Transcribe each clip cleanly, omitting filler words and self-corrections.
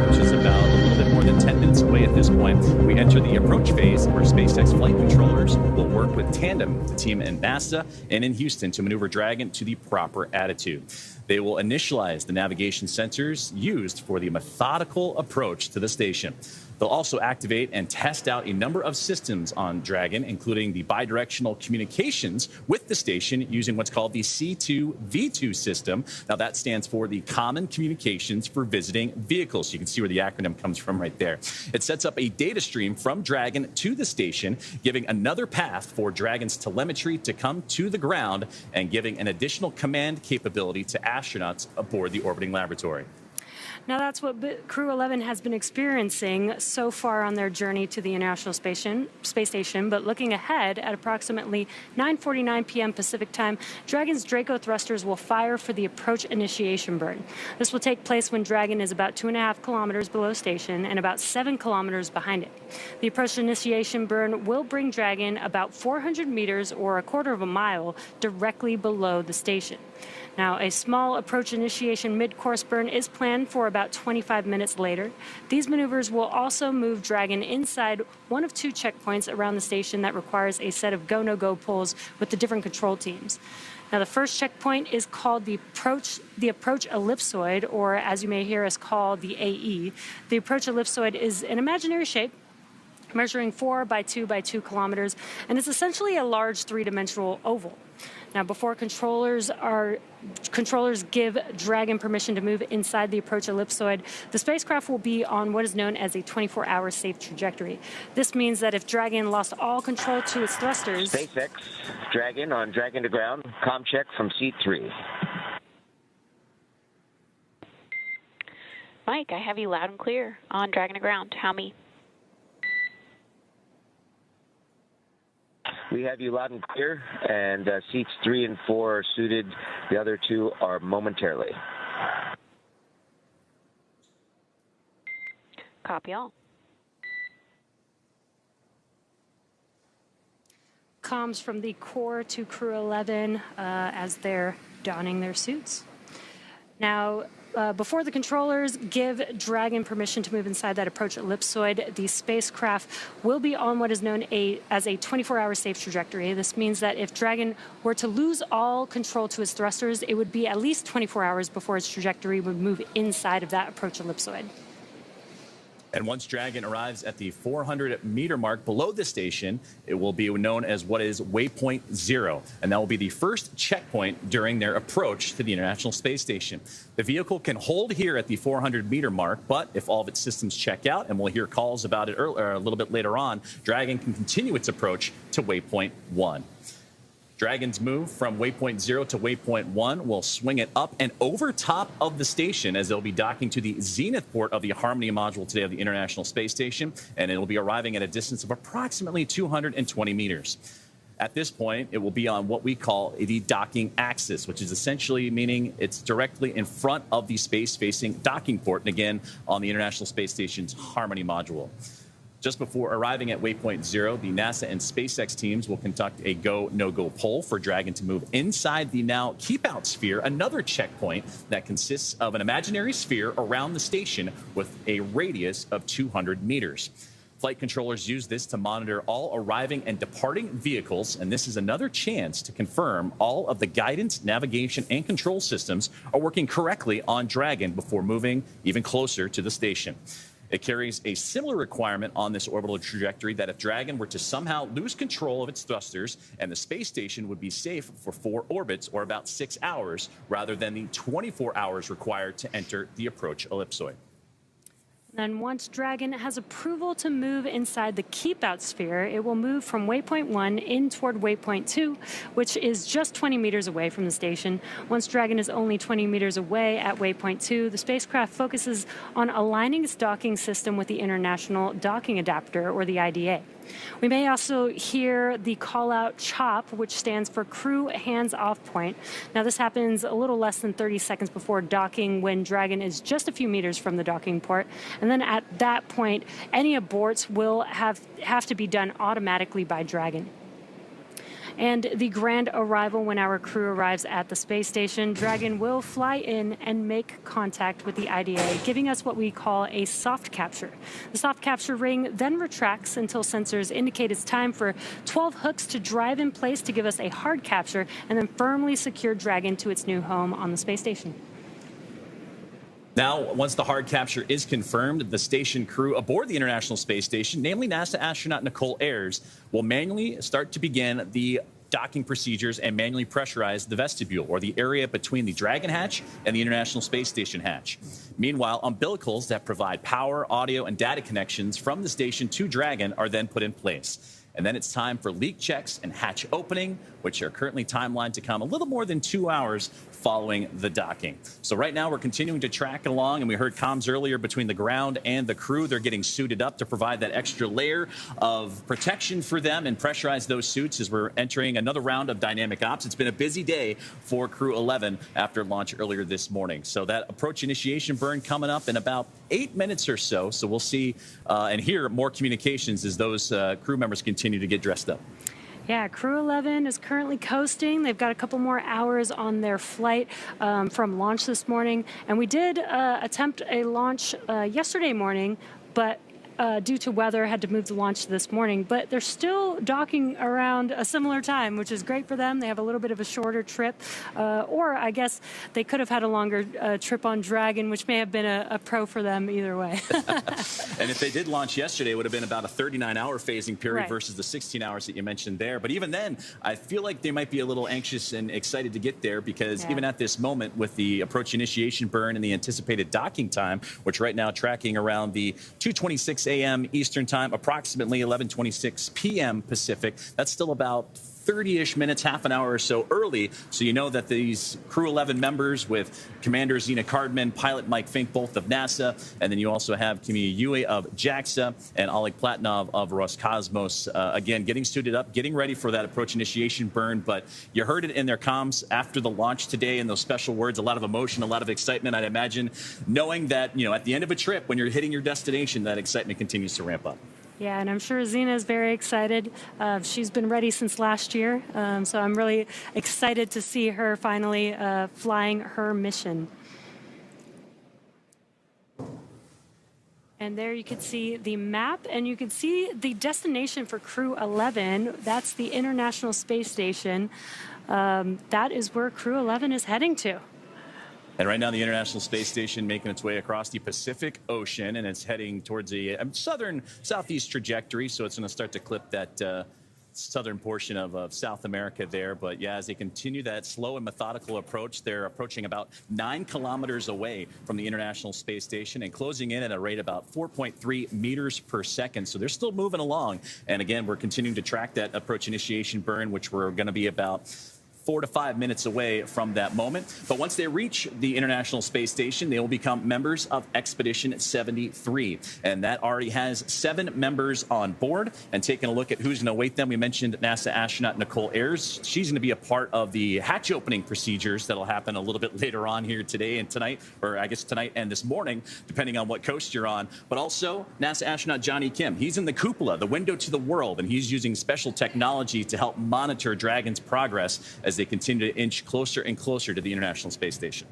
which is about a little bit more than 10 minutes away at this point, we enter the approach phase where SpaceX flight controllers will work with tandem, the team in NASA and in Houston, to maneuver Dragon to the proper attitude. They will initialize the navigation sensors used for the methodical approach to the station. They'll also activate and test out a number of systems on Dragon, including the bidirectional communications with the station using what's called the C2V2 system. Now, that stands for the Common Communications for Visiting Vehicles. You can see where the acronym comes from right there. It sets up a data stream from Dragon to the station, giving another path for Dragon's telemetry to come to the ground and giving an additional command capability to astronauts aboard the orbiting laboratory. Now, that's what Crew-11 has been experiencing so far on their journey to the International Space Station. But looking ahead, at approximately 9:49 p.m. Pacific time, Dragon's Draco thrusters will fire for the approach initiation burn. This will take place when Dragon is about 2.5 kilometers below station and about 7 kilometers behind it. The approach initiation burn will bring Dragon about 400 meters or a quarter of a mile directly below the station. Now, a small approach initiation mid-course burn is planned for about 25 minutes later. These maneuvers will also move Dragon inside one of 2 checkpoints around the station that requires a set of go-no-go polls with the different control teams. Now, the first checkpoint is called the approach ellipsoid, or as you may hear us call the AE. The approach ellipsoid is an imaginary shape measuring 4 by 2 by 2 kilometers, and it's essentially a large 3-dimensional oval. Now, before controllers give Dragon permission to move inside the approach ellipsoid, the spacecraft will be on what is known as a 24-hour safe trajectory. This means that if Dragon lost all control to its thrusters... SpaceX Dragon on Dragon to ground. Comm check from seat 3. Mike, I have you loud and clear on Dragon to ground. How me? We have you loud and clear, and seats 3 and 4 are suited. The other 2 are momentarily. Copy all. Comms from the core to Crew-11 as they're donning their suits. Now, before the controllers give Dragon permission to move inside that approach ellipsoid, the spacecraft will be on what is known as a 24-hour safe trajectory. This means that if Dragon were to lose all control to its thrusters, it would be at least 24 hours before its trajectory would move inside of that approach ellipsoid. And once Dragon arrives at the 400-meter mark below the station, it will be known as what is waypoint 0. And that will be the first checkpoint during their approach to the International Space Station. The vehicle can hold here at the 400-meter mark, but if all of its systems check out, and we'll hear calls about it a little bit later on, Dragon can continue its approach to waypoint 1. Dragon's move from waypoint 0 to waypoint 1 will swing it up and over top of the station as they'll be docking to the zenith port of the Harmony module today of the International Space Station, and it'll be arriving at a distance of approximately 220 meters. At this point, it will be on what we call the docking axis, which is essentially meaning it's directly in front of the space-facing docking port, and again, on the International Space Station's Harmony module. Just before arriving at waypoint 0, the NASA and SpaceX teams will conduct a go, no-go poll for Dragon to move inside the now keep-out sphere, another checkpoint that consists of an imaginary sphere around the station with a radius of 200 meters. Flight controllers use this to monitor all arriving and departing vehicles, and this is another chance to confirm all of the guidance, navigation, and control systems are working correctly on Dragon before moving even closer to the station. It carries a similar requirement on this orbital trajectory that if Dragon were to somehow lose control of its thrusters, and the space station would be safe for 4 orbits or about 6 hours, rather than the 24 hours required to enter the approach ellipsoid. Then once Dragon has approval to move inside the keep-out sphere, it will move from waypoint 1 in toward waypoint 2, which is just 20 meters away from the station. Once Dragon is only 20 meters away at waypoint 2, the spacecraft focuses on aligning its docking system with the International Docking Adapter, or the IDA. We may also hear the call-out CHOP, which stands for Crew Hands Off Point. Now, this happens a little less than 30 seconds before docking when Dragon is just a few meters from the docking port. And then at that point, any aborts will have to be done automatically by Dragon. And the grand arrival when our crew arrives at the space station, Dragon will fly in and make contact with the IDA, giving us what we call a soft capture. The soft capture ring then retracts until sensors indicate it's time for 12 hooks to drive in place to give us a hard capture and then firmly secure Dragon to its new home on the space station. Now, once the hard capture is confirmed, the station crew aboard the International Space Station, namely NASA astronaut Nicole Ayers, will manually start to begin the docking procedures and manually pressurize the vestibule, or the area between the Dragon hatch and the International Space Station hatch. Meanwhile, umbilicals that provide power, audio, and data connections from the station to Dragon are then put in place. And then it's time for leak checks and hatch opening, which are currently timelined to come a little more than 2 hours following the docking. So right now we're continuing to track along, and we heard comms earlier between the ground and the crew. They're getting suited up to provide that extra layer of protection for them and pressurize those suits as we're entering another round of dynamic ops. It's been a busy day for Crew-11 after launch earlier this morning. So that approach initiation burn coming up in about 8 minutes or so. So we'll see and hear more communications as those crew members continue to get dressed up. Yeah, Crew-11 is currently coasting. They've got a couple more hours on their flight from launch this morning. And we did attempt a launch yesterday morning, but due to weather, had to move the launch this morning. But they're still docking around a similar time, which is great for them. They have a little bit of a shorter trip. Or I guess they could have had a longer trip on Dragon, which may have been a pro for them either way. And if they did launch yesterday, it would have been about a 39-hour phasing period Right. versus the 16 hours that you mentioned there. But even then, I feel like they might be a little anxious and excited to get there, because even at this moment, with the approach initiation burn and the anticipated docking time, which right now tracking around the 2:26 a.m. Eastern time, approximately 11:26 p.m. Pacific, that's still about 30-ish minutes, half an hour or so early. So you know that these Crew-11 members, with Commander Zena Cardman, pilot Mike Fincke, both of NASA, and then you also have Kimiya Yui of JAXA and Oleg Platonov of Roscosmos, again, getting suited up, getting ready for that approach initiation burn. But you heard it in their comms after the launch today in those special words, a lot of emotion, a lot of excitement, I'd imagine, knowing that, you know, at the end of a trip, when you're hitting your destination, that excitement continues to ramp up. Yeah, and I'm sure Zena is very excited. She's been ready since last year, so I'm really excited to see her finally flying her mission. And there you can see the map, and you can see the destination for Crew-11. That's the International Space Station. That is where Crew-11 is heading to. And right now, the International Space Station making its way across the Pacific Ocean, and it's heading towards a southern southeast trajectory. So it's going to start to clip that southern portion of South America there. But yeah, as they continue that slow and methodical approach, they're approaching about 9 kilometers away from the International Space Station and closing in at a rate about 4.3 meters per second. So they're still moving along. And again, we're continuing to track that approach initiation burn, which we're going to be about 4 to 5 minutes away from that moment. But once they reach the International Space Station, they will become members of Expedition 73. And that already has 7 members on board. And taking a look at who's going to await them, we mentioned NASA astronaut Nicole Ayers. She's going to be a part of the hatch opening procedures that'll happen a little bit later on here today and tonight, or I guess tonight and this morning, depending on what coast you're on. But also NASA astronaut Johnny Kim. He's in the cupola, the window to the world, and he's using special technology to help monitor Dragon's progress as they continue to inch closer and closer to the International Space Station.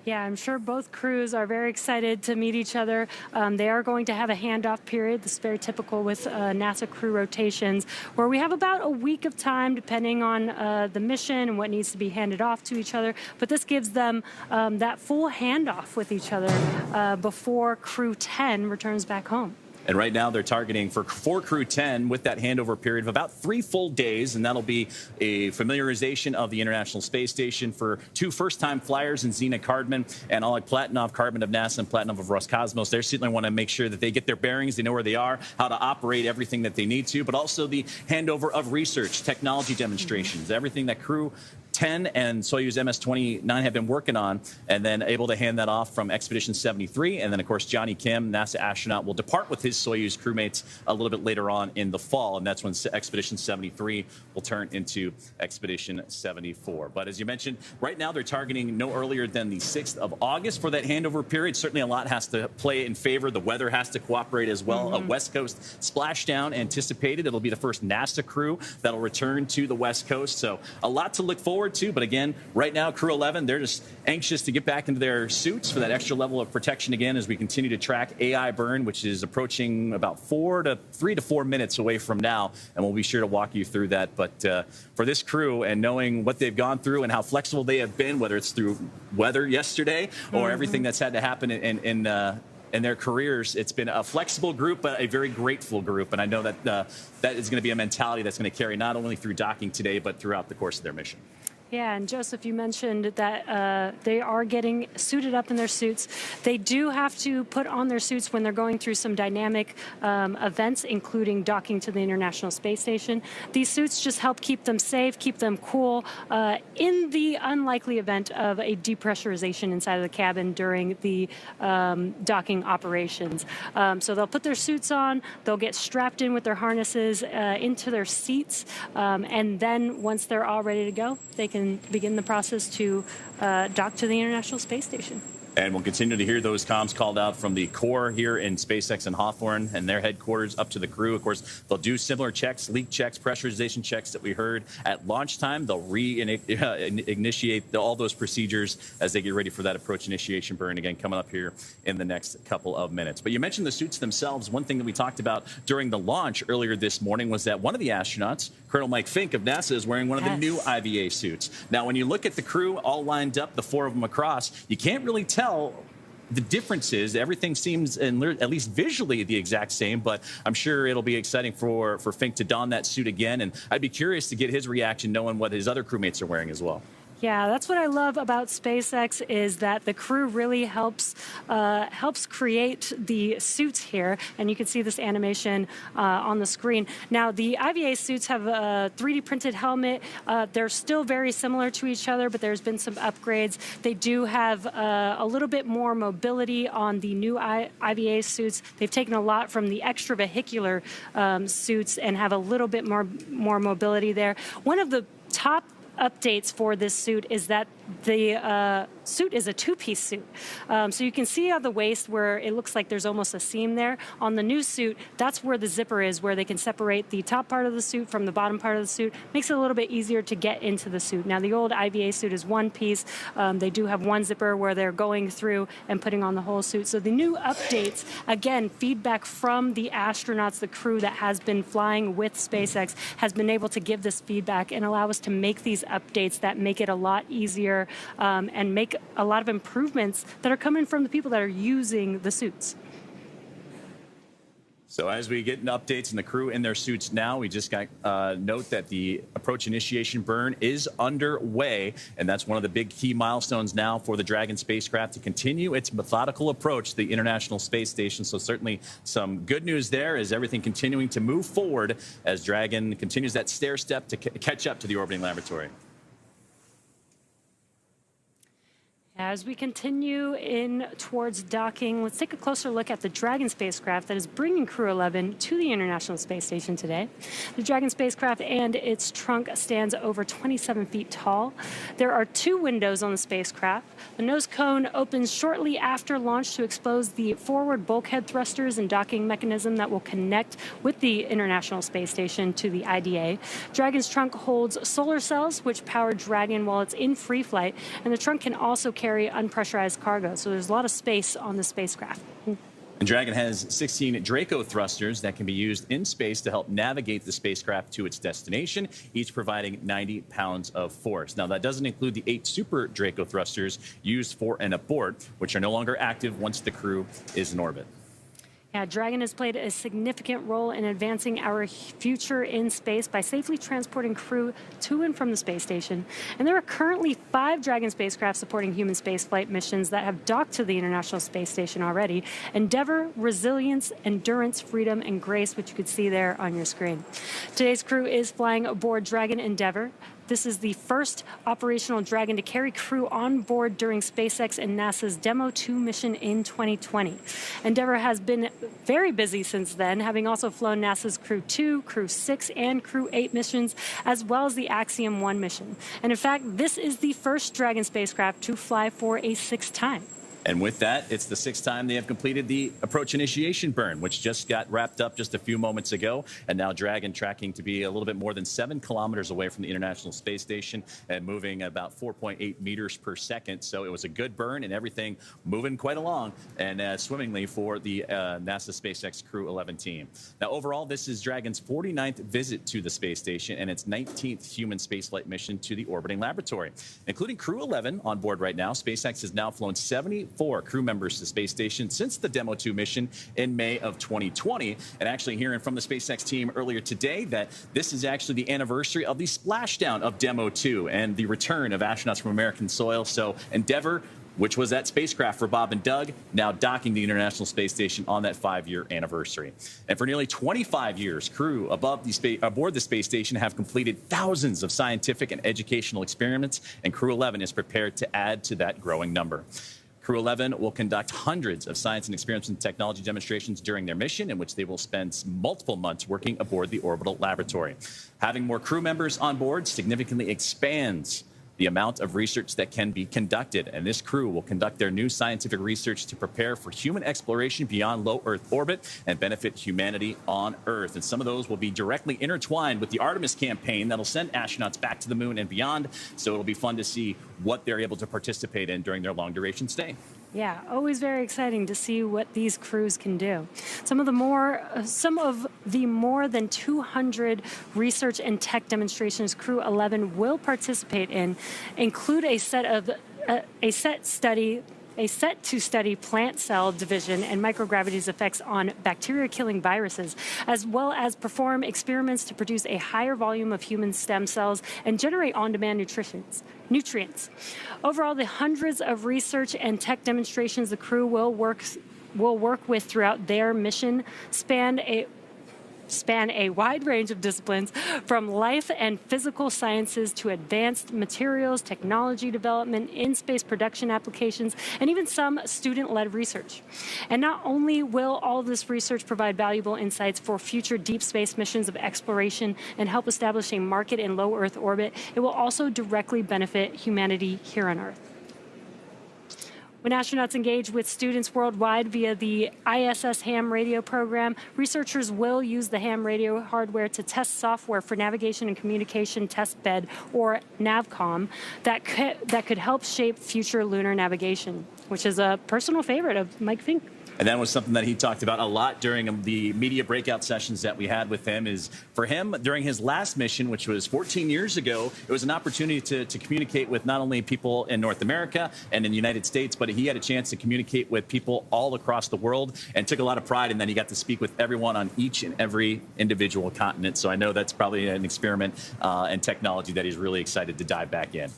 Yeah, I'm sure both crews are very excited to meet each other. They are going to have a handoff period. This is very typical with NASA crew rotations, where we have about a week of time, depending on the mission and what needs to be handed off to each other. But this gives them that full handoff with each other before Crew 10 returns back home. And right now they're targeting for Crew 10 with that handover period of about 3 full days. And that'll be a familiarization of the International Space Station for 2 first-time flyers in Zena Cardman and Oleg Platonov, Cardman of NASA and Platonov of Roscosmos. They certainly want to make sure that they get their bearings, they know where they are, how to operate everything that they need to, but also the handover of research, technology demonstrations, everything that Crew 10 and Soyuz MS-29 have been working on, and then able to hand that off from Expedition 73. And then, of course, Johnny Kim, NASA astronaut, will depart with his Soyuz crewmates a little bit later on in the fall, and that's when Expedition 73 will turn into Expedition 74. But as you mentioned, right now they're targeting no earlier than the 6th of August for that handover period. Certainly a lot has to play in favor. The weather has to cooperate as well. A West Coast splashdown anticipated. It'll be the first NASA crew that'll return to the West Coast. So a lot to look forward to. But again, right now, Crew-11, they're just anxious to get back into their suits for that extra level of protection again as we continue to track AI burn, which is approaching about 3 to 4 minutes away from now. And we'll be sure to walk you through that. But for this crew and knowing what they've gone through and how flexible they have been, whether it's through weather yesterday or everything that's had to happen in their careers, it's been a flexible group, but a very grateful group. And I know that that is going to be a mentality that's going to carry not only through docking today, but throughout the course of their mission. Yeah, and Joseph, you mentioned that they are getting suited up in their suits. They do have to put on their suits when they're going through some dynamic events, including docking to the International Space Station. These suits just help keep them safe, keep them cool, in the unlikely event of a depressurization inside of the cabin during the docking operations. So they'll put their suits on, they'll get strapped in with their harnesses into their seats, and then once they're all ready to go, they can begin the process to dock to the International Space Station. And we'll continue to hear those comms called out from the core here in SpaceX and Hawthorne and their headquarters up to the crew. Of course, they'll do similar checks, leak checks, pressurization checks that we heard at launch time. They'll initiate all those procedures as they get ready for that approach initiation burn, again, coming up here in the next couple of minutes. But you mentioned the suits themselves. One thing that we talked about during the launch earlier this morning was that one of the astronauts, Colonel Mike Fincke of NASA, is wearing one of the new IVA suits. Now, when you look at the crew all lined up, the 4 of them across, you can't really tell the differences. Everything seems, at least visually, the exact same, but I'm sure it'll be exciting for Fincke to don that suit again, and I'd be curious to get his reaction knowing what his other crewmates are wearing as well. Yeah, that's what I love about SpaceX, is that the crew really helps create the suits here, and you can see this animation on the screen. Now, the IVA suits have a 3D printed helmet. They're still very similar to each other, but there's been some upgrades. They do have a little bit more mobility on the new IVA suits. They've taken a lot from the extravehicular suits and have a little bit more mobility there. One of the top updates for this suit is that the suit is a 2-piece suit. So you can see on the waist where it looks like there's almost a seam there. On the new suit, that's where the zipper is, where they can separate the top part of the suit from the bottom part of the suit. Makes it a little bit easier to get into the suit. Now, the old IVA suit is 1 piece. They do have one zipper where they're going through and putting on the whole suit. So the new updates, again, feedback from the astronauts, the crew that has been flying with SpaceX, has been able to give this feedback and allow us to make these updates that make it a lot easier and make a lot of improvements that are coming from the people that are using the suits. So as we get updates and the crew in their suits now, we just got note that the approach initiation burn is underway, and that's one of the big key milestones now for the Dragon spacecraft to continue its methodical approach to the International Space Station. So certainly some good news there, is everything continuing to move forward as Dragon continues that stair step to catch up to the orbiting laboratory. As we continue in towards docking, let's take a closer look at the Dragon spacecraft that is bringing Crew-11 to the International Space Station today. The Dragon spacecraft and its trunk stands over 27 feet tall. There are 2 windows on the spacecraft. The nose cone opens shortly after launch to expose the forward bulkhead thrusters and docking mechanism that will connect with the International Space Station to the IDA. Dragon's trunk holds solar cells, which power Dragon while it's in free flight, and the trunk can also carry unpressurized cargo, so there's a lot of space on the spacecraft. And Dragon has 16 Draco thrusters that can be used in space to help navigate the spacecraft to its destination, each providing 90 pounds of force. Now, that doesn't include the 8 Super Draco thrusters used for an abort, which are no longer active once the crew is in orbit. Yeah, Dragon has played a significant role in advancing our future in space by safely transporting crew to and from the space station. And there are currently 5 Dragon spacecraft supporting human spaceflight missions that have docked to the International Space Station already. Endeavor, Resilience, Endurance, Freedom, and Grace, which you could see there on your screen. Today's crew is flying aboard Dragon Endeavor. This is the first operational Dragon to carry crew on board during SpaceX and NASA's Demo 2 mission in 2020. Endeavour has been very busy since then, having also flown NASA's Crew-2, Crew-6, and Crew-8 missions, as well as the Axiom 1 mission. And in fact, this is the first Dragon spacecraft to fly for a sixth time. And with that, it's the sixth time they have completed the approach initiation burn, which just got wrapped up just a few moments ago. And now Dragon tracking to be a little bit more than 7 kilometers away from the International Space Station and moving at about 4.8 meters per second. So it was a good burn and everything moving quite along and swimmingly for the NASA SpaceX Crew-11 team. Now, overall, this is Dragon's 49th visit to the space station and its 19th human spaceflight mission to the orbiting laboratory. Including Crew-11 on board right now, SpaceX has now flown 74 crew members to the space station since the Demo 2 mission in May of 2020. And actually hearing from the SpaceX team earlier today that this is actually the anniversary of the splashdown of Demo 2 and the return of astronauts from American soil. So Endeavour, which was that spacecraft for Bob and Doug, now docking the International Space Station on that 5-year anniversary. And for nearly 25 years, crew aboard the space station have completed thousands of scientific and educational experiments, and Crew-11 is prepared to add to that growing number. Crew-11 will conduct hundreds of science and experience and technology demonstrations during their mission, in which they will spend multiple months working aboard the orbital laboratory. Having more crew members on board significantly expands the amount of research that can be conducted, and this crew will conduct their new scientific research to prepare for human exploration beyond low Earth orbit and benefit humanity on Earth. And some of those will be directly intertwined with the Artemis campaign that'll send astronauts back to the moon and beyond, so it'll be fun to see what they're able to participate in during their long-duration stay. Yeah, always very exciting to see what these crews can do. Some of the more than 200 research and tech demonstrations Crew-11 will participate in include a set to study plant cell division and microgravity's effects on bacteria-killing viruses, as well as perform experiments to produce a higher volume of human stem cells and generate on-demand nutrients. Overall, the hundreds of research and tech demonstrations the crew will work with throughout their mission span a wide range of disciplines, from life and physical sciences to advanced materials, technology development, in-space production applications, and even some student-led research. And not only will all of this research provide valuable insights for future deep space missions of exploration and help establish a market in low Earth orbit, it will also directly benefit humanity here on Earth. When astronauts engage with students worldwide via the ISS ham radio program, researchers will use the ham radio hardware to test software for Navigation and Communication Test Bed, or NAVCOM, that could help shape future lunar navigation, which is a personal favorite of Mike Fincke. And that was something that he talked about a lot during the media breakout sessions that we had with him. Is for him, during his last mission, which was 14 years ago, it was an opportunity to communicate with not only people in North America and in the United States, but he had a chance to communicate with people all across the world and took a lot of pride in that. He got to speak with everyone on each and every individual continent. So I know that's probably an experiment and technology that he's really excited to dive back in.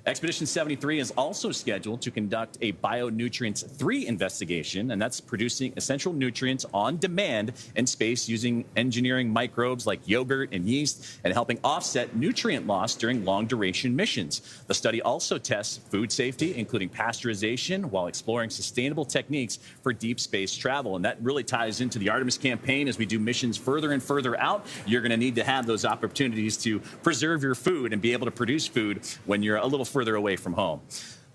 Expedition 73 is also scheduled to conduct a Bionutrients 3 investigation, and that's producing essential nutrients on demand in space using engineering microbes like yogurt and yeast and helping offset nutrient loss during long-duration missions. The study also tests food safety, including pasteurization, while exploring sustainable techniques for deep space travel. And that really ties into the Artemis campaign. As we do missions further and further out, you're going to need to have those opportunities to preserve your food and be able to produce food when you're a little further away from home.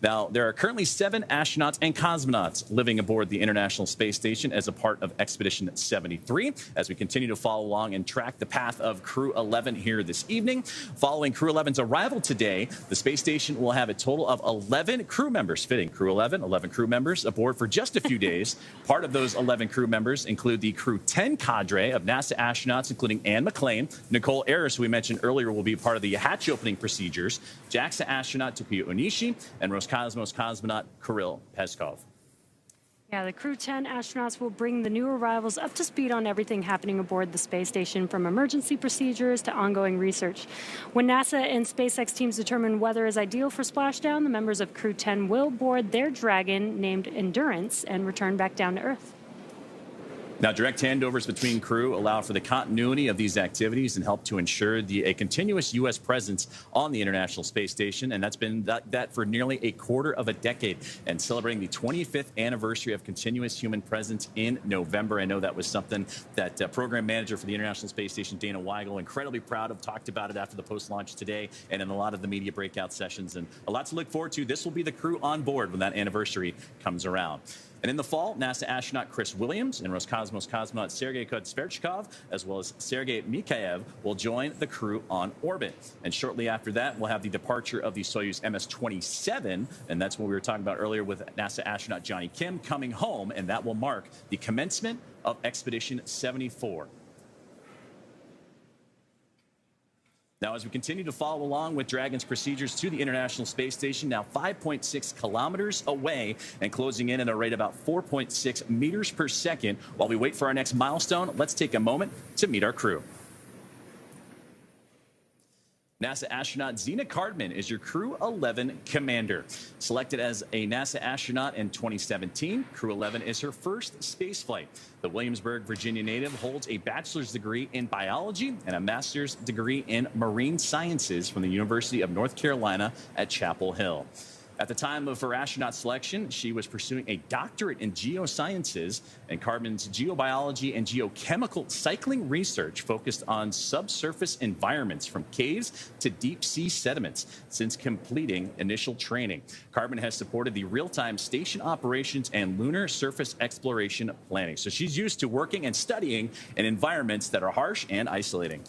Now, there are currently 7 astronauts and cosmonauts living aboard the International Space Station as a part of Expedition 73. As we continue to follow along and track the path of Crew-11 here this evening. Following Crew-11's arrival today, the space station will have a total of 11 crew members, fitting Crew-11, 11 crew members aboard for just a few days. Part of those 11 crew members include the Crew-10 cadre of NASA astronauts, including Anne McClain. Nicole Ayers, who we mentioned earlier, will be part of the hatch opening procedures. JAXA astronaut Takuya Onishi and Roscosmos cosmonaut Kirill Peskov. Yeah, the Crew-10 astronauts will bring the new arrivals up to speed on everything happening aboard the space station, from emergency procedures to ongoing research. When NASA and SpaceX teams determine weather is ideal for splashdown, the members of Crew-10 will board their Dragon named Endurance and return back down to Earth. Now, direct handovers between crew allow for the continuity of these activities and help to ensure a continuous U.S. presence on the International Space Station. And that's been that for nearly a quarter of a decade. And celebrating the 25th anniversary of continuous human presence in November. I know that was something that program manager for the International Space Station, Dana Weigel, incredibly proud of, talked about it after the post-launch today and in a lot of the media breakout sessions. And a lot to look forward to. This will be the crew on board when that anniversary comes around. And in the fall, NASA astronaut Chris Williams and Roscosmos cosmonaut Sergei Kotsverchkov, as well as Sergei Mikhaev, will join the crew on orbit. And shortly after that, we'll have the departure of the Soyuz MS-27, and that's what we were talking about earlier with NASA astronaut Johnny Kim coming home, and that will mark the commencement of Expedition 74. Now, as we continue to follow along with Dragon's procedures to the International Space Station, now 5.6 kilometers away and closing in at a rate about 4.6 meters per second. While we wait for our next milestone, let's take a moment to meet our crew. NASA astronaut Zena Cardman is your Crew-11 commander. Selected as a NASA astronaut in 2017, Crew-11 is her first spaceflight. The Williamsburg, Virginia native holds a bachelor's degree in biology and a master's degree in marine sciences from the University of North Carolina at Chapel Hill. At the time of her astronaut selection, she was pursuing a doctorate in geosciences, and Cardman's geobiology and geochemical cycling research focused on subsurface environments from caves to deep sea sediments since completing initial training. Cardman has supported the real-time station operations and lunar surface exploration planning. So she's used to working and studying in environments that are harsh and isolating.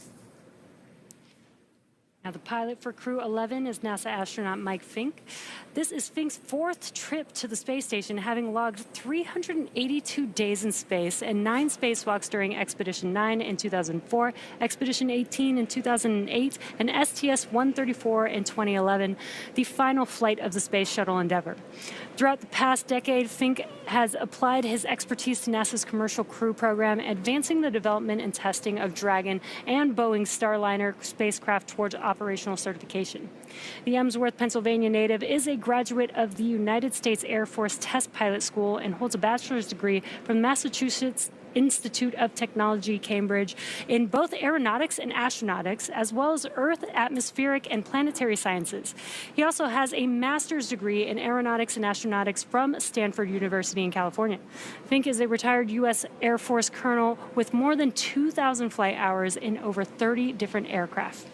Now, the pilot for Crew-11 is NASA astronaut Mike Fincke. This is Fincke's fourth trip to the space station, having logged 382 days in space and 9 spacewalks during Expedition 9 in 2004, Expedition 18 in 2008, and STS-134 in 2011, the final flight of the Space Shuttle Endeavour. Throughout the past decade, Fincke has applied his expertise to NASA's Commercial Crew program, advancing the development and testing of Dragon and Boeing's Starliner spacecraft towards operational certification. The Emsworth, Pennsylvania native is a graduate of the United States Air Force Test Pilot School and holds a bachelor's degree from Massachusetts Institute of Technology, Cambridge, in both aeronautics and astronautics, as well as Earth, atmospheric, and planetary sciences. He also has a master's degree in aeronautics and astronautics from Stanford University in California. Fincke is a retired U.S. Air Force colonel with more than 2,000 flight hours in over 30 different aircraft.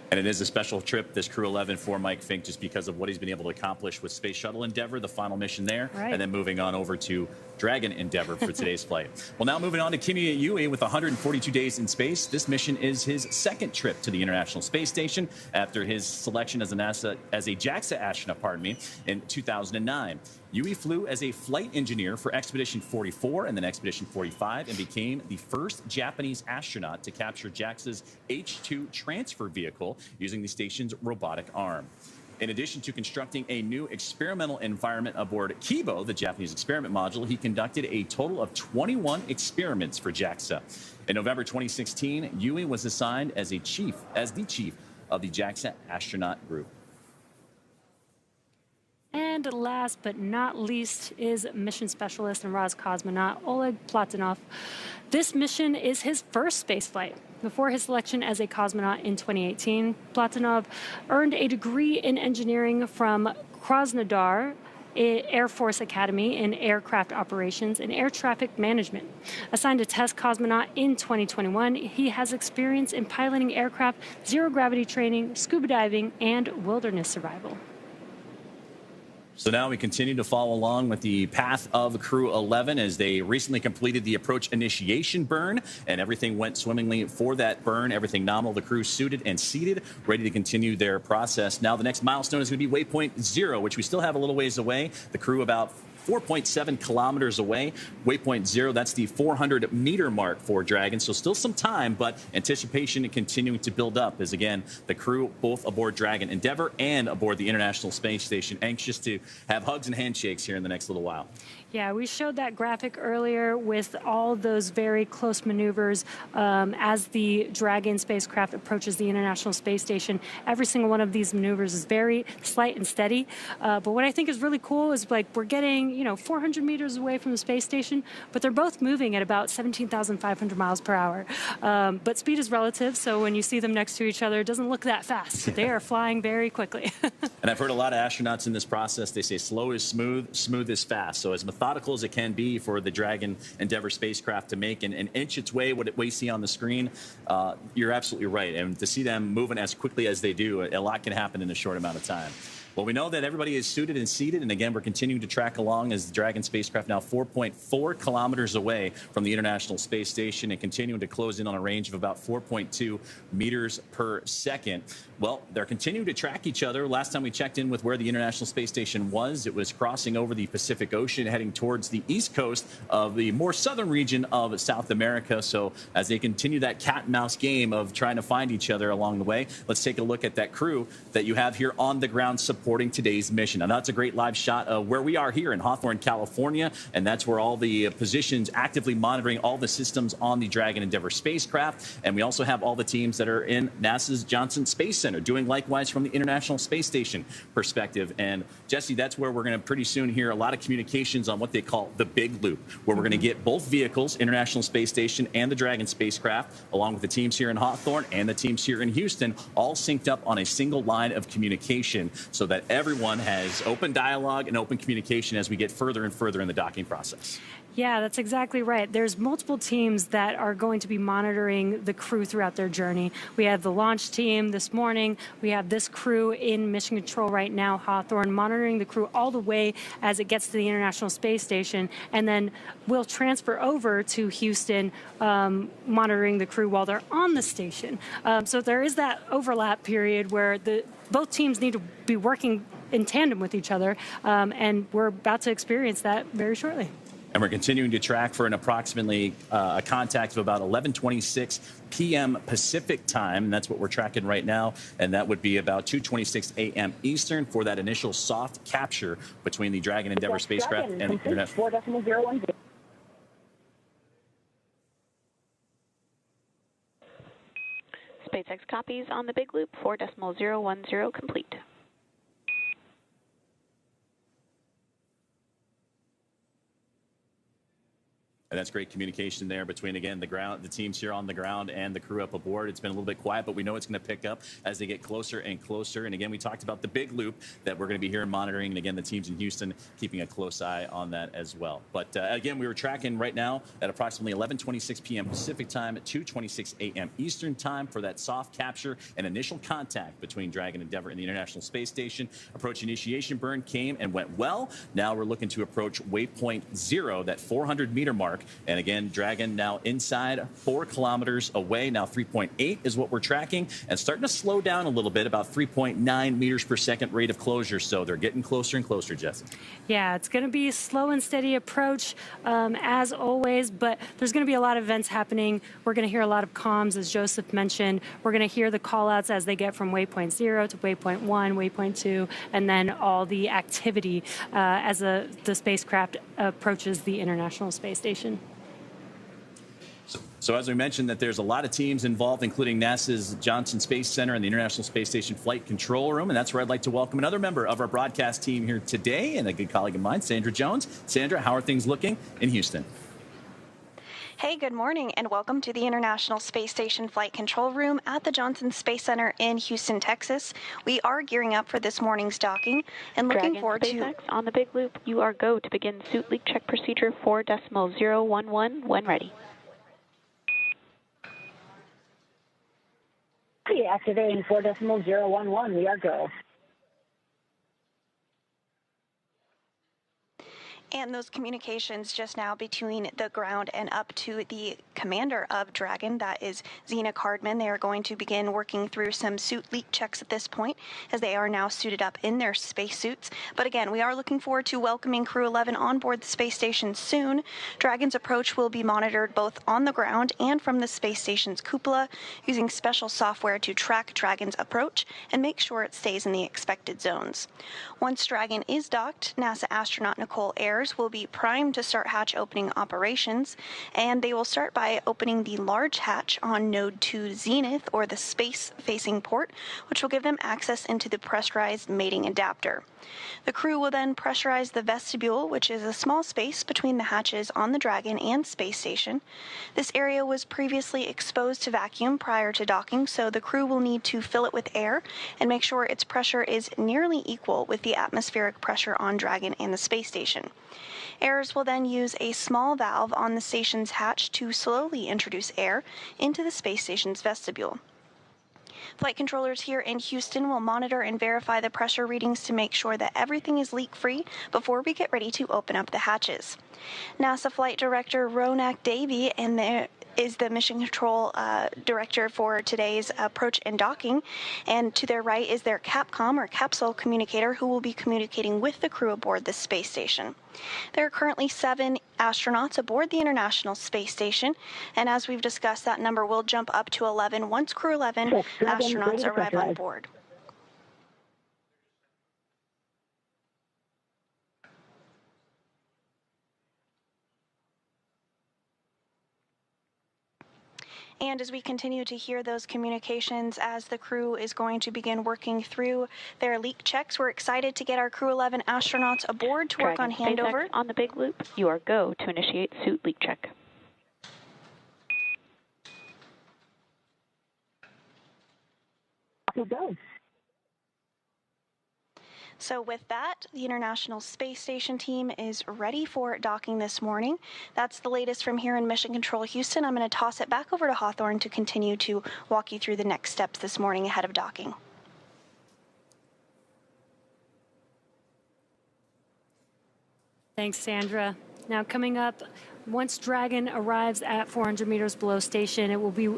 And it is a special trip, this Crew-11 for Mike Fincke, just because of what he's been able to accomplish with Space Shuttle Endeavour, the final mission there, and then moving on over to Dragon Endeavour for today's flight. Well, now moving on to Kimiya Yui with 142 days in space. This mission is his second trip to the International Space Station after his selection as a JAXA astronaut, in 2009. Yui flew as a flight engineer for Expedition 44 and then Expedition 45 and became the first Japanese astronaut to capture JAXA's H-2 transfer vehicle using the station's robotic arm. In addition to constructing a new experimental environment aboard Kibo, the Japanese experiment module, he conducted a total of 21 experiments for JAXA. In November 2016, Yui was assigned as the chief of the JAXA astronaut group. And last but not least is mission specialist and Roscosmonaut Oleg Platonov. This mission is his first spaceflight. Before his selection as a cosmonaut in 2018, Platonov earned a degree in engineering from Krasnodar Air Force Academy in aircraft operations and air traffic management. Assigned a test cosmonaut in 2021, he has experience in piloting aircraft, zero-gravity training, scuba diving, and wilderness survival. So now we continue to follow along with the path of Crew-11 as they recently completed the approach initiation burn, and everything went swimmingly for that burn. Everything nominal. The crew suited and seated, ready to continue their process. Now the next milestone is going to be waypoint 0, which we still have a little ways away. The crew about 4.7 kilometers away. Waypoint 0, that's the 400-meter mark for Dragon. So still some time, but anticipation and continuing to build up as, again, the crew both aboard Dragon Endeavour and aboard the International Space Station, anxious to have hugs and handshakes here in the next little while. Yeah, we showed that graphic earlier with all those very close maneuvers as the Dragon spacecraft approaches the International Space Station. Every single one of these maneuvers is very slight and steady. But what I think is really cool is like we're getting 400 meters away from the space station, but they're both moving at about 17,500 miles per hour. But speed is relative, so when you see them next to each other, it doesn't look that fast. They are flying very quickly. And I've heard a lot of astronauts in this process, they say slow is smooth, smooth is fast. So as methodical as it can be for the Dragon Endeavour spacecraft to make and inch its way, what we see on the screen, you're absolutely right. And to see them moving as quickly as they do, a lot can happen in a short amount of time. Well, we know that everybody is suited and seated, and again, we're continuing to track along as the Dragon spacecraft now 4.4 kilometers away from the International Space Station and continuing to close in on a range of about 4.2 meters per second. Well, they're continuing to track each other. Last time we checked in with where the International Space Station was, it was crossing over the Pacific Ocean, heading towards the east coast of the more southern region of South America. So as they continue that cat and mouse game of trying to find each other along the way, let's take a look at that crew that you have here on the ground supporting today's mission. Now, that's a great live shot of where we are here in Hawthorne, California, and that's where all the positions actively monitoring all the systems on the Dragon Endeavour spacecraft. And we also have all the teams that are in NASA's Johnson Space Center doing likewise from the International Space Station perspective. And Jesse, that's where we're going to pretty soon hear a lot of communications on what they call the big loop, where we're going to get both vehicles, International Space Station and the Dragon spacecraft, along with the teams here in Hawthorne and the teams here in Houston, all synced up on a single line of communication so that everyone has open dialogue and open communication as we get further and further in the docking process. Yeah, that's exactly right. There's multiple teams that are going to be monitoring the crew throughout their journey. We have the launch team this morning. We have this crew in mission control right now, Hawthorne, monitoring the crew all the way as it gets to the International Space Station. And then we'll transfer over to Houston, monitoring the crew while they're on the station. So there is that overlap period where both teams need to be working in tandem with each other. And we're about to experience that very shortly. And we're continuing to track for an approximately a contact of about 11:26 p.m. Pacific time. And that's what we're tracking right now. And that would be about 2:26 a.m. Eastern for that initial soft capture between the Dragon Endeavour spacecraft and the International. 4.010. SpaceX copies on the big loop, 4.010 complete. And that's great communication there between, again, the teams here on the ground and the crew up aboard. It's been a little bit quiet, but we know it's going to pick up as they get closer and closer. And again, we talked about the big loop that we're going to be here and monitoring. And again, the teams in Houston keeping a close eye on that as well. But again, we were tracking right now at approximately 11:26 p.m. Pacific time at 2:26 a.m. Eastern time for that soft capture and initial contact between Dragon Endeavour and the International Space Station. Approach initiation burn came and went well. Now we're looking to approach waypoint 0, that 400-meter mark. And again, Dragon now inside 4 kilometers away. Now 3.8 is what we're tracking and starting to slow down a little bit, about 3.9 meters per second rate of closure. So they're getting closer and closer, Jesse. Yeah, it's going to be a slow and steady approach as always, but there's going to be a lot of events happening. We're going to hear a lot of comms, as Joseph mentioned. We're going to hear the call-outs as they get from waypoint 0 to waypoint 1, waypoint 2, and then all the activity as the spacecraft approaches the International Space Station. So as we mentioned, that there's a lot of teams involved, including NASA's Johnson Space Center and the International Space Station Flight Control Room. And that's where I'd like to welcome another member of our broadcast team here today and a good colleague of mine, Sandra Jones. Sandra, how are things looking in Houston? Hey, good morning, and welcome to the International Space Station Flight Control Room at the Johnson Space Center in Houston, Texas. We are gearing up for this morning's docking and looking Dragon forward SpaceX on the big loop. You are go to begin suit leak check procedure 4.011 when ready. Activating 4.011. We are go. And those communications just now between the ground and up to the commander of Dragon, that is Zena Cardman. They are going to begin working through some suit leak checks at this point, as they are now suited up in their spacesuits. But again, we are looking forward to welcoming Crew-11 on board the space station soon. Dragon's approach will be monitored both on the ground and from the space station's cupola, using special software to track Dragon's approach and make sure it stays in the expected zones. Once Dragon is docked, NASA astronaut Nicole Ayers controllers will be primed to start hatch opening operations, and they will start by opening the large hatch on Node 2 Zenith, or the space-facing port, which will give them access into the pressurized mating adapter. The crew will then pressurize the vestibule, which is a small space between the hatches on the Dragon and space station. This area was previously exposed to vacuum prior to docking, so the crew will need to fill it with air and make sure its pressure is nearly equal with the atmospheric pressure on Dragon and the space station. Heirs will then use a small valve on the station's hatch to slowly introduce air into the space station's vestibule. Flight controllers here in Houston will monitor and verify the pressure readings to make sure that everything is leak-free before we get ready to open up the hatches. NASA Flight Director Ronak Davey is the Mission Control Director for today's approach and docking, and to their right is their CAPCOM, or capsule communicator, who will be communicating with the crew aboard the space station. There are currently 7 astronauts aboard the International Space Station, and as we've discussed, that number will jump up to 11 once Crew 11 astronauts arrive on board. And as we continue to hear those communications as the crew is going to begin working through their leak checks, we're excited to get our Crew 11 astronauts aboard to work on handover. SpaceX on the big loop, you are go to initiate suit leak check. Go. So with that, the International Space Station team is ready for docking this morning. That's the latest from here in Mission Control Houston. I'm going to toss it back over to Hawthorne to continue to walk you through the next steps this morning ahead of docking. Thanks, Sandra. Now coming up, once Dragon arrives at 400 meters below station, it will be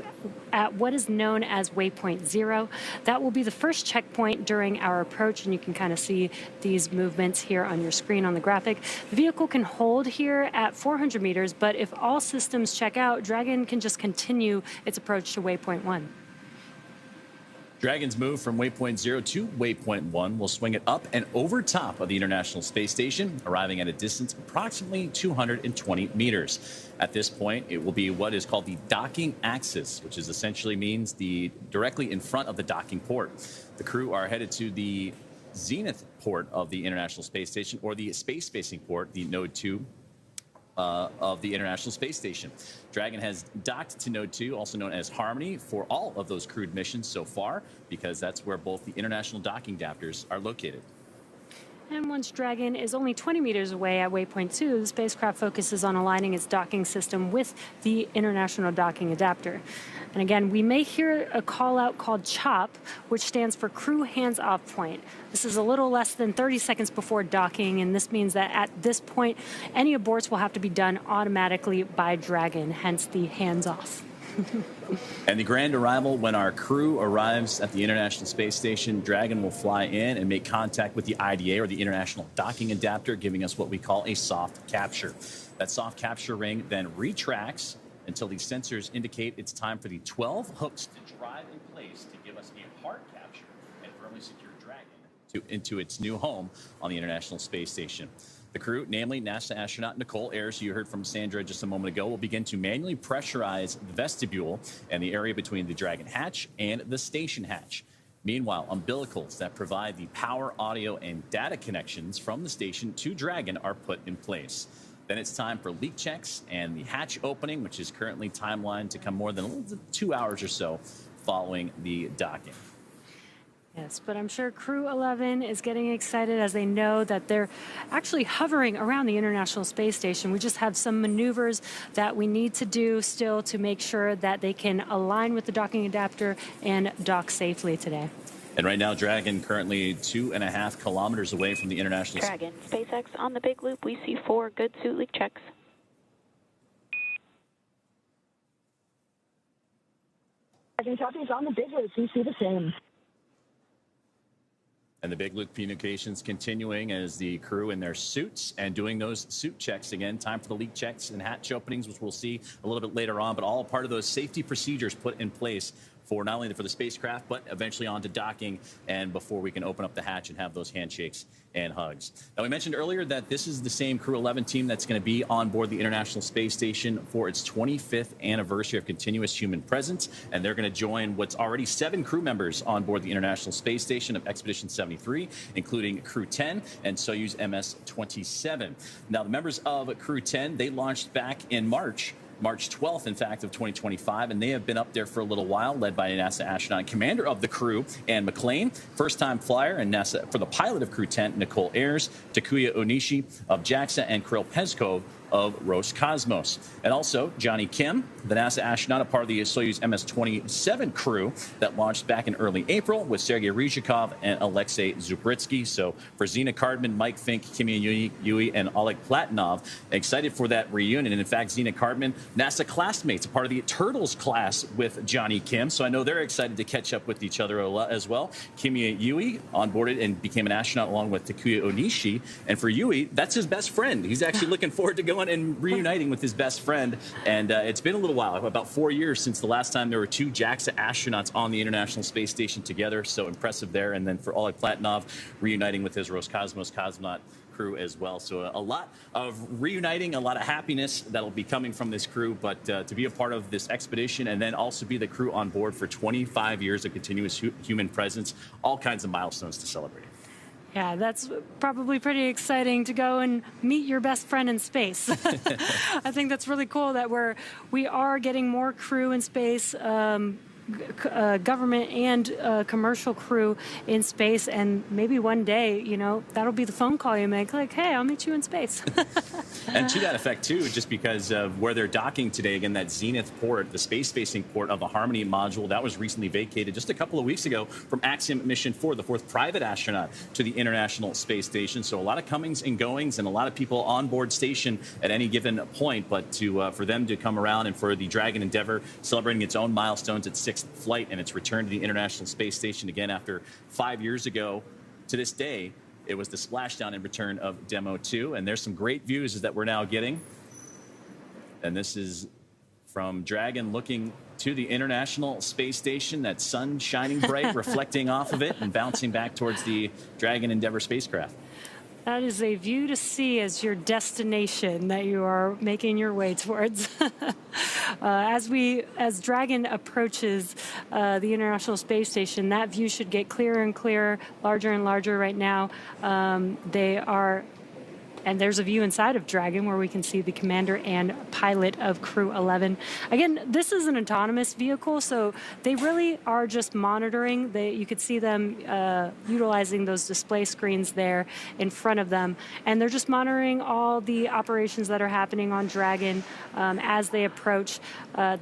at what is known as waypoint 0. That will be the first checkpoint during our approach, and you can kind of see these movements here on your screen on the graphic. The vehicle can hold here at 400 meters, but if all systems check out, Dragon can just continue its approach to waypoint 1. Dragon's move from waypoint 0 to waypoint 1 will swing it up and over top of the International Space Station, arriving at a distance of approximately 220 meters. At this point, it will be what is called the docking axis, which is essentially means directly in front of the docking port. The crew are headed to the Zenith port of the International Space Station, or the space-facing port, the Node 2 of the International Space Station. Dragon has docked to Node 2, also known as Harmony, for all of those crewed missions so far, because that's where both the international docking adapters are located. And once Dragon is only 20 meters away at waypoint 2, the spacecraft focuses on aligning its docking system with the International Docking Adapter. And again, we may hear a call out called CHOP, which stands for Crew Hands Off Point. This is a little less than 30 seconds before docking, and this means that at this point, any aborts will have to be done automatically by Dragon, hence the hands off. And the grand arrival, when our crew arrives at the International Space Station, Dragon will fly in and make contact with the IDA, or the International Docking Adapter, giving us what we call a soft capture. That soft capture ring then retracts until the sensors indicate it's time for the 12 hooks to drive in place to give us a hard capture and firmly secure Dragon into its new home on the International Space Station. The crew, namely NASA astronaut Nicole Ayers, who you heard from Sandra just a moment ago, will begin to manually pressurize the vestibule and the area between the Dragon hatch and the station hatch. Meanwhile, umbilicals that provide the power, audio, and data connections from the station to Dragon are put in place. Then it's time for leak checks and the hatch opening, which is currently timelined to come more than 2 hours or so following the docking. Yes, but I'm sure Crew 11 is getting excited as they know that they're actually hovering around the International Space Station. We just have some maneuvers that we need to do still to make sure that they can align with the docking adapter and dock safely today. And right now, Dragon currently 2.5 kilometers away from the International Dragon, SpaceX on the big loop, we see 4 good suit leak checks. Dragon copies on the big loop. We see the same. And the big loop communications continuing as the crew in their suits and doing those suit checks again. Time for the leak checks and hatch openings, which we'll see a little bit later on, but all part of those safety procedures put in place for not only for the spacecraft, but eventually on to docking and before we can open up the hatch and have those handshakes and hugs. Now, we mentioned earlier that this is the same Crew-11 team that's going to be on board the International Space Station for its 25th anniversary of continuous human presence, and they're going to join what's already 7 crew members on board the International Space Station of Expedition 73, including Crew-10 and Soyuz MS-27. Now, the members of Crew-10, they launched back in March 12th, in fact, of 2025, and they have been up there for a little while, led by a NASA astronaut and commander of the crew, Anne McClain, first-time flyer, and NASA for the pilot of Crew-10, Nicole Ayers, Takuya Onishi of JAXA, and Kirill Peskov of Roscosmos. And also Johnny Kim, the NASA astronaut, a part of the Soyuz MS-27 crew that launched back in early April with Sergei Ryzhikov and Alexei Zubritsky. So for Zena Cardman, Mike Fincke, Kimiya Yui, and Oleg Platonov, excited for that reunion. And in fact, Zena Cardman, NASA classmates, a part of the Turtles class with Johnny Kim. So I know they're excited to catch up with each other as well. Kimiya Yui onboarded and became an astronaut along with Takuya Onishi. And for Yui, that's his best friend. He's actually looking forward to going and reuniting with his best friend. And it's been a little while, about 4 years since the last time there were 2 JAXA astronauts on the International Space Station together. So impressive there. And then for Oleg Platonov, reuniting with his Roscosmos cosmonaut crew as well. So a lot of reuniting, a lot of happiness that'll be coming from this crew. But to be a part of this expedition and then also be the crew on board for 25 years of continuous human presence, all kinds of milestones to celebrate. Yeah, that's probably pretty exciting to go and meet your best friend in space. I think that's really cool that we are getting more crew in space, government and commercial crew in space, and maybe one day, that'll be the phone call you make, like, hey, I'll meet you in space. And to that effect, too, just because of where they're docking today, again, that Zenith port, the space-facing port of the Harmony module, that was recently vacated just a couple of weeks ago from Axiom Mission 4, the 4th private astronaut to the International Space Station. So a lot of comings and goings and a lot of people on board station at any given point. But for them to come around and for the Dragon Endeavour celebrating its own milestones at 6th flight and its return to the International Space Station again after 5 years ago to this day, it was the splashdown and return of Demo 2. And there's some great views that we're now getting. And this is from Dragon looking to the International Space Station, that sun shining bright, reflecting off of it and bouncing back towards the Dragon Endeavour spacecraft. That is a view to see as your destination that you are making your way towards. As Dragon approaches the International Space Station, that view should get clearer and clearer, larger and larger right now. And there's a view inside of Dragon where we can see the commander and pilot of Crew-11. Again, this is an autonomous vehicle, so they really are just monitoring. You could see them utilizing those display screens there in front of them. And they're just monitoring all the operations that are happening on Dragon as they approach.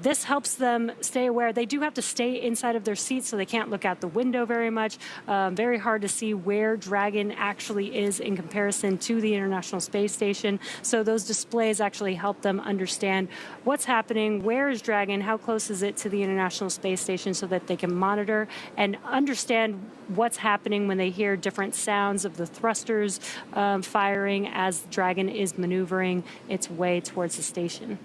This helps them stay aware. They do have to stay inside of their seats, so they can't look out the window very much. Very hard to see where Dragon actually is in comparison to the International Space Station. So those displays actually help them understand what's happening, where is Dragon, how close is it to the International Space Station, so that they can monitor and understand what's happening when they hear different sounds of the thrusters firing as Dragon is maneuvering its way towards the station.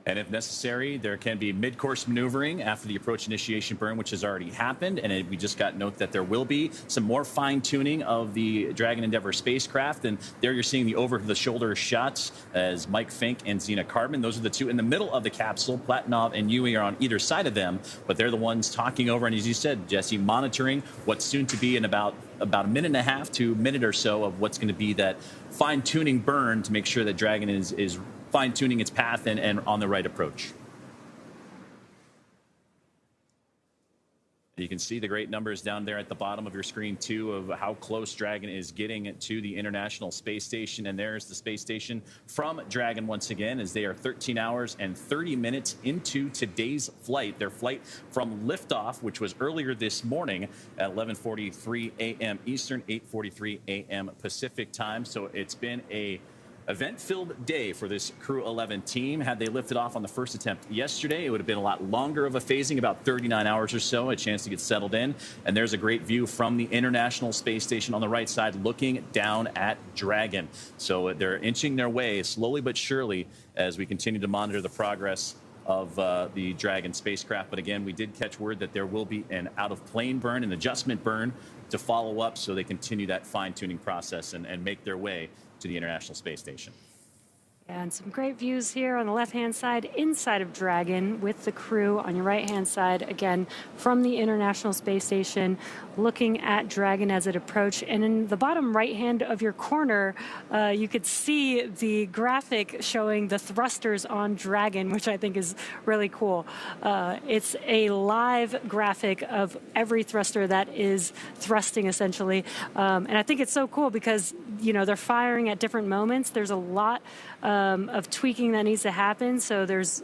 And if necessary, there can be mid-course maneuvering after the approach initiation burn, which has already happened. And we just got note that there will be some more fine-tuning of the Dragon Endeavour spacecraft. And there you're seeing the over-the-shoulder shots as Mike Fincke and Zena Cardman. Those are the 2 in the middle of the capsule. Platonov and Yui are on either side of them, but they're the ones talking over. And as you said, Jesse, monitoring what's soon to be in about a minute and a half to a minute or so of what's going to be that fine-tuning burn to make sure that Dragon is fine-tuning its path and on the right approach. You can see the great numbers down there at the bottom of your screen, too, of how close Dragon is getting to the International Space Station. And there's the space station from Dragon once again, as they are 13 hours and 30 minutes into today's flight. Their flight from liftoff, which was earlier this morning at 11:43 a.m. Eastern, 8:43 a.m. Pacific time. So it's been a event-filled day for this Crew-11 team. Had they lifted off on the first attempt yesterday, it would have been a lot longer of a phasing, about 39 hours or so, a chance to get settled in. And there's a great view from the International Space Station on the right side, looking down at Dragon. So they're inching their way slowly but surely as we continue to monitor the progress of the Dragon spacecraft. But again, we did catch word that there will be an out-of-plane burn, an adjustment burn to follow up, so they continue that fine-tuning process and make their way to the International Space Station. And some great views here on the left-hand side, inside of Dragon, with the crew on your right-hand side, again, from the International Space Station, looking at Dragon as it approached. And in the bottom right-hand of your corner, you could see the graphic showing the thrusters on Dragon, which I think is really cool. It's a live graphic of every thruster that is thrusting, essentially. And I think it's so cool because, you know, they're firing at different moments. There's a lot of tweaking that needs to happen. So there's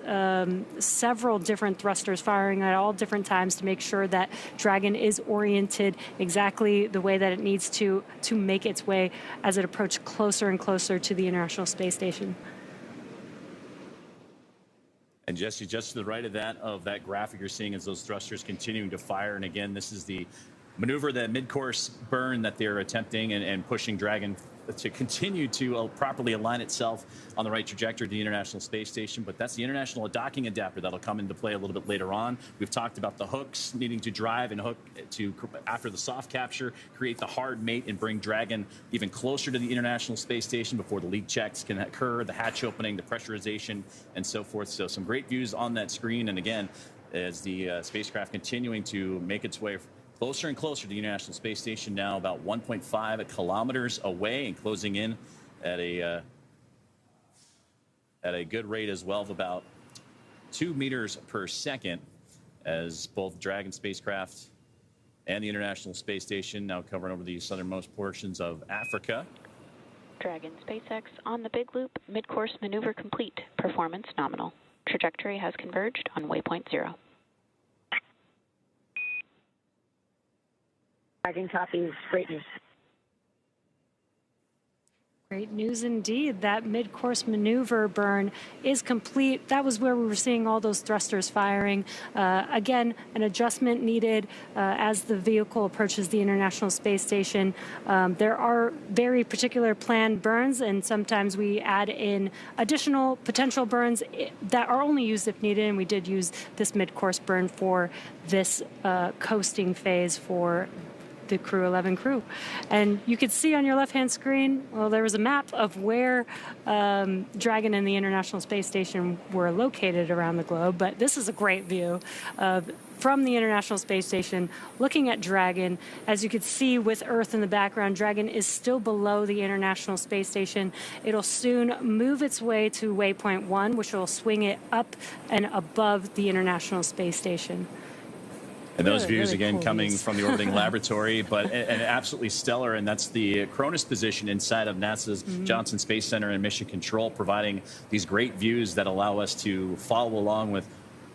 several different thrusters firing at all different times to make sure that Dragon is oriented exactly the way that it needs to make its way as it approaches closer and closer to the International Space Station. And Jesse, just to the right of that graphic you're seeing is those thrusters continuing to fire. And again, this is the maneuver, the mid-course burn that they're attempting and pushing Dragon to continue to properly align itself on the right trajectory to the International Space Station. But that's the International Docking Adapter that'll come into play a little bit later on. We've talked about the hooks needing to drive and hook to, after the soft capture, create the hard mate and bring Dragon even closer to the International Space Station before the leak checks can occur, the hatch opening, the pressurization, and so forth. So some great views on that screen. And again, as the spacecraft continuing to make its way closer and closer to the International Space Station, now about 1.5 kilometers away and closing in at a good rate as well of about 2 meters per second, as both Dragon spacecraft and the International Space Station now covering over the southernmost portions of Africa. Dragon SpaceX on the big loop, mid-course maneuver complete, performance nominal. Trajectory has converged on waypoint 0. Dragon copies. Great news. Great news indeed. That mid-course maneuver burn is complete. That was where we were seeing all those thrusters firing. Again, an adjustment needed as the vehicle approaches the International Space Station. There are very particular planned burns, and sometimes we add in additional potential burns that are only used if needed, and we did use this mid-course burn for this coasting phase for the Crew-11 crew. And you could see on your left-hand screen, well, there was a map of where Dragon and the International Space Station were located around the globe, but this is a great view of from the International Space Station, looking at Dragon. As you can see with Earth in the background, Dragon is still below the International Space Station. It'll soon move its way to waypoint 1, which will swing it up and above the International Space Station. And those views, really again, cool coming views. from the orbiting laboratory, but and absolutely stellar. And that's the Cronus position inside of NASA's Johnson Space Center and Mission Control, providing these great views that allow us to follow along with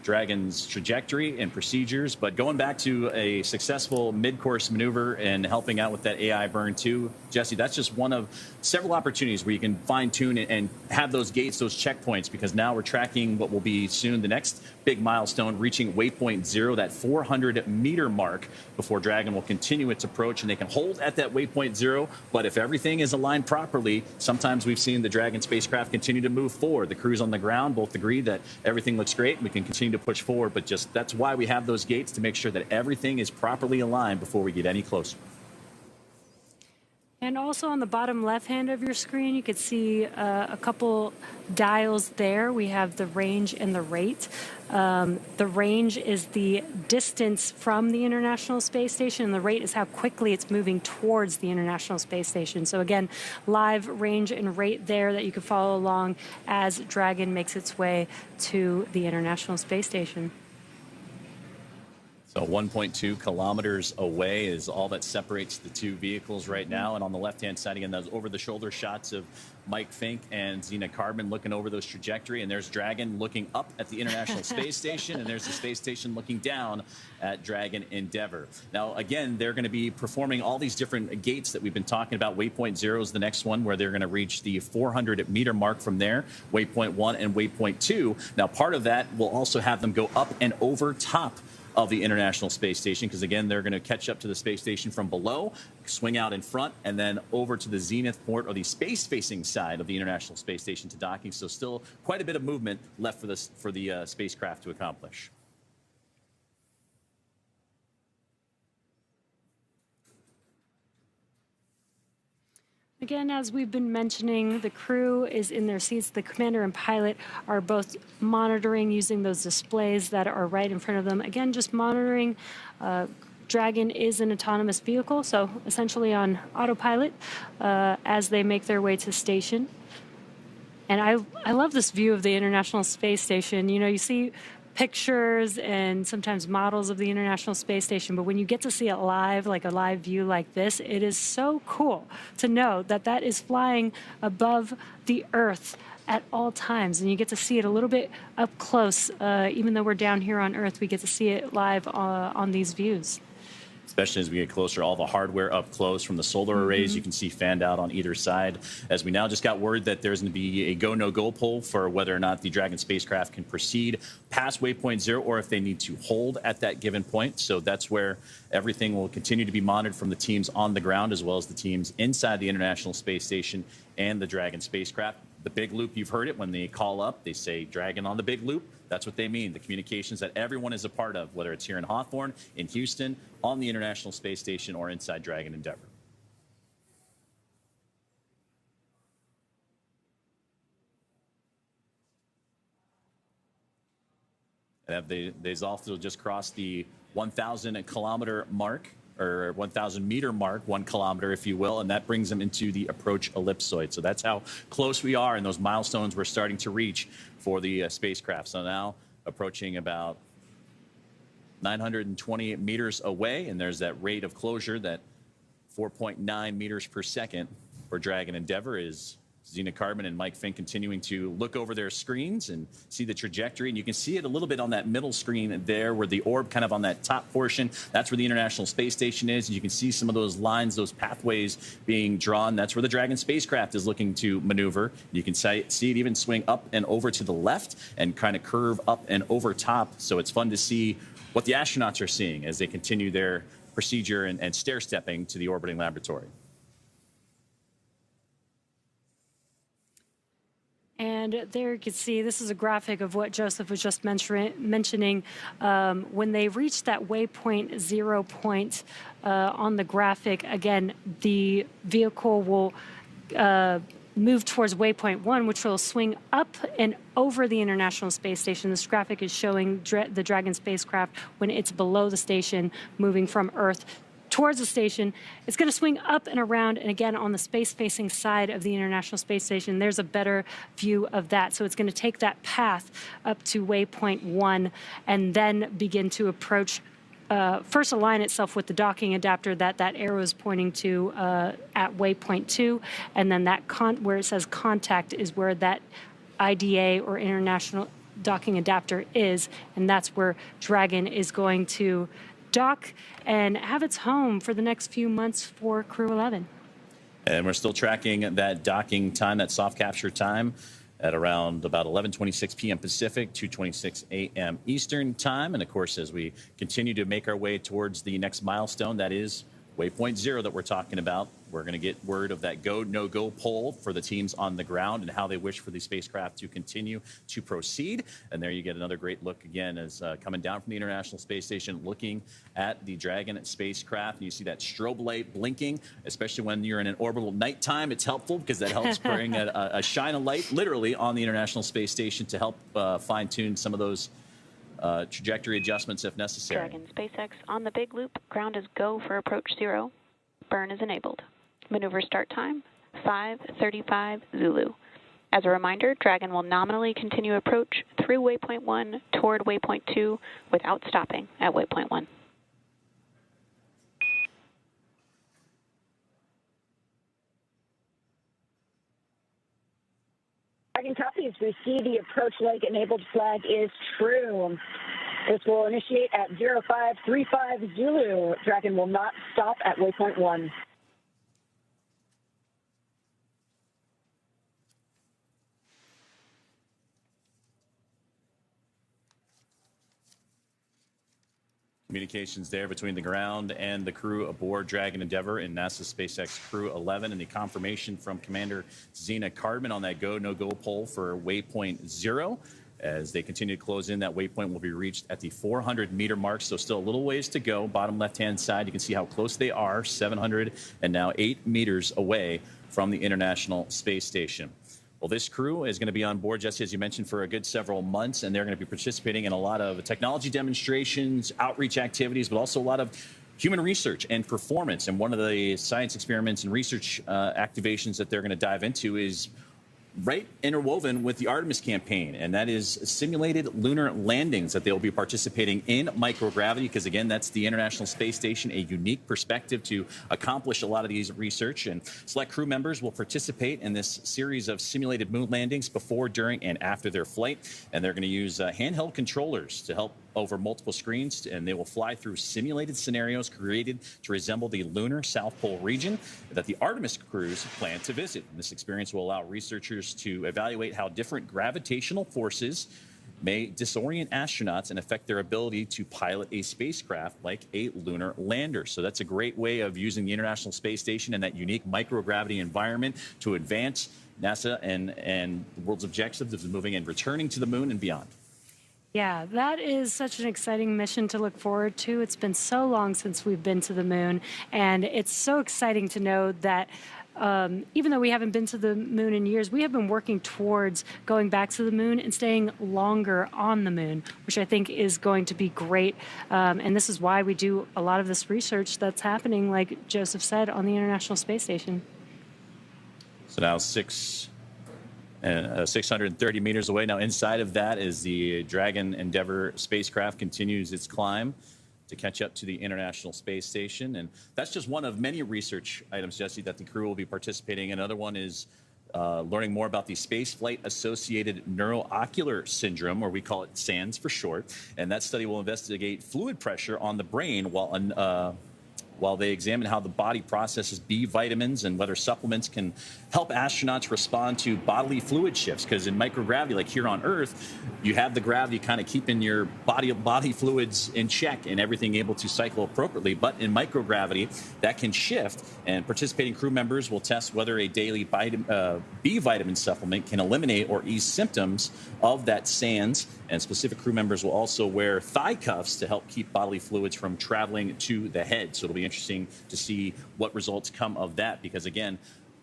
Dragon's trajectory and procedures. But going back to a successful mid-course maneuver and helping out with that AI burn too, Jesse, that's just one of several opportunities where you can fine-tune and have those gates, those checkpoints, because now we're tracking what will be soon the next big milestone, reaching waypoint 0, that 400-meter mark, before Dragon will continue its approach. And they can hold at that waypoint 0, but if everything is aligned properly, sometimes we've seen the Dragon spacecraft continue to move forward. The crews on the ground both agree that everything looks great and we can continue to push forward, but just that's why we have those gates, to make sure that everything is properly aligned before we get any closer. And also on the bottom left-hand of your screen, you could see a couple dials there. We have the range and the rate. The range is the distance from the International Space Station, and the rate is how quickly it's moving towards the International Space Station. So again, live range and rate there that you can follow along as Dragon makes its way to the International Space Station. So 1.2 kilometers away is all that separates the two vehicles right now. And on the left-hand side, again, those over-the-shoulder shots of Mike Fincke and Zena Cardman looking over those trajectory. And there's Dragon looking up at the International Space Station, and there's the space station looking down at Dragon Endeavour. Now, again, they're going to be performing all these different gates that we've been talking about. Waypoint 0 is the next one, where they're going to reach the 400-meter mark from there, waypoint 1 and waypoint 2. Now, part of that will also have them go up and over top of the International Space Station, because again, they're going to catch up to the space station from below, swing out in front, and then over to the zenith port, or the space-facing side of the International Space Station, to docking. So still quite a bit of movement left for the spacecraft to accomplish. Again, as we've been mentioning, the crew is in their seats. The commander and pilot are both monitoring using those displays that are right in front of them. Again, just monitoring. Dragon is an autonomous vehicle, so essentially on autopilot as they make their way to station. And I love this view of the International Space Station. You know, you see pictures and sometimes models of the International Space Station, but when you get to see it live, like a live view like this, it is so cool to know that that is flying above the Earth at all times, and you get to see it a little bit up close. Even though we're down here on Earth, we get to see it live on these views. Especially as we get closer, all the hardware up close from the solar arrays you can see fanned out on either side. As we now just got word that there's going to be a go, no-go poll for whether or not the Dragon spacecraft can proceed past waypoint 0 or if they need to hold at that given point. So that's where everything will continue to be monitored from the teams on the ground as well as the teams inside the International Space Station and the Dragon spacecraft. The big loop, you've heard it when they call up, they say Dragon on the big loop. That's what they mean, the communications that everyone is a part of, whether it's here in Hawthorne, in Houston, on the International Space Station, or inside Dragon Endeavour. And they've also just crossed the 1,000-kilometer mark, or 1,000-meter mark, 1 kilometer, if you will, and that brings them into the approach ellipsoid. So that's how close we are, and those milestones we're starting to reach for the spacecraft. So now approaching about 920 meters away, and there's that rate of closure, that 4.9 meters per second for Dragon Endeavour, is Zena Cardman and Mike Fincke continuing to look over their screens and see the trajectory. And you can see it a little bit on that middle screen there where the orb kind of on that top portion, that's where the International Space Station is. And you can see some of those lines, those pathways being drawn. That's where the Dragon spacecraft is looking to maneuver. You can see it even swing up and over to the left and kind of curve up and over top. So it's fun to see what the astronauts are seeing as they continue their procedure and stair-stepping to the orbiting laboratory. And there you can see, this is a graphic of what Joseph was just mentioning. When they reach that waypoint 0 point on the graphic, again, the vehicle will move towards waypoint 1, which will swing up and over the International Space Station. This graphic is showing the Dragon spacecraft when it's below the station, moving from Earth towards the station. It's going to swing up and around, and again, on the space-facing side of the International Space Station, there's a better view of that. So it's going to take that path up to waypoint 1 and then begin to approach, first align itself with the docking adapter that arrow is pointing to at waypoint 2, and then that where it says contact is where that IDA, or International Docking Adapter, is, and that's where Dragon is going to dock and have its home for the next few months for Crew-11. And we're still tracking that docking time, that soft capture time, at around about 11:26 p.m. Pacific, 2:26 a.m. Eastern time. And of course, as we continue to make our way towards the next milestone, that is waypoint 0 that we're talking about, we're going to get word of that go, no-go poll for the teams on the ground and how they wish for the spacecraft to continue to proceed. And there you get another great look again as coming down from the International Space Station, looking at the Dragon spacecraft. And you see that strobe light blinking, especially when you're in an orbital nighttime. It's helpful because that helps bring a shine of light literally on the International Space Station to help fine-tune some of those trajectory adjustments if necessary. Dragon SpaceX on the big loop. Ground is go for approach 0. Burn is enabled. Maneuver start time, 5:35 Zulu. As a reminder, Dragon will nominally continue approach through waypoint 1 toward waypoint 2 without stopping at waypoint 1. Dragon copies. We see the approach leg enabled flag is true. This will initiate at 0535 Zulu. Dragon will not stop at waypoint 1. Communications there between the ground and the crew aboard Dragon Endeavour in NASA SpaceX Crew-11, and the confirmation from Commander Zena Cardman on that go, no-go poll for waypoint 0. As they continue to close in, that waypoint will be reached at the 400-meter mark, so still a little ways to go. Bottom left-hand side, you can see how close they are, 700 and now 8 meters away from the International Space Station. Well, this crew is going to be on board, Jesse, as you mentioned, for a good several months, and they're going to be participating in a lot of technology demonstrations, outreach activities, but also a lot of human research and performance. And one of the science experiments and research activations that they're going to dive into is right interwoven with the Artemis campaign, and that is simulated lunar landings that they'll be participating in microgravity, because again, that's the International Space Station, a unique perspective to accomplish a lot of these research. And select crew members will participate in this series of simulated moon landings before, during, and after their flight, and they're going to use handheld controllers to help over multiple screens, and they will fly through simulated scenarios created to resemble the lunar South Pole region that the Artemis crews plan to visit. And this experience will allow researchers to evaluate how different gravitational forces may disorient astronauts and affect their ability to pilot a spacecraft like a lunar lander. So that's a great way of using the International Space Station and that unique microgravity environment to advance NASA and the world's objectives of moving and returning to the moon and beyond. Yeah, that is such an exciting mission to look forward to. It's been so long since we've been to the moon, and it's so exciting to know that even though we haven't been to the moon in years, we have been working towards going back to the moon and staying longer on the moon, which I think is going to be great. And this is why we do a lot of this research that's happening, like Joseph said, on the International Space Station. So now 630 meters away. Now, inside of that is the Dragon Endeavour spacecraft continues its climb to catch up to the International Space Station. And that's just one of many research items, Jesse, that the crew will be participating in. Another one is learning more about the spaceflight-associated neuroocular syndrome, or we call it SANS for short. And that study will investigate fluid pressure on the brain while they examine how the body processes B vitamins and whether supplements can help astronauts respond to bodily fluid shifts. Because in microgravity, like here on Earth, you have the gravity kind of keeping your body fluids in check and everything able to cycle appropriately. But in microgravity, that can shift, and participating crew members will test whether a daily B vitamin supplement can eliminate or ease symptoms of that SANS. And specific crew members will also wear thigh cuffs to help keep bodily fluids from traveling to the head. So it'll be interesting to see what results come of that, because again,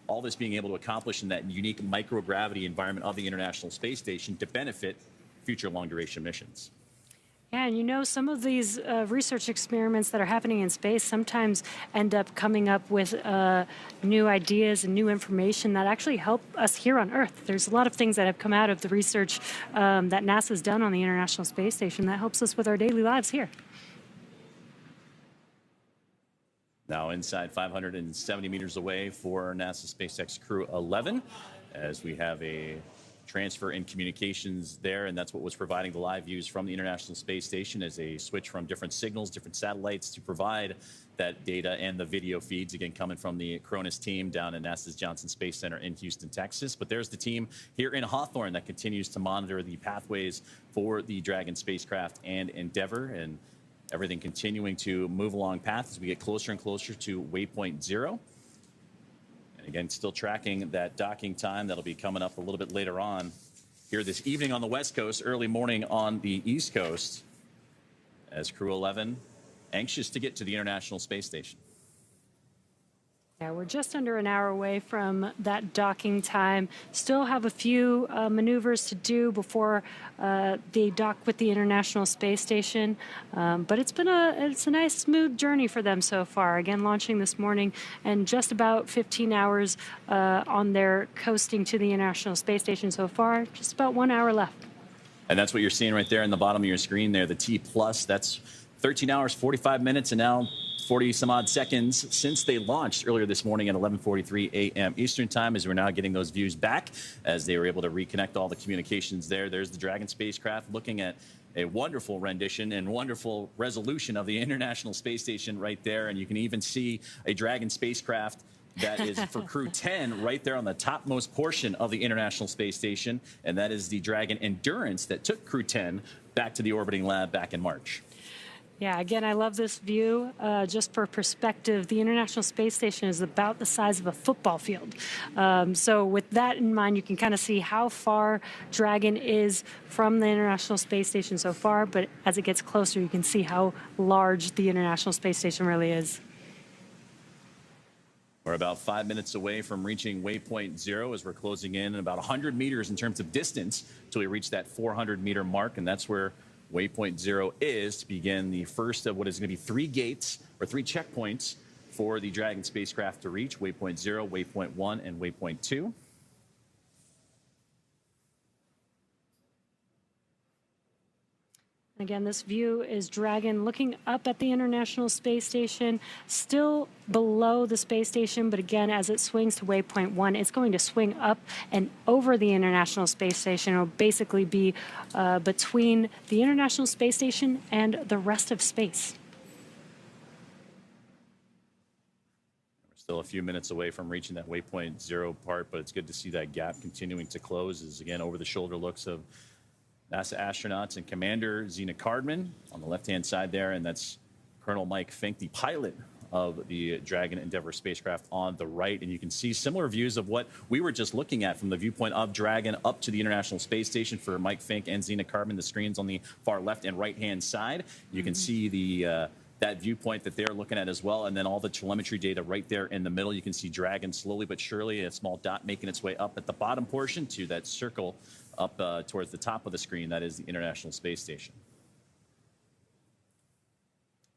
all this being able to accomplish in that unique microgravity environment of the International Space Station to benefit future long-duration missions. Yeah, and you know, some of these research experiments that are happening in space sometimes end up coming up with new ideas and new information that actually help us here on Earth. There's a lot of things that have come out of the research that NASA's done on the International Space Station that helps us with our daily lives here. Now inside 570 meters away for NASA SpaceX Crew-11, as we have a transfer in communications there, and that's what was providing the live views from the International Space Station as they switch from different signals, different satellites to provide that data and the video feeds, again, coming from the Cronus team down at NASA's Johnson Space Center in Houston, Texas. But there's the team here in Hawthorne that continues to monitor the pathways for the Dragon spacecraft and Endeavour, and everything continuing to move along path as we get closer and closer to waypoint 0. Again, still tracking that docking time. That'll be coming up a little bit later on here this evening on the West Coast, early morning on the East Coast, as Crew-11 anxious to get to the International Space Station. Yeah, we're just under an hour away from that docking time. Still have a few maneuvers to do before they dock with the International Space Station. But it's a nice, smooth journey for them so far. Again, launching this morning, and just about 15 hours on their coasting to the International Space Station so far. Just about 1 hour left. And that's what you're seeing right there in the bottom of your screen there, the T+. That's 13 hours, 45 minutes, and now 40 some odd seconds since they launched earlier this morning at 11:43 a.m. Eastern time, as we're now getting those views back as they were able to reconnect all the communications there. There's the Dragon spacecraft looking at a wonderful rendition and wonderful resolution of the International Space Station right there. And you can even see a Dragon spacecraft that is for Crew 10 right there on the topmost portion of the International Space Station. And that is the Dragon Endurance that took Crew 10 back to the orbiting lab back in March. Yeah, again, I love this view. Just for perspective, the International Space Station is about the size of a football field. So with that in mind, you can kind of see how far Dragon is from the International Space Station so far, but as it gets closer, you can see how large the International Space Station really is. We're about 5 minutes away from reaching waypoint 0 as we're closing in about 100 meters in terms of distance until we reach that 400-meter mark, and that's where waypoint 0 is to begin the first of what is going to be 3 gates or 3 checkpoints for the Dragon spacecraft to reach: waypoint 0, waypoint 1, and waypoint 2. Again, this view is Dragon looking up at the International Space Station, still below the space station, but again, as it swings to waypoint 1, it's going to swing up and over the International Space Station. It'll basically be between the International Space Station and the rest of space. We're still a few minutes away from reaching that waypoint 0 part, but it's good to see that gap continuing to close as, again, over-the-shoulder looks of NASA astronauts and Commander Zena Cardman on the left-hand side there, and that's Colonel Mike Fincke, the pilot of the Dragon Endeavour spacecraft, on the right. And you can see similar views of what we were just looking at from the viewpoint of Dragon up to the International Space Station for Mike Fincke and Zena Cardman. The screens on the far left and right-hand side. You can see the that viewpoint that they're looking at as well, and then all the telemetry data right there in the middle. You can see Dragon slowly but surely, a small dot making its way up at the bottom portion to that circle up towards the top of the screen. That is the International Space Station.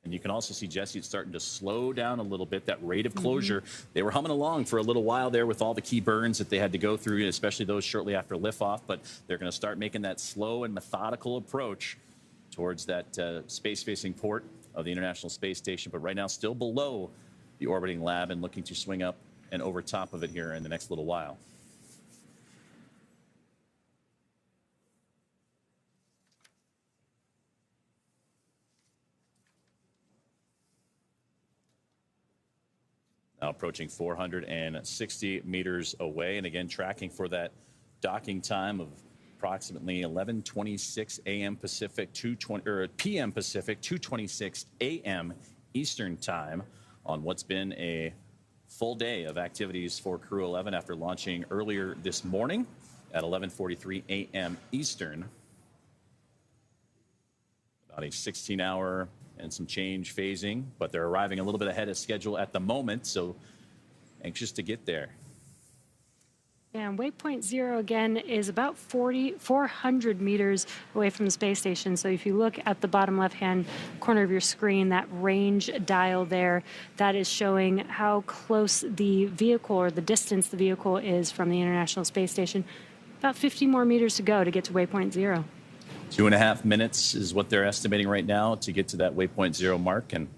And you can also see, Jesse, it's starting to slow down a little bit, that rate of closure. They were humming along for a little while there with all the key burns that they had to go through, especially those shortly after liftoff, but they're going to start making that slow and methodical approach towards that space-facing port of the International Space Station, but right now still below the orbiting lab and looking to swing up and over top of it here in the next little while. Now approaching 460 meters away, and again tracking for that docking time of approximately 11:26 a.m. Pacific, p.m. Pacific, 2:26 a.m. Eastern time on what's been a full day of activities for Crew-11 after launching earlier this morning at 11:43 a.m. Eastern. About a 16-hour and some change phasing, but they're arriving a little bit ahead of schedule at the moment, so anxious to get there. And waypoint 0 again is about 400 meters away from the space station. So if you look at the bottom left-hand corner of your screen, that range dial there, that is showing how close the vehicle, or the distance the vehicle is from the International Space Station. About 50 more meters to go to get to waypoint 0. 2.5 minutes is what they're estimating right now to get to that waypoint 0 mark, and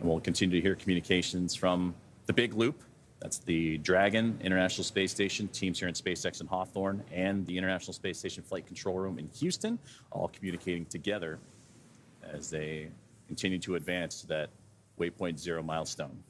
we'll continue to hear communications from the big loop. That's the Dragon International Space Station, teams here in SpaceX in Hawthorne, and the International Space Station Flight Control Room in Houston, all communicating together as they continue to advance to that waypoint 0 milestone.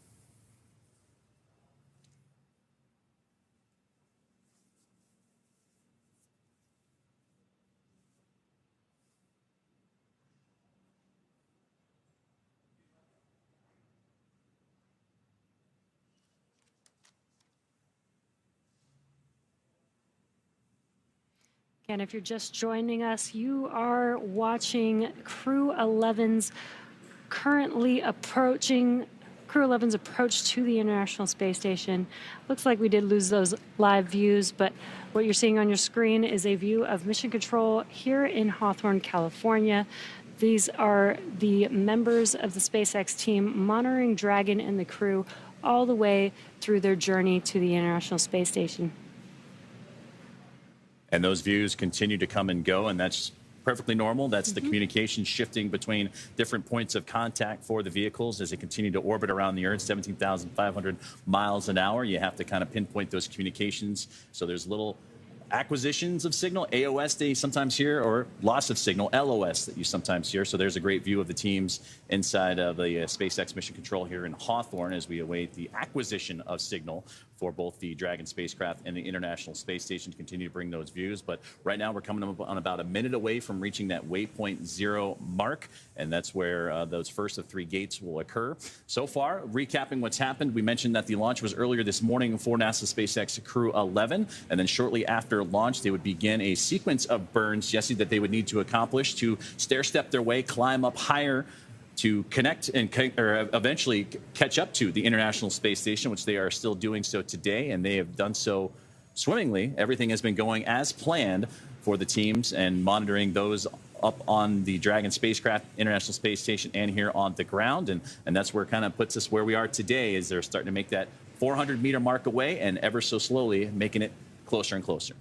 And if you're just joining us, you are watching Crew-11's Crew-11's approach to the International Space Station. Looks like we did lose those live views, but what you're seeing on your screen is a view of Mission Control here in Hawthorne, California. These are the members of the SpaceX team monitoring Dragon and the crew all the way through their journey to the International Space Station. And those views continue to come and go, and that's perfectly normal. That's the communication shifting between different points of contact for the vehicles as they continue to orbit around the Earth, 17,500 miles an hour. You have to kind of pinpoint those communications. So there's little acquisitions of signal, AOS that you sometimes hear, or loss of signal, LOS, that you sometimes hear. So there's a great view of the teams inside of the SpaceX Mission Control here in Hawthorne as we await the acquisition of signal for both the Dragon spacecraft and the International Space Station to continue to bring those views. But right now we're coming up on about a minute away from reaching that waypoint 0 mark, and that's where those first of 3 gates will occur. So far, recapping what's happened, we mentioned that the launch was earlier this morning for NASA SpaceX Crew-11, and then shortly after launch, they would begin a sequence of burns, Jesse, that they would need to accomplish to stair-step their way, climb up higher, to connect and eventually catch up to the International Space Station, which they are still doing so today, and they have done so swimmingly. Everything has been going as planned for the teams and monitoring those up on the Dragon spacecraft, International Space Station, and here on the ground. And that's where it kind of puts us where we are today, is they're starting to make that 400-meter mark away and ever so slowly making it closer and closer.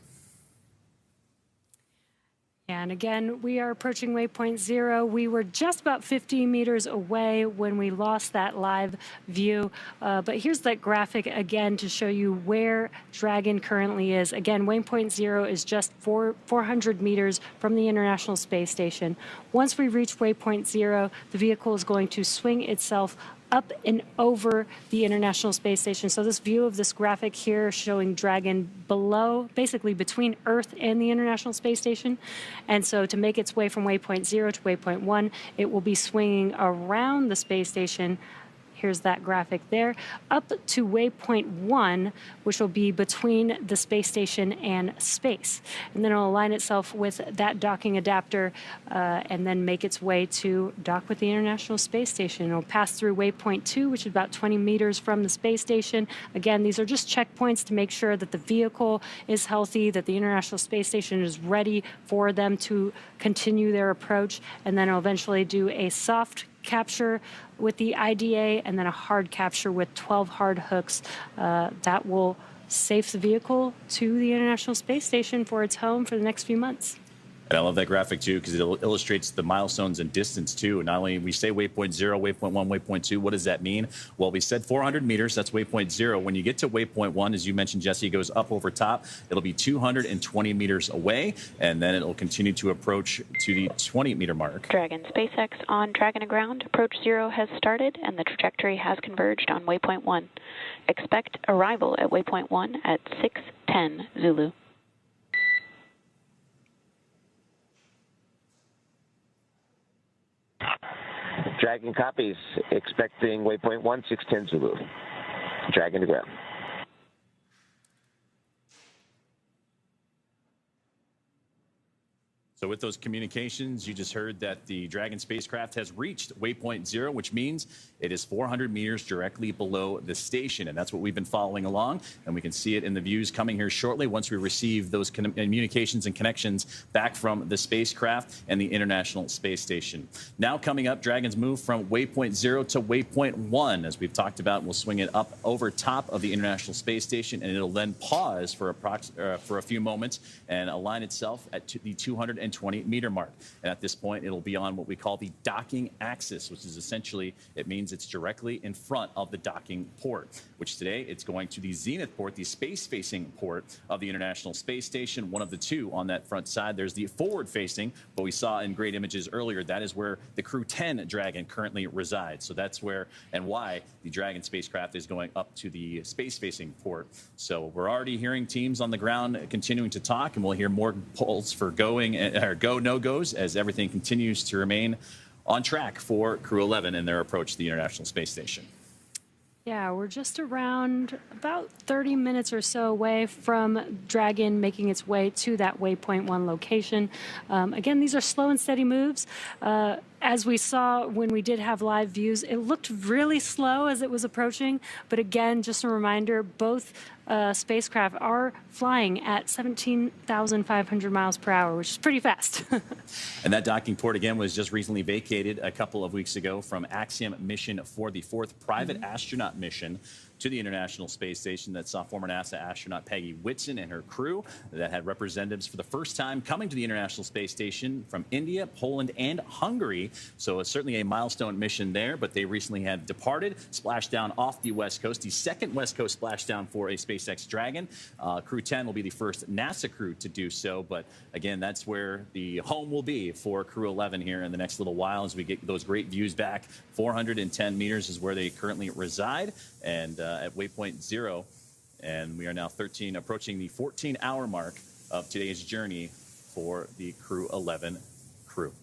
And again, we are approaching waypoint 0. We were just about 50 meters away when we lost that live view. But here's that graphic again to show you where Dragon currently is. Again, waypoint 0 is just 400 meters from the International Space Station. Once we reach waypoint 0, the vehicle is going to swing itself up and over the International Space Station. So this view of this graphic here showing Dragon below, basically between Earth and the International Space Station. And so to make its way from waypoint 0 to waypoint 1, it will be swinging around the space station. Here's that graphic there, up to waypoint 1, which will be between the space station and space. And then it'll align itself with that docking adapter and then make its way to dock with the International Space Station. It'll pass through waypoint 2, which is about 20 meters from the space station. Again, these are just checkpoints to make sure that the vehicle is healthy, that the International Space Station is ready for them to continue their approach, and then it'll eventually do a soft capture with the IDA and then a hard capture with 12 hard hooks that will safe the vehicle to the International Space Station for its home for the next few months. And I love that graphic, too, because it illustrates the milestones and distance, too. Not only we say waypoint 0, waypoint 1, waypoint 2, what does that mean? Well, we said 400 meters. That's waypoint 0. When you get to waypoint 1, as you mentioned, Jesse, it goes up over top. It'll be 220 meters away, and then it'll continue to approach to the 20-meter mark. Dragon SpaceX on Dragon to ground. Approach 0 has started, and the trajectory has converged on waypoint 1. Expect arrival at waypoint 1 at 6:10 Zulu. Dragon copies, expecting waypoint 1, 6:10 Zulu. Dragon to ground. So with those communications, you just heard that the Dragon spacecraft has reached waypoint 0, which means it is 400 meters directly below the station. And that's what we've been following along. And we can see it in the views coming here shortly once we receive those communications and connections back from the spacecraft and the International Space Station. Now coming up, Dragon's move from waypoint 0 to waypoint 1. As we've talked about, we'll swing it up over top of the International Space Station, and it'll then pause for a few moments and align itself at the 220-meter mark. And at this point, it'll be on what we call the docking axis, which is essentially, it means it's directly in front of the docking port, which today it's going to the zenith port, the space-facing port of the International Space Station, one of the two on that front side. There's the forward-facing, but we saw in great images earlier, that is where the Crew-10 Dragon currently resides. So that's where and why the Dragon spacecraft is going up to the space-facing port. So we're already hearing teams on the ground continuing to talk, and we'll hear more polls for going or go, no-goes as everything continues to remain on track for Crew-11 and their approach to the International Space Station. Yeah, we're just around about 30 minutes or so away from Dragon making its way to that waypoint 1 location. Again, these are slow and steady moves. As we saw when we did have live views, it looked really slow as it was approaching. But again, just a reminder, both spacecraft are flying at 17,500 miles per hour, which is pretty fast. And that docking port, again, was just recently vacated a couple of weeks ago from Axiom mission for the 4th private astronaut mission to the International Space Station that saw former NASA astronaut Peggy Whitson and her crew that had representatives for the first time coming to the International Space Station from India, Poland, and Hungary. So it's certainly a milestone mission there, but they recently had departed, splashed down off the West Coast, the second West Coast splashdown for a SpaceX Dragon. Crew-10 will be the first NASA crew to do so, but again, that's where the home will be for Crew-11 here in the next little while as we get those great views back. 410 meters is where they currently reside, and at waypoint 0, And we are now approaching the 14-hour mark of today's journey for the Crew-11 crew.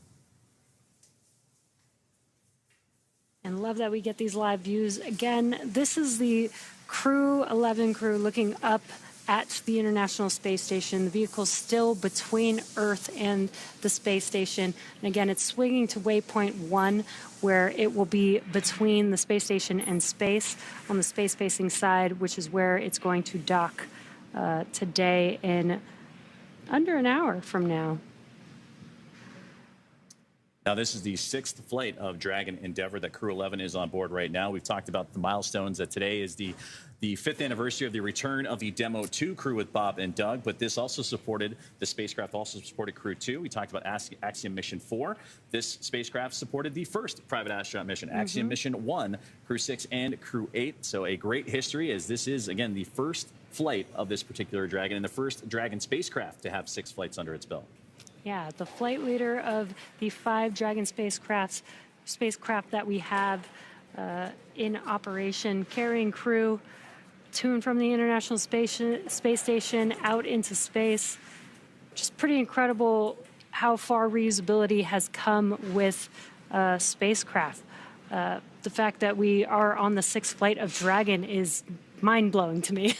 And love that we get these live views. Again, this is the Crew-11 crew looking up at the International Space Station. The vehicle's still between Earth and the space station. And again, it's swinging to waypoint 1, where it will be between the space station and space on the space-facing side, which is where it's going to dock today in under an hour from now. Now, this is the 6th flight of Dragon Endeavour that Crew-11 is on board right now. We've talked about the milestones, that today is the 5th anniversary of the return of the Demo 2 crew with Bob and Doug, but this also supported, the spacecraft also supported Crew-2. We talked about Axiom Mission 4. This spacecraft supported the first private astronaut mission, Axiom Mission 1, Crew-6, and Crew-8. So a great history, as this is, again, the first flight of this particular Dragon and the first Dragon spacecraft to have 6 flights under its belt. Yeah, the flight leader of the 5 Dragon spacecraft that we have in operation, carrying crew to and from the International Space Station out into space. Just pretty incredible how far reusability has come with spacecraft. The fact that we are on the 6th flight of Dragon is mind-blowing to me.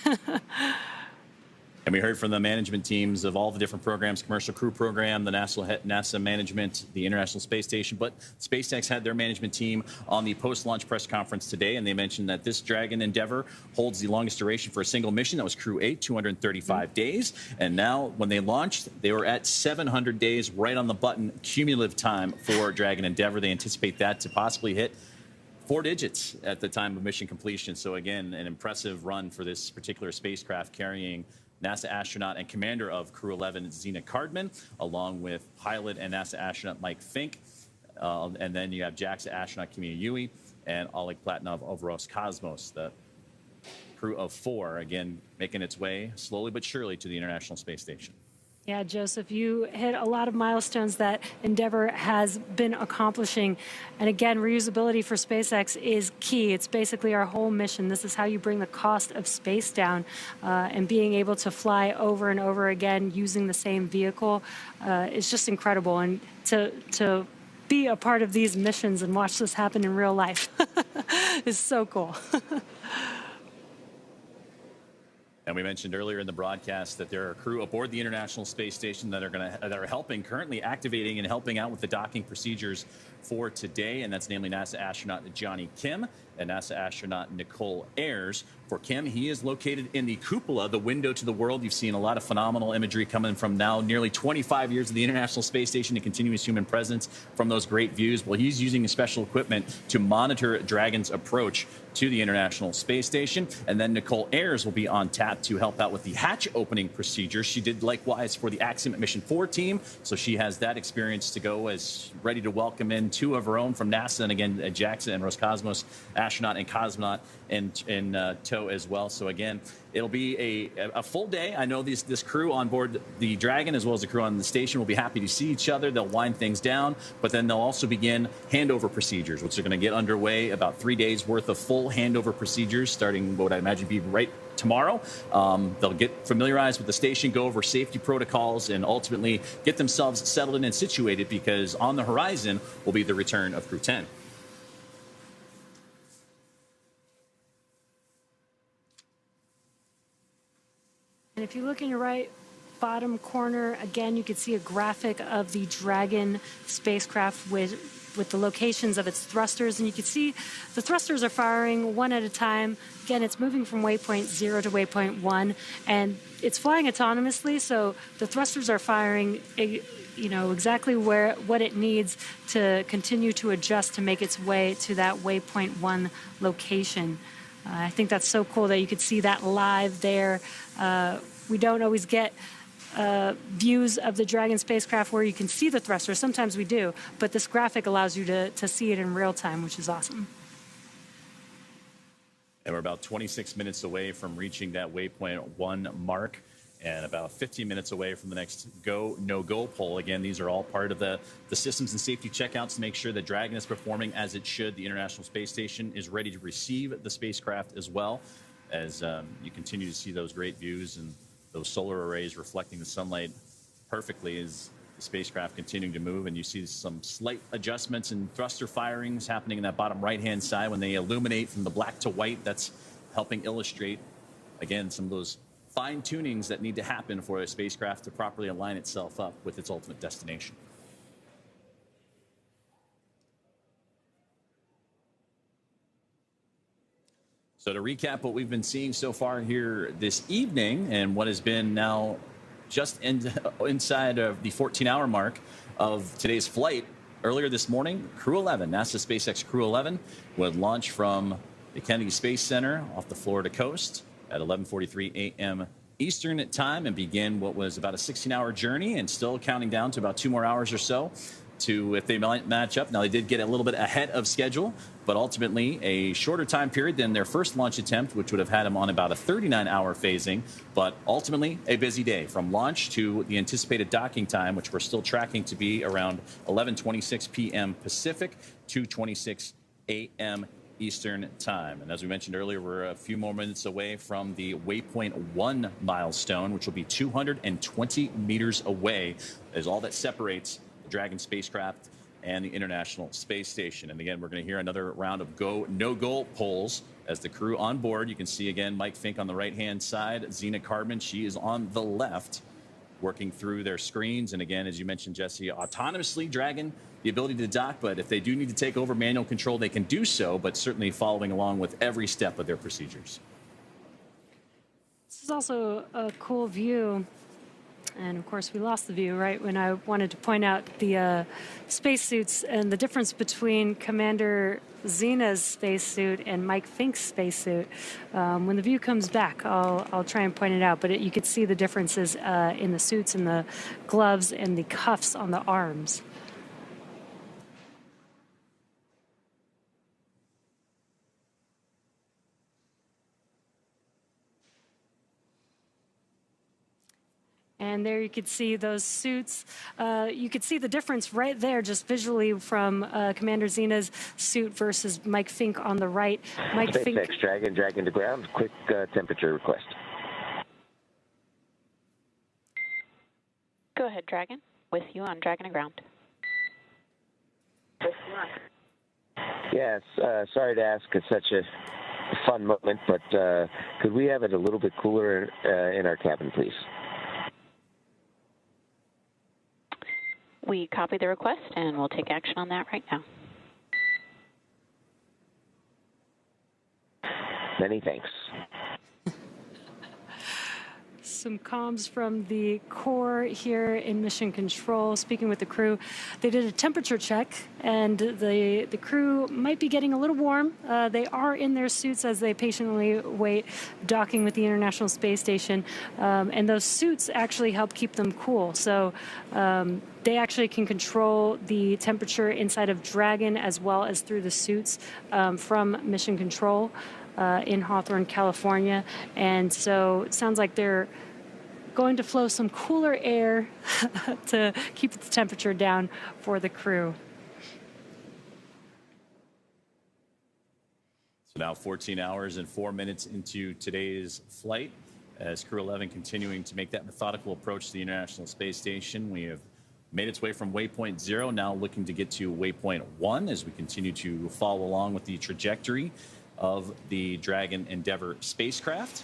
And we heard from the management teams of all the different programs, Commercial Crew Program, the NASA management, the International Space Station. But SpaceX had their management team on the post-launch press conference today, and they mentioned that this Dragon Endeavour holds the longest duration for a single mission. That was Crew-8, 235 days. And now, when they launched, they were at 700 days, right on the button, cumulative time for Dragon Endeavour. They anticipate that to possibly hit 4 digits at the time of mission completion. So again, an impressive run for this particular spacecraft, carrying NASA astronaut and commander of Crew-11, Zena Cardman, along with pilot and NASA astronaut Mike Fincke. And then you have JAXA astronaut Kimiya Yui and Oleg Platonov of Roscosmos, the crew of 4, again, making its way slowly but surely to the International Space Station. Yeah, Joseph, you hit a lot of milestones that Endeavour has been accomplishing. And again, reusability for SpaceX is key. It's basically our whole mission. This is how you bring the cost of space down, and being able to fly over and over again using the same vehicle is just incredible. And to be a part of these missions and watch this happen in real life is so cool. And we mentioned earlier in the broadcast that there are crew aboard the International Space Station that are helping, currently activating and helping out with the docking procedures for today, and that's namely NASA astronaut Johnny Kim and NASA astronaut Nicole Ayers. For Kim, he is located in the cupola, the window to the world. You've seen a lot of phenomenal imagery coming from now nearly 25 years of the International Space Station and continuous human presence from those great views. Well, he's using special equipment to monitor Dragon's approach to the International Space Station. And then Nicole Ayers will be on tap to help out with the hatch opening procedure. She did likewise for the Axiom Mission 4 team, so she has that experience to go, as ready to welcome in 2 of her own from NASA, and again, JAXA and Roscosmos astronaut and cosmonaut in tow as well. So again, it'll be a full day. I know this crew on board the Dragon, as well as the crew on the station, will be happy to see each other. They'll wind things down, but then they'll also begin handover procedures, which are going to get underway, about 3 days worth of full handover procedures, starting what I imagine be right tomorrow. They'll get familiarized with the station, go over safety protocols, and ultimately get themselves settled in and situated, because on the horizon will be the return of Crew 10. And if you look in your right bottom corner, again, you can see a graphic of the Dragon spacecraft with the locations of its thrusters. And you can see the thrusters are firing one at a time. Again, it's moving from waypoint 0 to waypoint 1, and it's flying autonomously, so the thrusters are firing exactly what it needs to continue to adjust to make its way to that waypoint 1 location. I think that's so cool that you could see that live there. We don't always get views of the Dragon spacecraft where you can see the thruster. Sometimes we do, but this graphic allows you to see it in real time, which is awesome. And we're about 26 minutes away from reaching that waypoint 1 mark, and about 15 minutes away from the next go, no-go poll. Again, these are all part of the systems and safety checkouts to make sure that Dragon is performing as it should. The International Space Station is ready to receive the spacecraft as well. as you continue to see those great views and those solar arrays reflecting the sunlight perfectly as the spacecraft continuing to move. And you see some slight adjustments in thruster firings happening in that bottom right-hand side when they illuminate from the black to white. That's helping illustrate, again, some of those fine tunings that need to happen for a spacecraft to properly align itself up with its ultimate destination. So to recap what we've been seeing so far here this evening and what has been now just inside of the 14-hour mark of today's flight, earlier this morning, Crew-11, NASA SpaceX Crew-11, would launch from the Kennedy Space Center off the Florida coast at 11:43 a.m. Eastern time and begin what was about a 16-hour journey and still counting down to about 2 more hours or so to if they might match up. Now, they did get a little bit ahead of schedule, but ultimately a shorter time period than their first launch attempt, which would have had them on about a 39-hour phasing, but ultimately a busy day from launch to the anticipated docking time, which we're still tracking to be around 11:26 p.m. Pacific, 2:26 a.m. Eastern time. And as we mentioned earlier, we're a few more minutes away from the waypoint 1 milestone, which will be 220 meters away, is all that separates the Dragon spacecraft and the International Space Station. And again, we're going to hear another round of go, no-go polls as the crew on board. You can see again Mike Fincke on the right-hand side, Zena Cardman, she is on the left, working through their screens. And again, as you mentioned, Jesse, autonomously Dragon, the ability to dock, but if they do need to take over manual control, they can do so, but certainly following along with every step of their procedures. This is also a cool view. And of course, we lost the view right when I wanted to point out the spacesuits and the difference between Commander Zena's spacesuit and Mike Fincke's spacesuit. When the view comes back, I'll try and point it out. But you could see the differences in the suits and the gloves and the cuffs on the arms. And there you could see those suits. You could see the difference right there just visually from Commander Zena's suit versus Mike Fincke on the right. Mike SpaceX Fincke, Dragon to ground. Quick temperature request. Go ahead, Dragon. With you on Dragon to ground. Yes, sorry to ask at such a fun moment, but could we have it a little bit cooler in our cabin, please? We copy the request, and we'll take action on that right now. Many thanks. some comms from the core here in mission control, speaking with the crew. They did a temperature check, and the crew might be getting a little warm. They are in their suits as they patiently wait docking with the International Space Station, and those suits actually help keep them cool. So they actually can control the temperature inside of Dragon as well as through the suits from mission control in Hawthorne, California. And so it sounds like they're going to flow some cooler air to keep the temperature down for the crew. So now 14 hours and 4 minutes into today's flight, as Crew-11 continuing to make that methodical approach to the International Space Station. We have made its way from waypoint 0, now looking to get to waypoint 1 as we continue to follow along with the trajectory of the Dragon Endeavour spacecraft.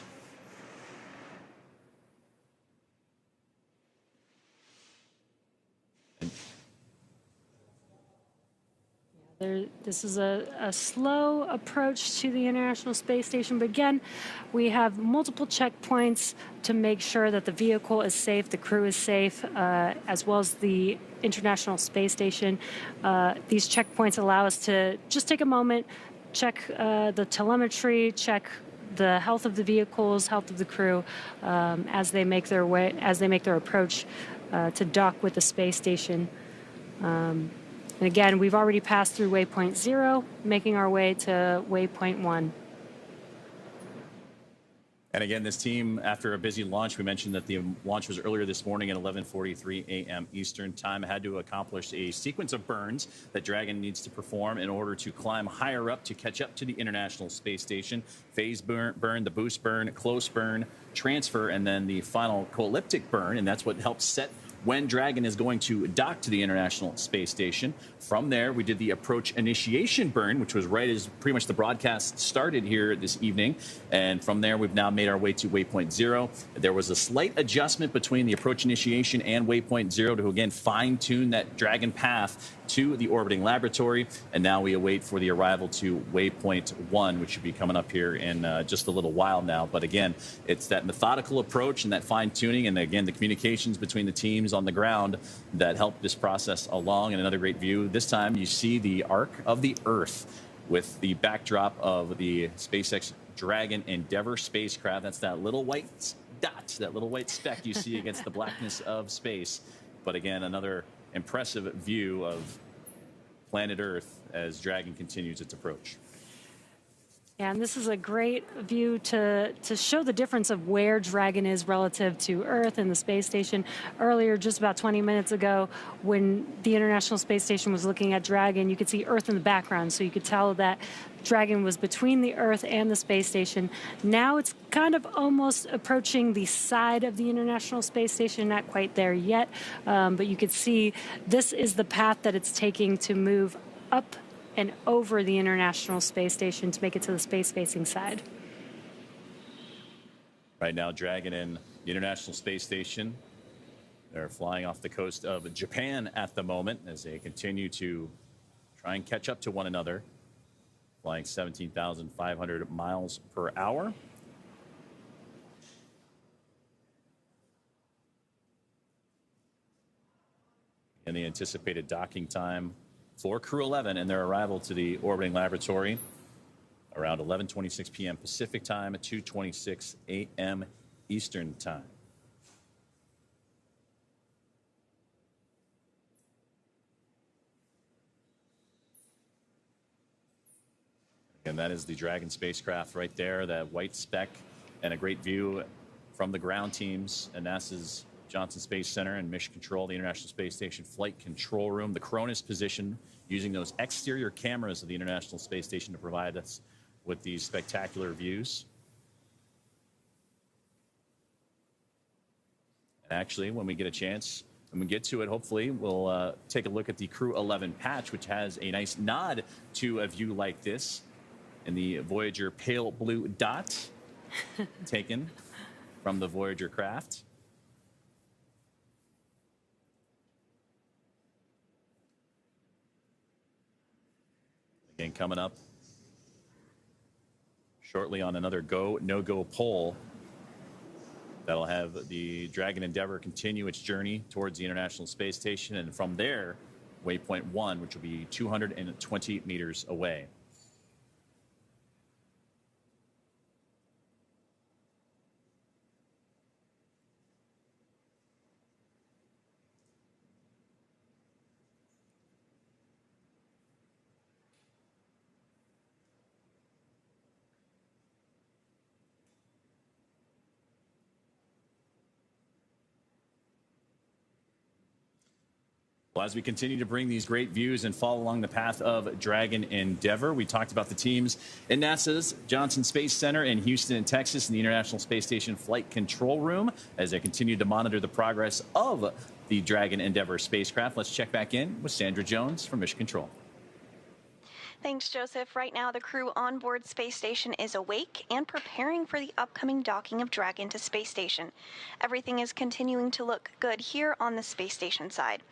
This is a slow approach to the International Space Station, but again, we have multiple checkpoints to make sure that the vehicle is safe, the crew is safe, as well as the International Space Station. These checkpoints allow us to just take a moment, check the telemetry, check the health of the vehicles, health of the crew, as they make their approach to dock with the space station. And again, we've already passed through waypoint 0, making our way to waypoint 1. And again, this team, after a busy launch, we mentioned that the launch was earlier this morning at 11:43 a.m. Eastern time, had to accomplish a sequence of burns that Dragon needs to perform in order to climb higher up to catch up to the International Space Station. Phase burn, the boost burn, close burn, transfer, and then the final co-elliptic burn, and that's what helps set when Dragon is going to dock to the International Space Station. From there, we did the approach initiation burn, which was right as pretty much the broadcast started here this evening. And from there, we've now made our way to waypoint 0. There was a slight adjustment between the approach initiation and waypoint 0 to, again, fine-tune that Dragon path to the orbiting laboratory. And now we await for the arrival to waypoint 1, which should be coming up here in just a little while now. But again, it's that methodical approach and that fine-tuning, and again, the communications between the teams on the ground that help this process along. And another great view, this time you see the arc of the Earth with the backdrop of the SpaceX Dragon Endeavour spacecraft. That's that little white dot, that little white speck you see against the blackness of space. But again, another impressive view of planet Earth as Dragon continues its approach. Yeah, and this is a great view to show the difference of where Dragon is relative to Earth and the space station. Earlier, just about 20 minutes ago, when the International Space Station was looking at Dragon, you could see Earth in the background, so you could tell that Dragon was between the Earth and the space station. Now it's kind of almost approaching the side of the International Space Station, not quite there yet, but you could see this is the path that it's taking to move up and over the International Space Station to make it to the space-facing side. Right now, Dragon and the International Space Station, they're flying off the coast of Japan at the moment as they continue to try and catch up to one another, flying 17,500 miles per hour. And the anticipated docking time for Crew-11 and their arrival to the orbiting laboratory around 11:26 p.m. Pacific time at 2:26 a.m. Eastern time. And that is the Dragon spacecraft right there, that white speck, and a great view from the ground teams at NASA's Johnson Space Center and Mission Control, the International Space Station Flight Control Room, the Cronus position, using those exterior cameras of the International Space Station to provide us with these spectacular views. And actually, when we get a chance, when we get to it, hopefully, we'll take a look at the Crew-11 patch, which has a nice nod to a view like this in the Voyager pale blue dot taken from the Voyager craft. Again, coming up shortly on another go, no-go poll that'll have the Dragon Endeavour continue its journey towards the International Space Station, and from there, waypoint 1, which will be 220 meters away. Well, as we continue to bring these great views and follow along the path of Dragon Endeavour, we talked about the teams in NASA's Johnson Space Center in Houston and Texas in the International Space Station Flight Control Room as they continue to monitor the progress of the Dragon Endeavour spacecraft. Let's check back in with Sandra Jones from Mission Control. Thanks, Joseph. Right now, the crew on board Space Station is awake and preparing for the upcoming docking of Dragon to Space Station. Everything is continuing to look good here on the Space Station side.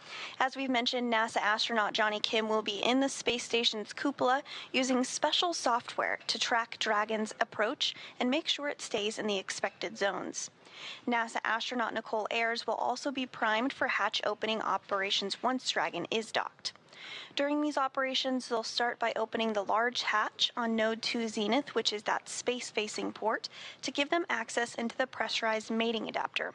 As we've mentioned, NASA astronaut Johnny Kim will be in the Space Station's cupola using special software to track Dragon's approach and make sure it stays in the expected zones. NASA astronaut Nicole Ayers will also be primed for hatch opening operations once Dragon is docked. During these operations, they'll start by opening the large hatch on Node 2 Zenith, which is that space-facing port, to give them access into the pressurized mating adapter.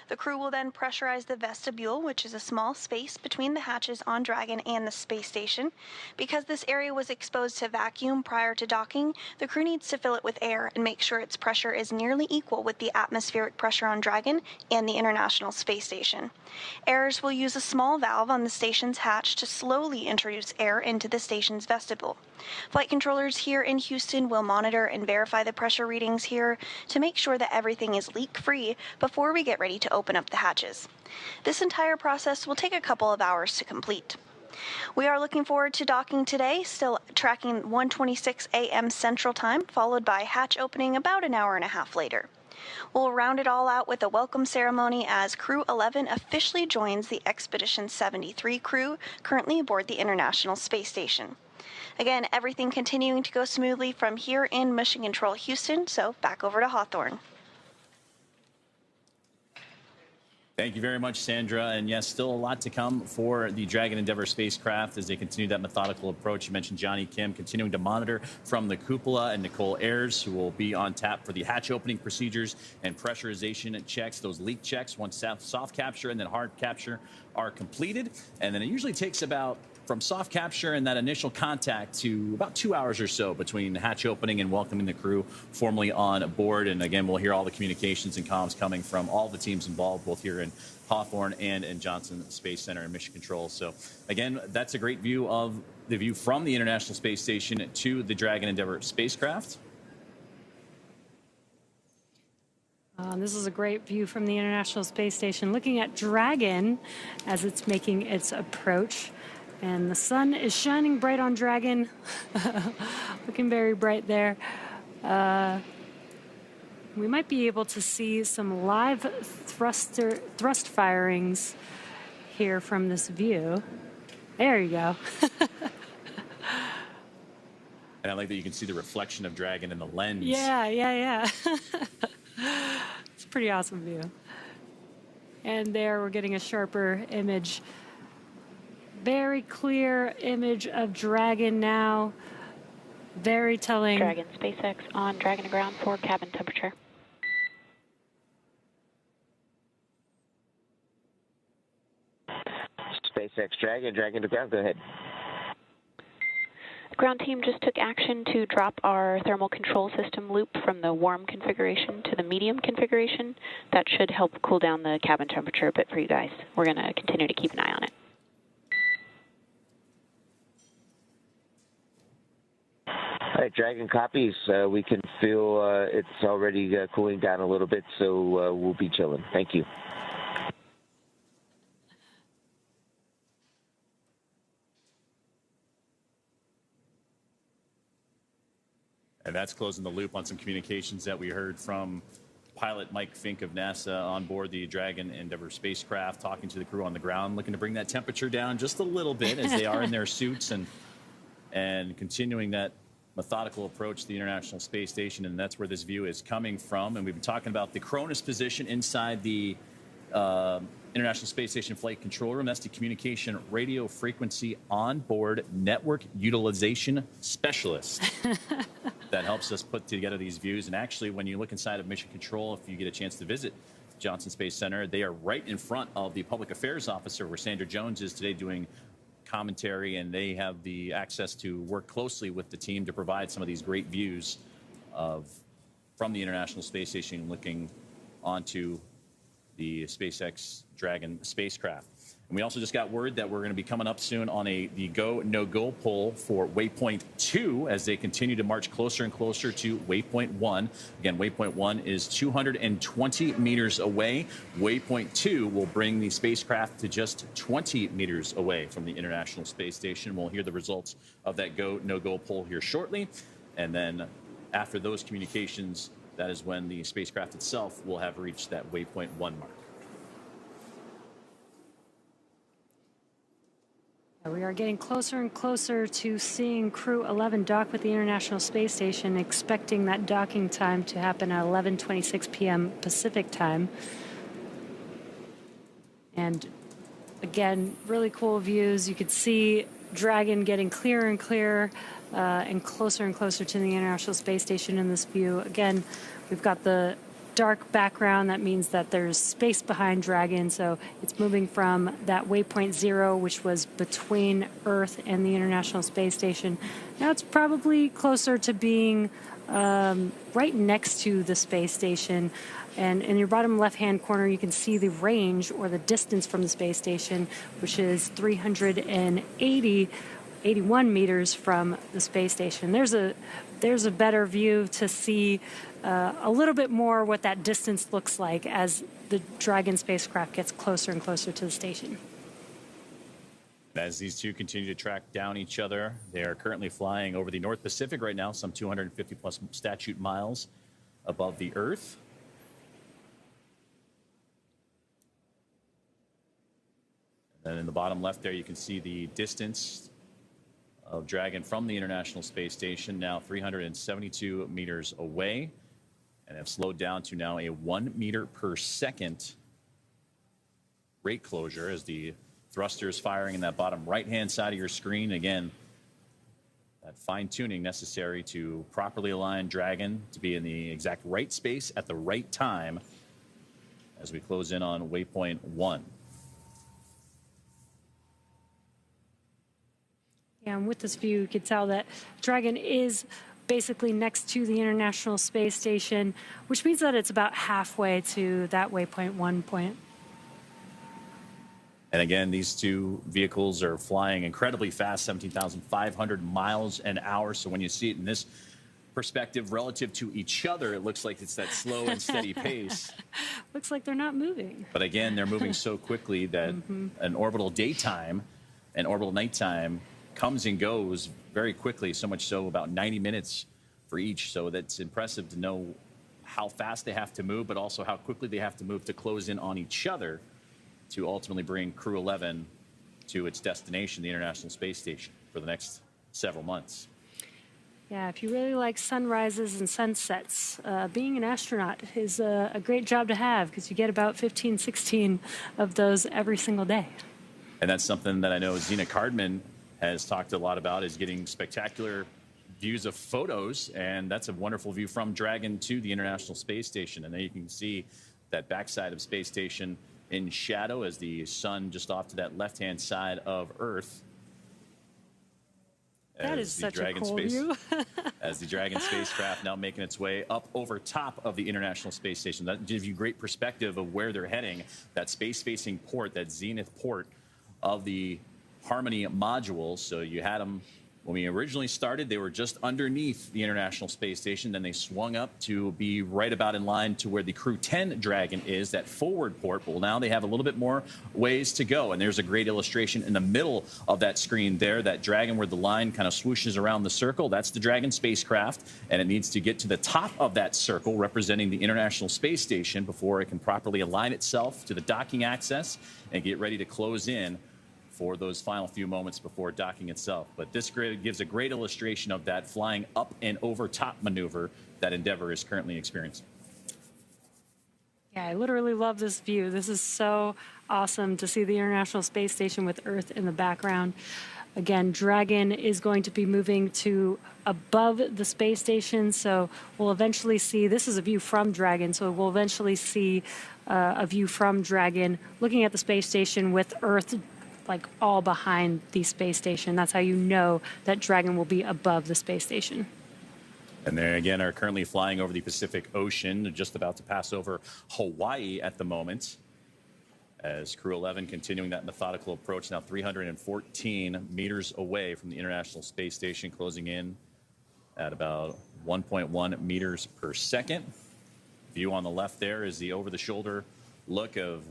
The crew will then pressurize the vestibule, which is a small space between the hatches on Dragon and the space station. Because this area was exposed to vacuum prior to docking, the crew needs to fill it with air and make sure its pressure is nearly equal with the atmospheric pressure on Dragon and the International Space Station. Airers will use a small valve on the station's hatch to slowly introduce air into the station's vestibule. Flight controllers here in Houston will monitor and verify the pressure readings here to make sure that everything is leak-free before we get ready to open up the hatches. This entire process will take a couple of hours to complete. We are looking forward to docking today, still tracking 1:26 a.m. Central Time, followed by hatch opening about an hour and a half later. We'll round it all out with a welcome ceremony as Crew-11 officially joins the Expedition 73 crew currently aboard the International Space Station. Again, everything continuing to go smoothly from here in Mission Control Houston, so back over to Hawthorne. Thank you very much, Sandra. And yes, still a lot to come for the Dragon Endeavour spacecraft as they continue that methodical approach. You mentioned Johnny Kim continuing to monitor from the cupola, and Nicole Ayers, who will be on tap for the hatch opening procedures and pressurization checks, those leak checks once soft capture and then hard capture are completed. And then it usually takes about from soft capture and that initial contact to about 2 hours or so between hatch opening and welcoming the crew formally on board. And again, we'll hear all the communications and comms coming from all the teams involved, both here in Hawthorne and in Johnson Space Center and Mission Control. So again, that's a great view of the view from the International Space Station to the Dragon Endeavour spacecraft. This is a great view from the International Space Station, looking at Dragon as it's making its approach. And the sun is shining bright on Dragon, looking very bright there. We might be able to see some live thrust firings here from this view. There you go. And I like that you can see the reflection of Dragon in the lens. Yeah. It's a pretty awesome view. And there we're getting a sharper image. Very clear image of Dragon now. Very telling. Dragon SpaceX on Dragon to ground for cabin temperature. SpaceX Dragon, Dragon to ground, go ahead. The ground team just took action to drop our thermal control system loop from the warm configuration to the medium configuration. That should help cool down the cabin temperature a bit for you guys. We're going to continue to keep an eye on it. All right, Dragon copies. We can feel it's already cooling down a little bit, so we'll be chilling. Thank you. And that's closing the loop on some communications that we heard from pilot Mike Fincke of NASA on board the Dragon Endeavour spacecraft, talking to the crew on the ground, looking to bring that temperature down just a little bit as they are in their suits and continuing that methodical approach to the International Space Station. And that's where this view is coming from. And we've been talking about the Cronus position inside the International Space Station Flight Control Room. That's the Communication Radio Frequency Onboard Network Utilization Specialist. That helps us put together these views. And actually, when you look inside of Mission Control, if you get a chance to visit Johnson Space Center, they are right in front of the Public Affairs Officer, where Sandra Jones is today doing commentary, and they have the access to work closely with the team to provide some of these great views from the International Space Station looking onto the SpaceX Dragon spacecraft. And we also just got word that we're going to be coming up soon on the go, no-go poll for Waypoint 2 as they continue to march closer and closer to Waypoint 1. Again, Waypoint 1 is 220 meters away. Waypoint 2 will bring the spacecraft to just 20 meters away from the International Space Station. We'll hear the results of that go, no-go poll here shortly. And then after those communications, that is when the spacecraft itself will have reached that Waypoint 1 mark. We are getting closer and closer to seeing Crew-11 dock with the International Space Station, expecting that docking time to happen at 11:26 p.m. Pacific time. And again, really cool views. You could see Dragon getting clearer and clearer and closer to the International Space Station in this view. Again, we've got the dark background. That means that there's space behind Dragon, so it's moving from that waypoint 0, which was between Earth and the International Space Station. Now it's probably closer to being right next to the space station. And in your bottom left-hand corner, you can see the range or the distance from the space station, which is 381 meters from the space station. There's a better view to see a little bit more what that distance looks like as the Dragon spacecraft gets closer and closer to the station. As these two continue to track down each other, they are currently flying over the North Pacific right now, some 250 plus statute miles above the Earth. And then in the bottom left there, you can see the distance of Dragon from the International Space Station, now 372 meters away, and have slowed down to now a 1 meter per second rate closure as the thrusters firing in that bottom right-hand side of your screen. Again, that fine-tuning necessary to properly align Dragon to be in the exact right space at the right time as we close in on waypoint 1. Yeah, and with this view, you can tell that Dragon is basically next to the International Space Station, which means that it's about halfway to that waypoint 1 point. And again, these two vehicles are flying incredibly fast, 17,500 miles an hour. So when you see it in this perspective relative to each other, it looks like it's that slow and steady pace. Looks like they're not moving. But again, they're moving so quickly that an orbital daytime and orbital nighttime comes and goes very quickly, so much so about 90 minutes for each. So that's impressive to know how fast they have to move, but also how quickly they have to move to close in on each other to ultimately bring Crew-11 to its destination, the International Space Station, for the next several months. Yeah, if you really like sunrises and sunsets, being an astronaut is a great job to have because you get about 15, 16 of those every single day. And that's something that I know Zena Cardman has talked a lot about, is getting spectacular views of photos, and that's a wonderful view from Dragon to the International Space Station. And there you can see that backside of Space Station in shadow as the sun just off to that left-hand side of Earth. That is such a cool view. As the Dragon spacecraft now making its way up over top of the International Space Station. That gives you great perspective of where they're heading. That space-facing port, that zenith port of the Harmony module. So you had them when we originally started, they were just underneath the International Space Station. Then they swung up to be right about in line to where the Crew-10 Dragon is, that forward port. Well, now they have a little bit more ways to go. And there's a great illustration in the middle of that screen there, that Dragon where the line kind of swooshes around the circle. That's the Dragon spacecraft, and it needs to get to the top of that circle representing the International Space Station before it can properly align itself to the docking access and get ready to close in for those final few moments before docking itself. But this grid gives a great illustration of that flying up and over top maneuver that Endeavour is currently experiencing. Yeah, I literally love this view. This is so awesome to see the International Space Station with Earth in the background. Again, Dragon is going to be moving to above the space station, so we'll eventually see, this is a view from Dragon, so we'll eventually see a view from Dragon looking at the space station with Earth like all behind the space station. That's how you know that Dragon will be above the space station. And they again are currently flying over the Pacific Ocean. They're just about to pass over Hawaii at the moment, as Crew-11 continuing that methodical approach, now 314 meters away from the International Space Station, closing in at about 1.1 meters per second. View on the left there is the over-the-shoulder look of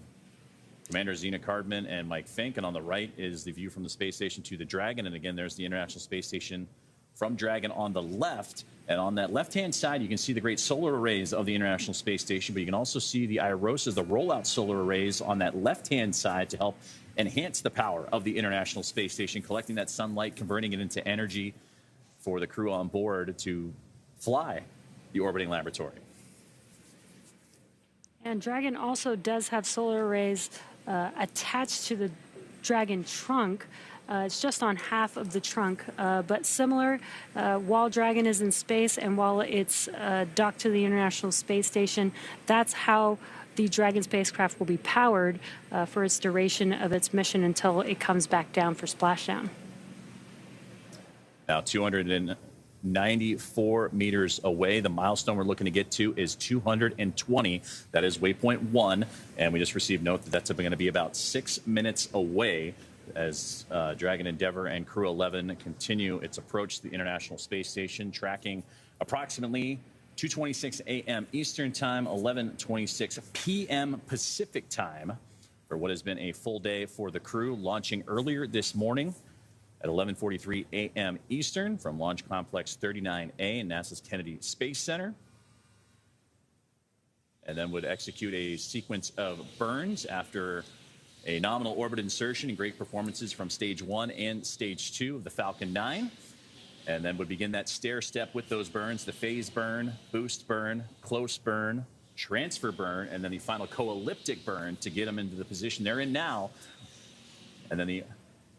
Commander Zena Cardman and Mike Fincke, and on the right is the view from the space station to the Dragon. And again, there's the International Space Station from Dragon on the left. And on that left-hand side, you can see the great solar arrays of the International Space Station, but you can also see the IROSAs, the rollout solar arrays on that left-hand side to help enhance the power of the International Space Station, collecting that sunlight, converting it into energy for the crew on board to fly the orbiting laboratory. And Dragon also does have solar arrays attached to the Dragon trunk. It's just on half of the trunk, but similar. While Dragon is in space and while it's docked to the International Space Station, that's how the Dragon spacecraft will be powered for its duration of its mission until it comes back down for splashdown. Now, 294 meters away. The milestone we're looking to get to is 220. That is waypoint 1. And we just received note that that's going to be about 6 minutes away as Dragon Endeavour and Crew-11 continue its approach to the International Space Station, tracking approximately 2:26 a.m. Eastern Time, 11:26 p.m. Pacific Time for what has been a full day for the crew, launching earlier this morning at 11:43 a.m. Eastern from Launch Complex 39A in NASA's Kennedy Space Center, and then would execute a sequence of burns after a nominal orbit insertion and great performances from Stage 1 and Stage 2 of the Falcon 9, and then would begin that stair step with those burns, the phase burn, boost burn, close burn, transfer burn, and then the final co-elliptic burn to get them into the position they're in now. And then the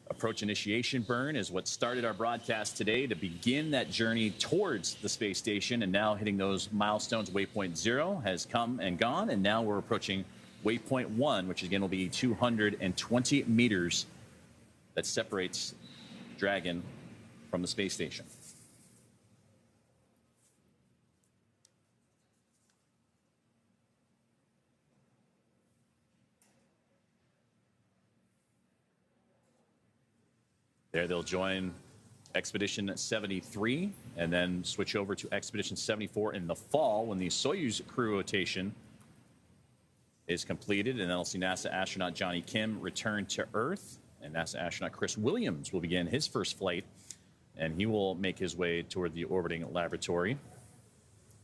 approach initiation burn is what started our broadcast today to begin that journey towards the space station, and now hitting those milestones. Waypoint 0 has come and gone, and now we're approaching waypoint 1, which again will be 220 meters that separates Dragon from the space station. There they'll join Expedition 73 and then switch over to Expedition 74 in the fall when the Soyuz crew rotation is completed, and then I'll see NASA astronaut Johnny Kim return to Earth, and NASA astronaut Chris Williams will begin his first flight, and he will make his way toward the orbiting laboratory,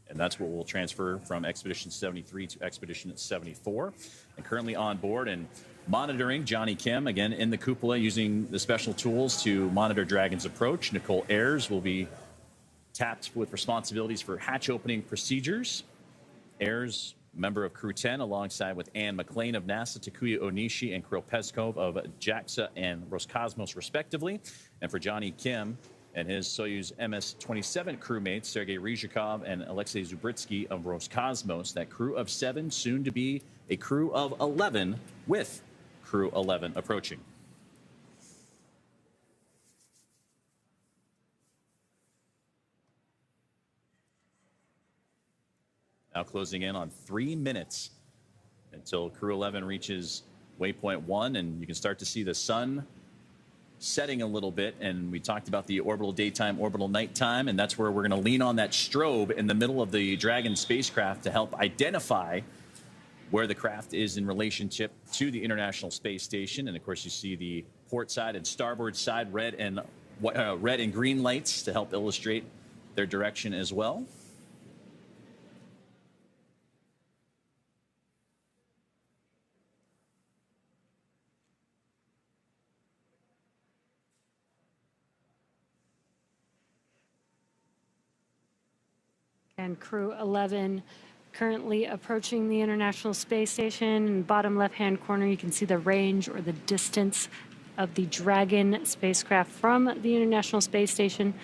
and that's what will transfer from Expedition 73 to Expedition 74. And currently on board and monitoring Johnny Kim, again in the cupola using the special tools to monitor Dragon's approach, Nicole Ayers will be tapped with responsibilities for hatch opening procedures. Ayers, member of Crew 10, alongside with Anne McLean of NASA, Takuya Onishi and Kirill Peskov of JAXA and Roscosmos, respectively. And for Johnny Kim and his Soyuz MS-27 crewmates, Sergei Ryzhikov and Alexei Zubritsky of Roscosmos, that crew of 7, soon to be a crew of 11, with Crew-11 approaching. Now closing in on 3 minutes until Crew-11 reaches waypoint 1, and you can start to see the sun setting a little bit. And we talked about the orbital daytime, orbital nighttime, and that's where we're going to lean on that strobe in the middle of the Dragon spacecraft to help identify where the craft is in relationship to the International Space Station. And of course, you see the port side and starboard side red and green lights to help illustrate their direction as well. And Crew-11 currently approaching the International Space Station. In the bottom left-hand corner, you can see the range or the distance of the Dragon spacecraft from the International Space Station.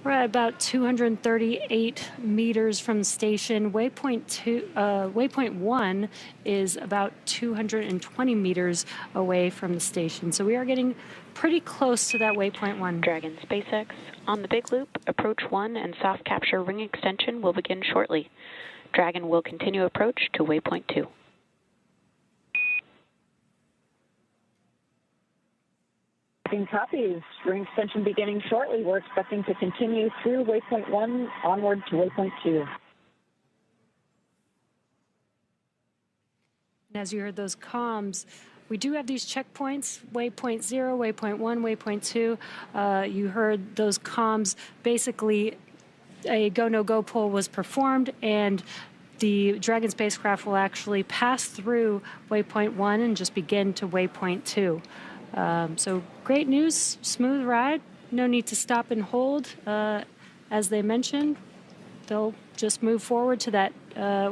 We're at about 238 meters from the station. Waypoint 1 is about 220 meters away from the station. So we are getting pretty close to that waypoint 1. Dragon SpaceX on the big loop, approach 1 and soft capture ring extension will begin shortly. Dragon will continue approach to waypoint 2. Copies. Ring extension beginning shortly. We're expecting to continue through waypoint 1 onward to waypoint 2. And as you heard those comms, we do have these checkpoints, waypoint 0, waypoint 1, waypoint 2. You heard those comms. Basically, a go-no-go poll was performed, and the Dragon spacecraft will actually pass through waypoint 1 and just begin to waypoint 2. So great news, smooth ride, no need to stop and hold, as they mentioned. they'll just move forward to that.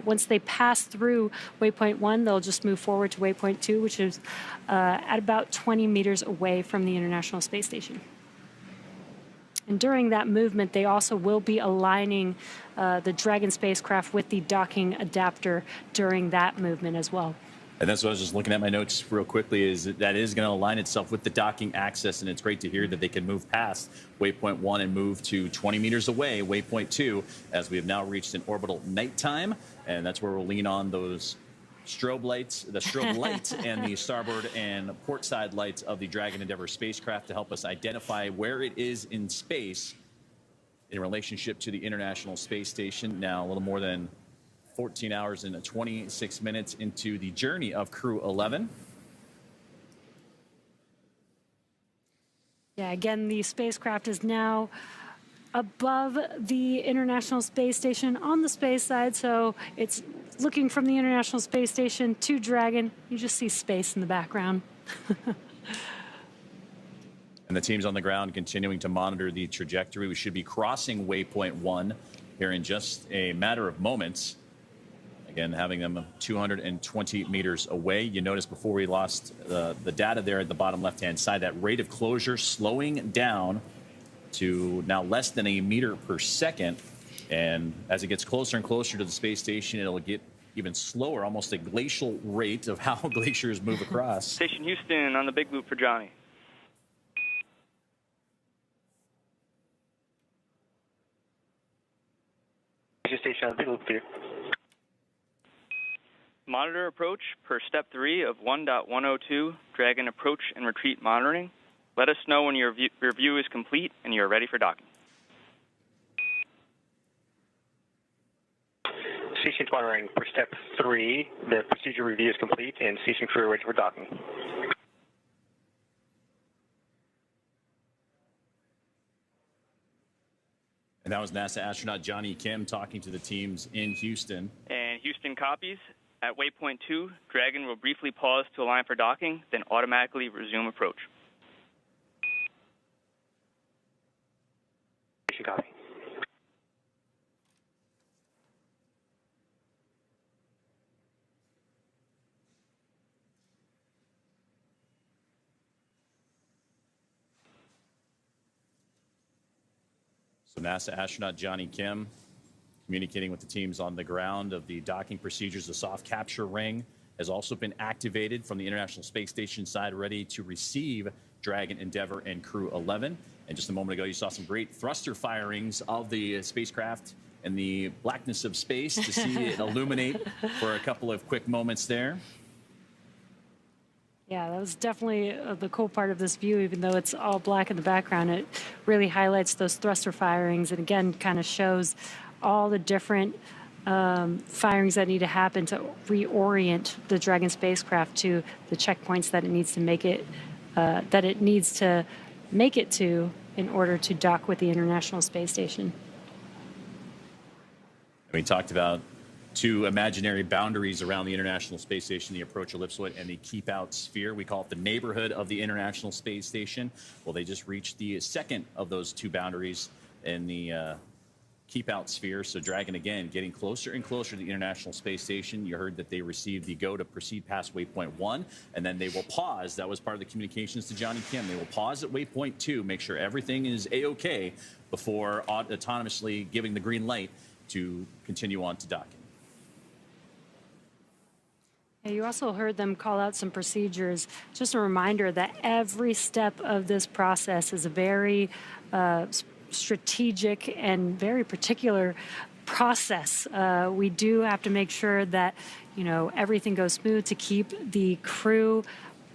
Once they pass through waypoint 1, they'll just move forward to waypoint 2, which is at about 20 meters away from the International Space Station. And during that movement, they also will be aligning the Dragon spacecraft with the docking adapter during that movement as well. And that's what I was just looking at my notes real quickly, is that is going to align itself with the docking axis, and it's great to hear that they can move past waypoint 1 and move to 20 meters away, waypoint 2, as we have now reached an orbital nighttime, and that's where we'll lean on those strobe lights, the strobe light and the starboard and port side lights of the Dragon Endeavour spacecraft to help us identify where it is in space in relationship to the International Space Station. Now, a little more than 14 hours and 26 minutes into the journey of Crew-11. Yeah, again, the spacecraft is now above the International Space Station on the space side, so it's looking from the International Space Station to Dragon. You just see space in the background. And the team's on the ground continuing to monitor the trajectory. We should be crossing waypoint 1 here in just a matter of moments. Again, having them 220 meters away. You notice before we lost the data there at the bottom left-hand side, that rate of closure slowing down to now less than a meter per second. And as it gets closer and closer to the space station, it'll get even slower, almost a glacial rate of how glaciers move across. Station Houston on the big loop for Johnny. Station on the big loop for you. Monitor approach per step 3 of 1.102, Dragon approach and retreat monitoring. Let us know when your review is complete and you are ready for docking. Station monitoring per step 3, the procedure review is complete and station crew ready for docking. And that was NASA astronaut Johnny Kim talking to the teams in Houston. And Houston copies. At waypoint 2, Dragon will briefly pause to align for docking, then automatically resume approach. Station copy. So NASA astronaut Johnny Kim communicating with the teams on the ground of the docking procedures. The soft capture ring has also been activated from the International Space Station side, ready to receive Dragon Endeavour and Crew-11. And just a moment ago, you saw some great thruster firings of the spacecraft in the blackness of space to see it illuminate for a couple of quick moments there. Yeah, that was definitely the cool part of this view. Even though it's all black in the background, it really highlights those thruster firings and, again, kind of shows all the different firings that need to happen to reorient the Dragon spacecraft to the checkpoints that it needs to make it to in order to dock with the International Space Station. We talked about two imaginary boundaries around the International Space Station, the approach ellipsoid and the keep out sphere. We call it the neighborhood of the International Space Station. Well, they just reached the second of those two boundaries in the keep out sphere. So Dragon, again, getting closer and closer to the International Space Station. You heard that they received the go to proceed past waypoint 1, and then they will pause. That was part of the communications to Johnny Kim. They will pause at waypoint 2, make sure everything is A-OK before autonomously giving the green light to continue on to docking. Yeah, you also heard them call out some procedures. Just a reminder that every step of this process is a very strategic and very particular process. We do have to make sure that, everything goes smooth to keep the crew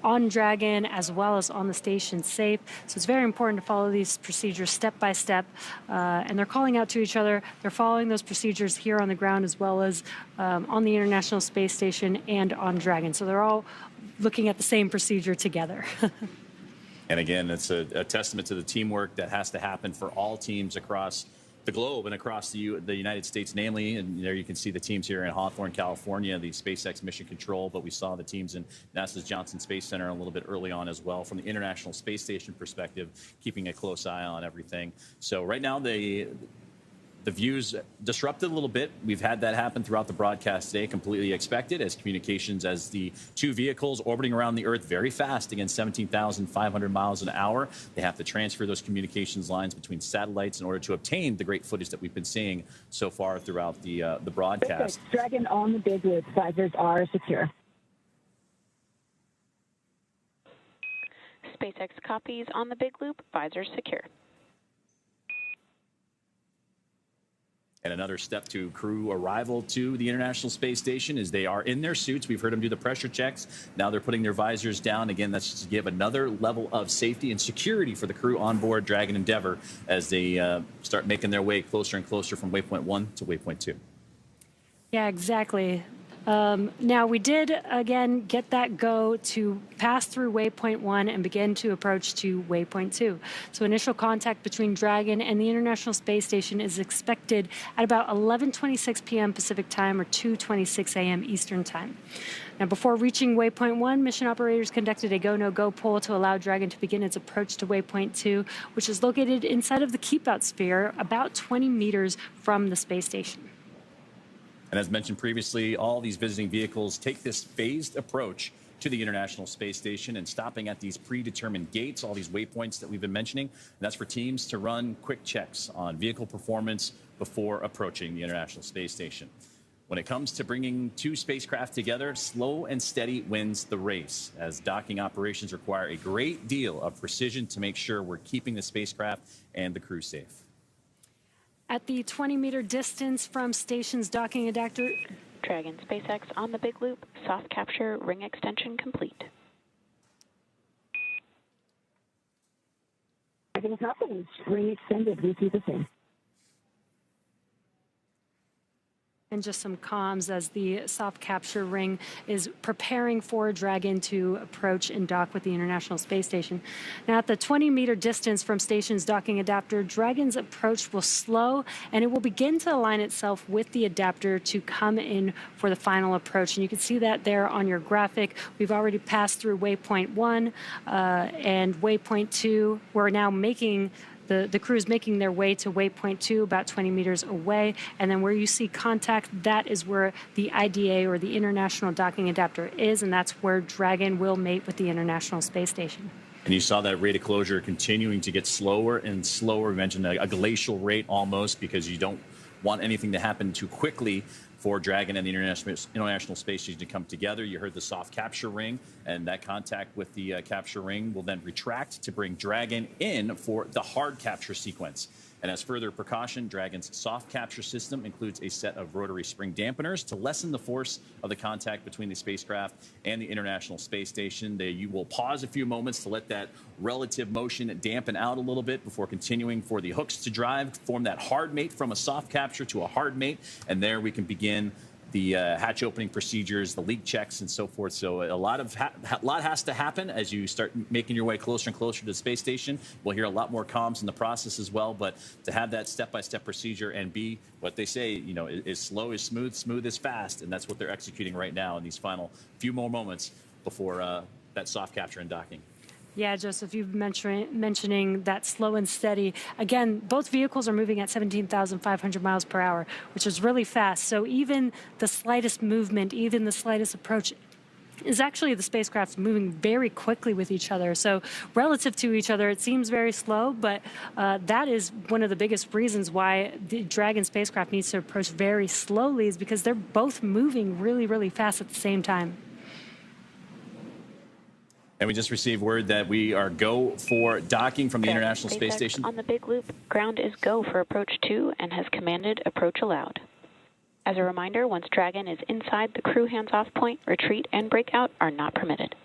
on Dragon as well as on the station safe. So it's very important to follow these procedures step by step. And they're calling out to each other. They're following those procedures here on the ground as well as on the International Space Station and on Dragon. So they're all looking at the same procedure together. And again, it's a testament to the teamwork that has to happen for all teams across the globe and across the United States, namely, and there you can see the teams here in Hawthorne, California, the SpaceX Mission Control, but we saw the teams in NASA's Johnson Space Center a little bit early on as well from the International Space Station perspective, keeping a close eye on everything. So right now, the The view's disrupted a little bit. We've had that happen throughout the broadcast today, completely expected, as communications as the two vehicles orbiting around the Earth very fast, again, 17,500 miles an hour. They have to transfer those communications lines between satellites in order to obtain the great footage that we've been seeing so far throughout the broadcast. Perfect. Dragon on the big loop. Visors are secure. SpaceX copies on the big loop. Visors secure. And another step to crew arrival to the International Space Station is they are in their suits. We've heard them do the pressure checks. Now they're putting their visors down. Again, that's just to give another level of safety and security for the crew on board Dragon Endeavour as they start making their way closer and closer from waypoint 1 to waypoint 2. Yeah, exactly. Now, we did, again, get that go to pass through waypoint 1 and begin to approach to waypoint 2. So initial contact between Dragon and the International Space Station is expected at about 11:26 p.m. Pacific Time or 2:26 a.m. Eastern Time. Now, before reaching waypoint 1, mission operators conducted a go-no-go poll to allow Dragon to begin its approach to waypoint 2, which is located inside of the keep-out sphere about 20 meters from the space station. And as mentioned previously, all these visiting vehicles take this phased approach to the International Space Station and stopping at these predetermined gates, all these waypoints that we've been mentioning. And that's for teams to run quick checks on vehicle performance before approaching the International Space Station. When it comes to bringing two spacecraft together, slow and steady wins the race, as docking operations require a great deal of precision to make sure we're keeping the spacecraft and the crew safe. At the 20-meter distance from station's docking adapter, Dragon SpaceX on the big loop. Soft capture ring extension complete. Dragon copies. Ring extended. We see the same. and just some comms as the soft capture ring is preparing for Dragon to approach and dock with the International Space Station. Now, at the 20-meter distance from station's docking adapter, Dragon's approach will slow, and it will begin to align itself with the adapter to come in for the final approach. And you can see that there on your graphic. We've already passed through waypoint 1 and waypoint 2. We're now making the crew is making their way to waypoint 2, about 20 meters away. And then where you see contact, that is where the IDA, or the International Docking Adapter, is, and that's where Dragon will mate with the International Space Station. And you saw that rate of closure continuing to get slower and slower. We mentioned a glacial rate almost, because you don't want anything to happen too quickly for Dragon and the International Space Station to come together. You heard the soft capture ring, and that contact with the capture ring will then retract to bring Dragon in for the hard capture sequence. And as further precaution, Dragon's soft capture system includes a set of rotary spring dampeners to lessen the force of the contact between the spacecraft and the International Space Station. You will pause a few moments to let that relative motion dampen out a little bit before continuing for the hooks to drive, form that hard mate from a soft capture to a hard mate, and there we can begin the hatch opening procedures, the leak checks, and so forth. So a lot has to happen as you start making your way closer and closer to the space station. We'll hear a lot more comms in the process as well, but to have that step-by-step procedure and be what they say, you know, is slow is smooth, smooth is fast, and that's what they're executing right now in these final few more moments before that soft capture and docking. Yeah, Joseph, you've mentioning that slow and steady. Again, both vehicles are moving at 17,500 miles per hour, which is really fast. So even the slightest movement, even the slightest approach, is actually the spacecraft moving very quickly with each other. So relative to each other, it seems very slow, but that is one of the biggest reasons why the Dragon spacecraft needs to approach very slowly, is because they're both moving really, really fast at the same time. And we just received word that we are go for docking from the International Space Station. On the big loop, ground is go for approach 2 and has commanded approach allowed. As a reminder, once Dragon is inside the crew hands-off point, retreat and breakout are not permitted.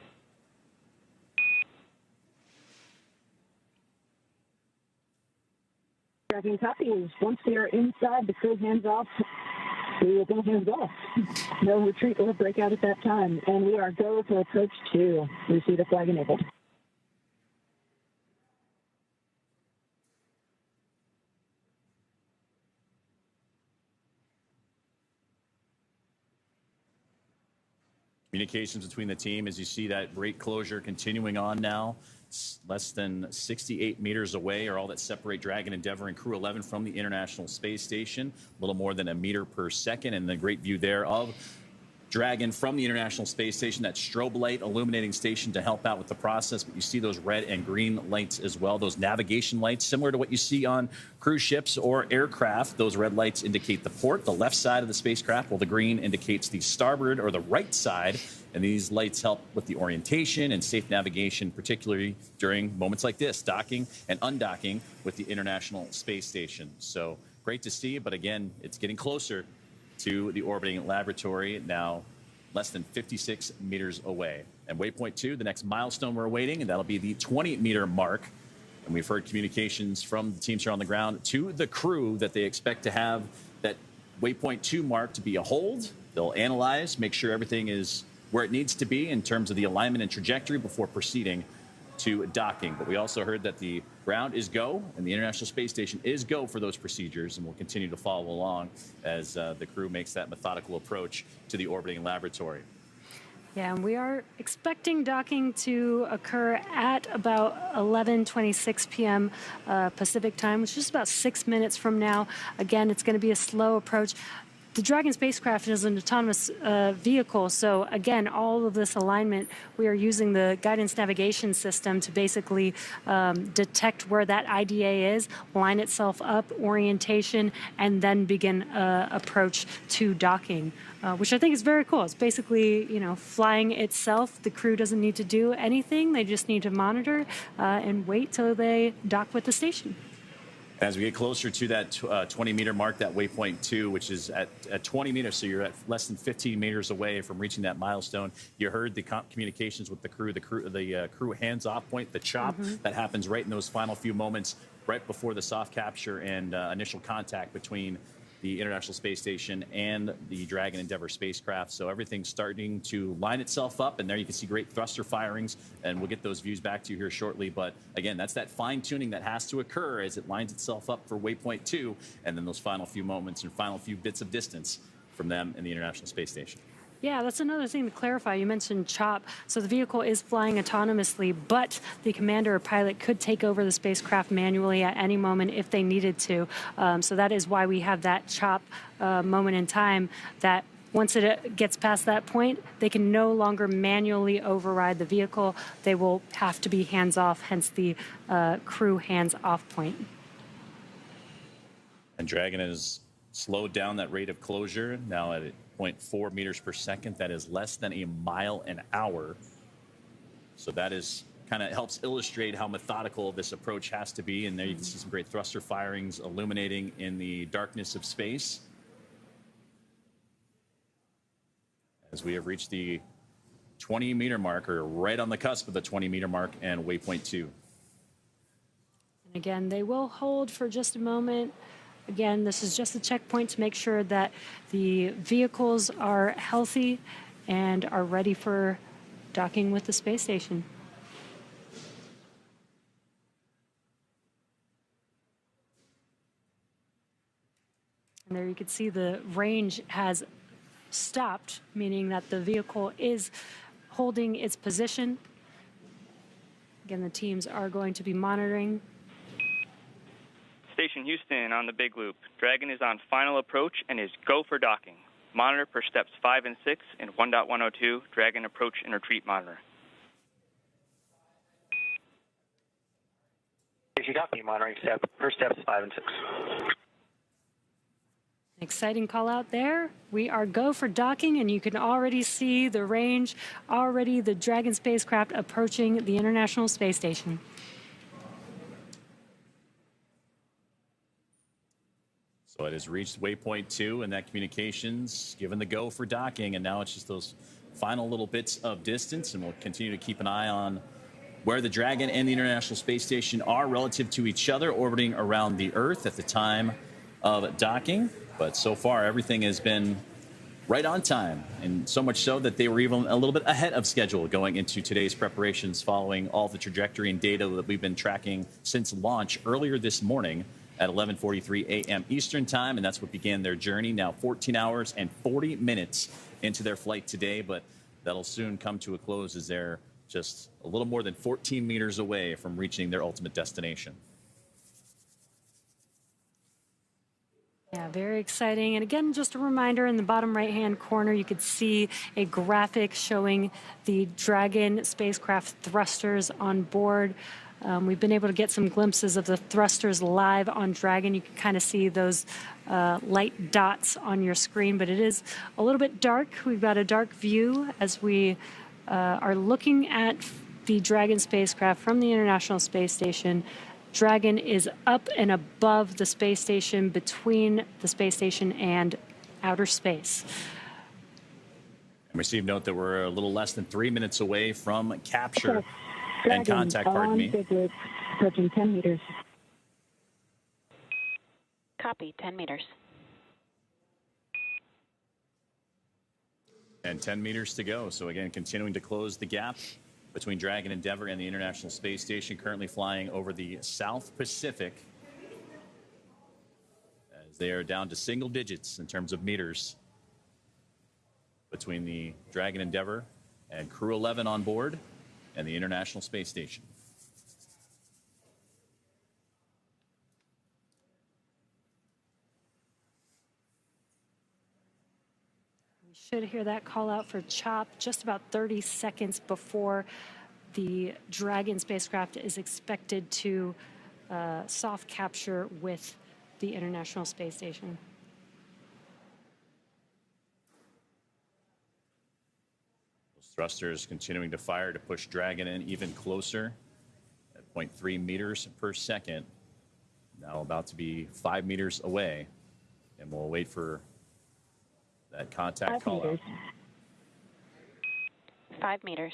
Dragon copies. Once they are inside the crew hands-off, we will go hands off. No retreat or breakout at that time. And we are go for approach 2. We see the flag enabled. Communications between the team, as you see that rate closure continuing on now. less than 68 meters away are all that separate Dragon, Endeavour, and Crew-11 from the International Space Station. A little more than a meter per second, and the great view there of Dragon from the International Space Station, that strobe light illuminating station to help out with the process. But you see those red and green lights as well, those navigation lights, similar to what you see on cruise ships or aircraft. Those red lights indicate the port, the left side of the spacecraft, while the green indicates the starboard or the right side. And these lights help with the orientation and safe navigation, particularly during moments like this, docking and undocking with the International Space Station. So great to see, but again, it's getting closer to the orbiting laboratory, now less than 56 meters away. And waypoint 2, the next milestone we're awaiting, and that'll be the 20-meter mark. And we've heard communications from the teams here on the ground to the crew that they expect to have that waypoint 2 mark to be a hold. They'll analyze, make sure everything is where it needs to be in terms of the alignment and trajectory before proceeding to docking. But we also heard that the ground is go and the International Space Station is go for those procedures, and we'll continue to follow along as the crew makes that methodical approach to the orbiting laboratory. Yeah, and we are expecting docking to occur at about 11:26 p.m. Pacific time, which is about 6 minutes from now. Again, it's going to be a slow approach. The Dragon spacecraft is an autonomous vehicle, so again, all of this alignment, we are using the guidance navigation system to basically detect where that IDA is, line itself up, orientation, and then begin approach to docking, which I think is very cool. It's basically, you know, flying itself. The crew doesn't need to do anything. They just need to monitor and wait till they dock with the station. As we get closer to that 20-meter mark, that waypoint 2, which is at 20 meters, so you're at less than 15 meters away from reaching that milestone. You heard the communications with the crew hands-off point, the chop, that happens right in those final few moments, right before the soft capture and initial contact between the International Space Station and the Dragon Endeavour spacecraft. So everything's starting to line itself up, and there you can see great thruster firings, and we'll get those views back to you here shortly. But again, that's that fine-tuning that has to occur as it lines itself up for waypoint 2, and then those final few moments and final few bits of distance from them and the International Space Station. Yeah, that's another thing to clarify. You mentioned CHOP. So the vehicle is flying autonomously, but the commander or pilot could take over the spacecraft manually at any moment if they needed to. So that is why we have that CHOP moment in time, that once it gets past that point, they can no longer manually override the vehicle. They will have to be hands-off, hence the crew hands-off point. And Dragon has slowed down that rate of closure, now at 0.4 meters per second. That is less than a mile an hour. So that is kind of helps illustrate how methodical this approach has to be. And there you can see some great thruster firings illuminating in the darkness of space. As we have reached the 20-meter mark, or right on the cusp of the 20-meter mark, and waypoint 2. And again, they will hold for just a moment. Again, this is just a checkpoint to make sure that the vehicles are healthy and are ready for docking with the space station. And there you can see the range has stopped, meaning that the vehicle is holding its position. Again, the teams are going to be monitoring. Station Houston on the Big Loop. Dragon is on final approach and is go for docking. Monitor per steps 5 and 6 in 1.102. Dragon approach and retreat monitor. Station docking monitoring per steps 5 and 6. Exciting call out there. We are go for docking, and you can already see the range, already the Dragon spacecraft approaching the International Space Station. So it has reached waypoint 2, and that communications given the go for docking, and now it's just those final little bits of distance, and we'll continue to keep an eye on where the Dragon and the International Space Station are relative to each other, orbiting around the Earth at the time of docking. But so far, everything has been right on time, and so much so that they were even a little bit ahead of schedule going into today's preparations, following all the trajectory and data that we've been tracking since launch earlier this morning at 11:43 a.m. Eastern Time, and that's what began their journey. Now 14 hours and 40 minutes into their flight today, but that'll soon come to a close as their just a little more than 14 meters away from reaching their ultimate destination. Yeah, very exciting. And again, just a reminder, in the bottom right-hand corner, you could see a graphic showing the Dragon spacecraft thrusters on board. We've been able to get some glimpses of the thrusters live on Dragon. You can kind of see those light dots on your screen, but it is a little bit dark. We've got a dark view as we are looking at the Dragon spacecraft from the International Space Station. Dragon is up and above the space station, between the space station and outer space. And receive note that we're a little less than 3 minutes away from capture and contact, pardon me. Big loop, approaching 10 meters. Copy, 10 meters. And 10 meters to go. So again, continuing to close the gap between Dragon Endeavour and the International Space Station, currently flying over the South Pacific, as they are down to single digits in terms of meters between the Dragon Endeavour and Crew-11 on board and the International Space Station. We should hear that call out for CHOP just about 30 seconds before the Dragon spacecraft is expected to soft capture with the International Space Station. Those thrusters continuing to fire to push Dragon in even closer at 0.3 meters per second. Now about to be 5 meters away, and we'll wait for that contact call out. 5 meters.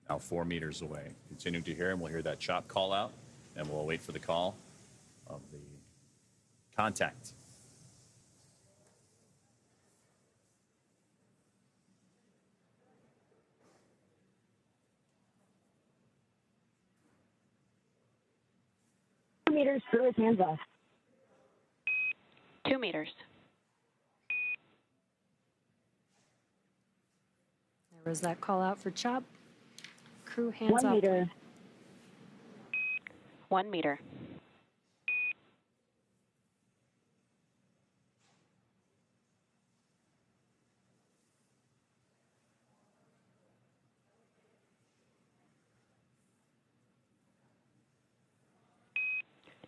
Now 4 meters away. Continuing to hear him, we'll hear that CHOP call out, and we'll wait for the call of the contact. Meters, throw his hands off. 2 meters. There was that call out for CHOP. Crew hands 1 off. meter. 1 meter.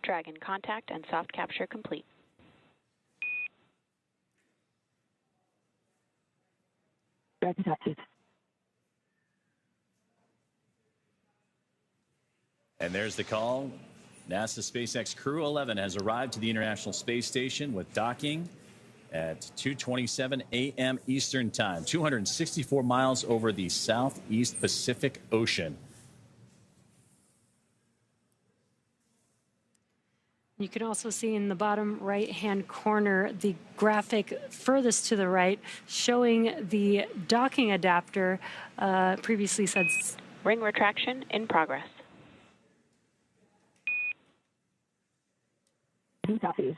Dragon contact and soft capture complete. Dragon captured. And there's the call. NASA SpaceX Crew-11 has arrived to the International Space Station with docking at 2:27 a.m. Eastern Time, 264 miles over the Southeast Pacific Ocean. You can also see in the bottom right-hand corner the graphic furthest to the right showing the docking adapter. Previously said ring retraction in progress. Copies.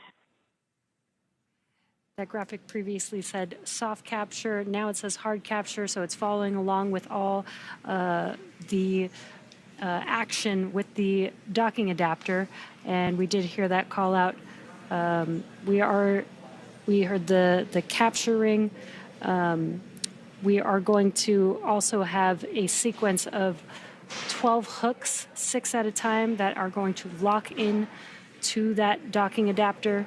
That graphic previously said soft capture. Now it says hard capture, so it's following along with all the action with the docking adapter. And we did hear that call out. We heard the capturing. We are going to also have a sequence of 12 hooks, 6 at a time, that are going to lock in to that docking adapter.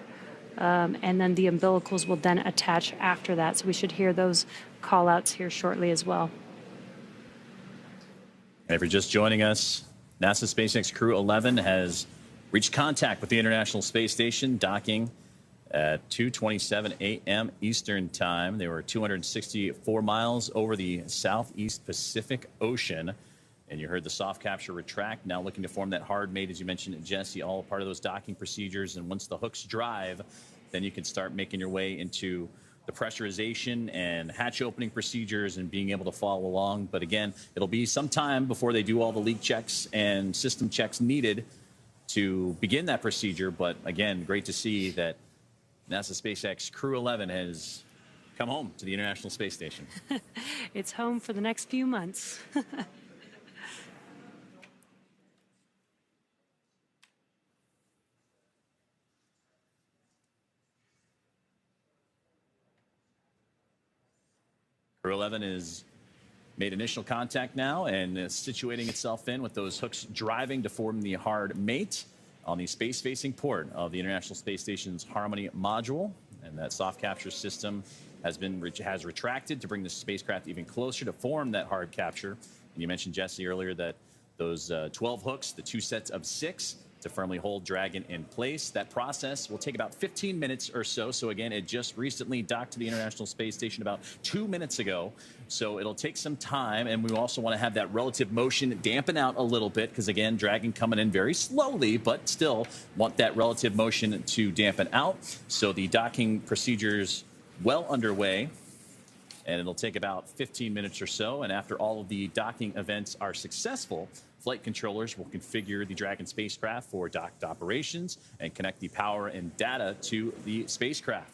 And then the umbilicals will then attach after that. So we should hear those call outs here shortly as well. And if you're just joining us, NASA SpaceX Crew-11 has reached contact with the International Space Station, docking at 2:27 a.m. Eastern Time. They were 264 miles over the Southeast Pacific Ocean. And you heard the soft capture retract, now looking to form that hard mate, as you mentioned, Jesse, all part of those docking procedures. And once the hooks drive, then you can start making your way into the pressurization and hatch opening procedures and being able to follow along. But again, it'll be some time before they do all the leak checks and system checks needed to begin that procedure. But again, great to see that NASA SpaceX Crew-11 has come home to the International Space Station. It's home for the next few months. Crew-11 has made initial contact now and is situating itself in with those hooks driving to form the hard mate on the space-facing port of the International Space Station's Harmony module. And that soft capture system has retracted to bring the spacecraft even closer to form that hard capture. And you mentioned, Jesse, earlier that those 12 hooks, the 2 sets of 6, to firmly hold Dragon in place. That process will take about 15 minutes or so. So again, it just recently docked to the International Space Station about 2 minutes ago. So it'll take some time, and we also want to have that relative motion dampen out a little bit because, again, Dragon coming in very slowly, but still want that relative motion to dampen out. So the docking procedures well underway, and it'll take about 15 minutes or so. And after all of the docking events are successful, flight controllers will configure the Dragon spacecraft for docked operations and connect the power and data to the spacecraft.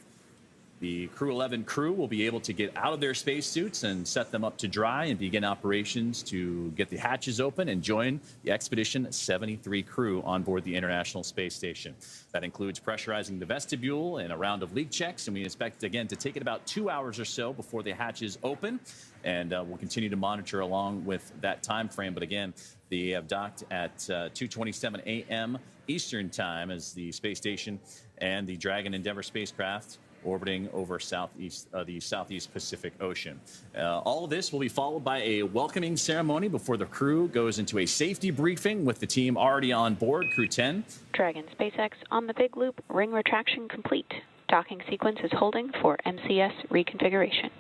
The Crew-11 crew will be able to get out of their spacesuits and set them up to dry and begin operations to get the hatches open and join the Expedition 73 crew on board the International Space Station. That includes pressurizing the vestibule and a round of leak checks, and we expect, again, to take it about 2 hours or so before the hatches open, and we'll continue to monitor along with that time frame. But again, they have docked at 2:27 a.m. Eastern Time as the space station and the Dragon Endeavour spacecraft orbiting over the Southeast Pacific Ocean. All of this will be followed by a welcoming ceremony before the crew goes into a safety briefing with the team already on board, Crew 10. Dragon SpaceX on the big loop, ring retraction complete. Docking sequence is holding for MCS reconfiguration.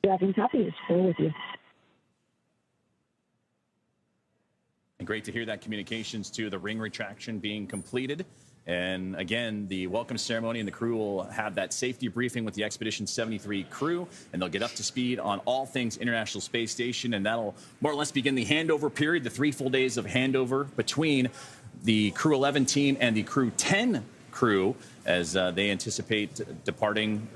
Dragon copy is full with you. And great to hear that communications to the ring retraction being completed. And again, the welcome ceremony and the crew will have that safety briefing with the Expedition 73 crew, and they'll get up to speed on all things International Space Station, and that'll more or less begin the handover period, the 3 full days of handover between the Crew-11 team and the Crew 10 crew as they anticipate departing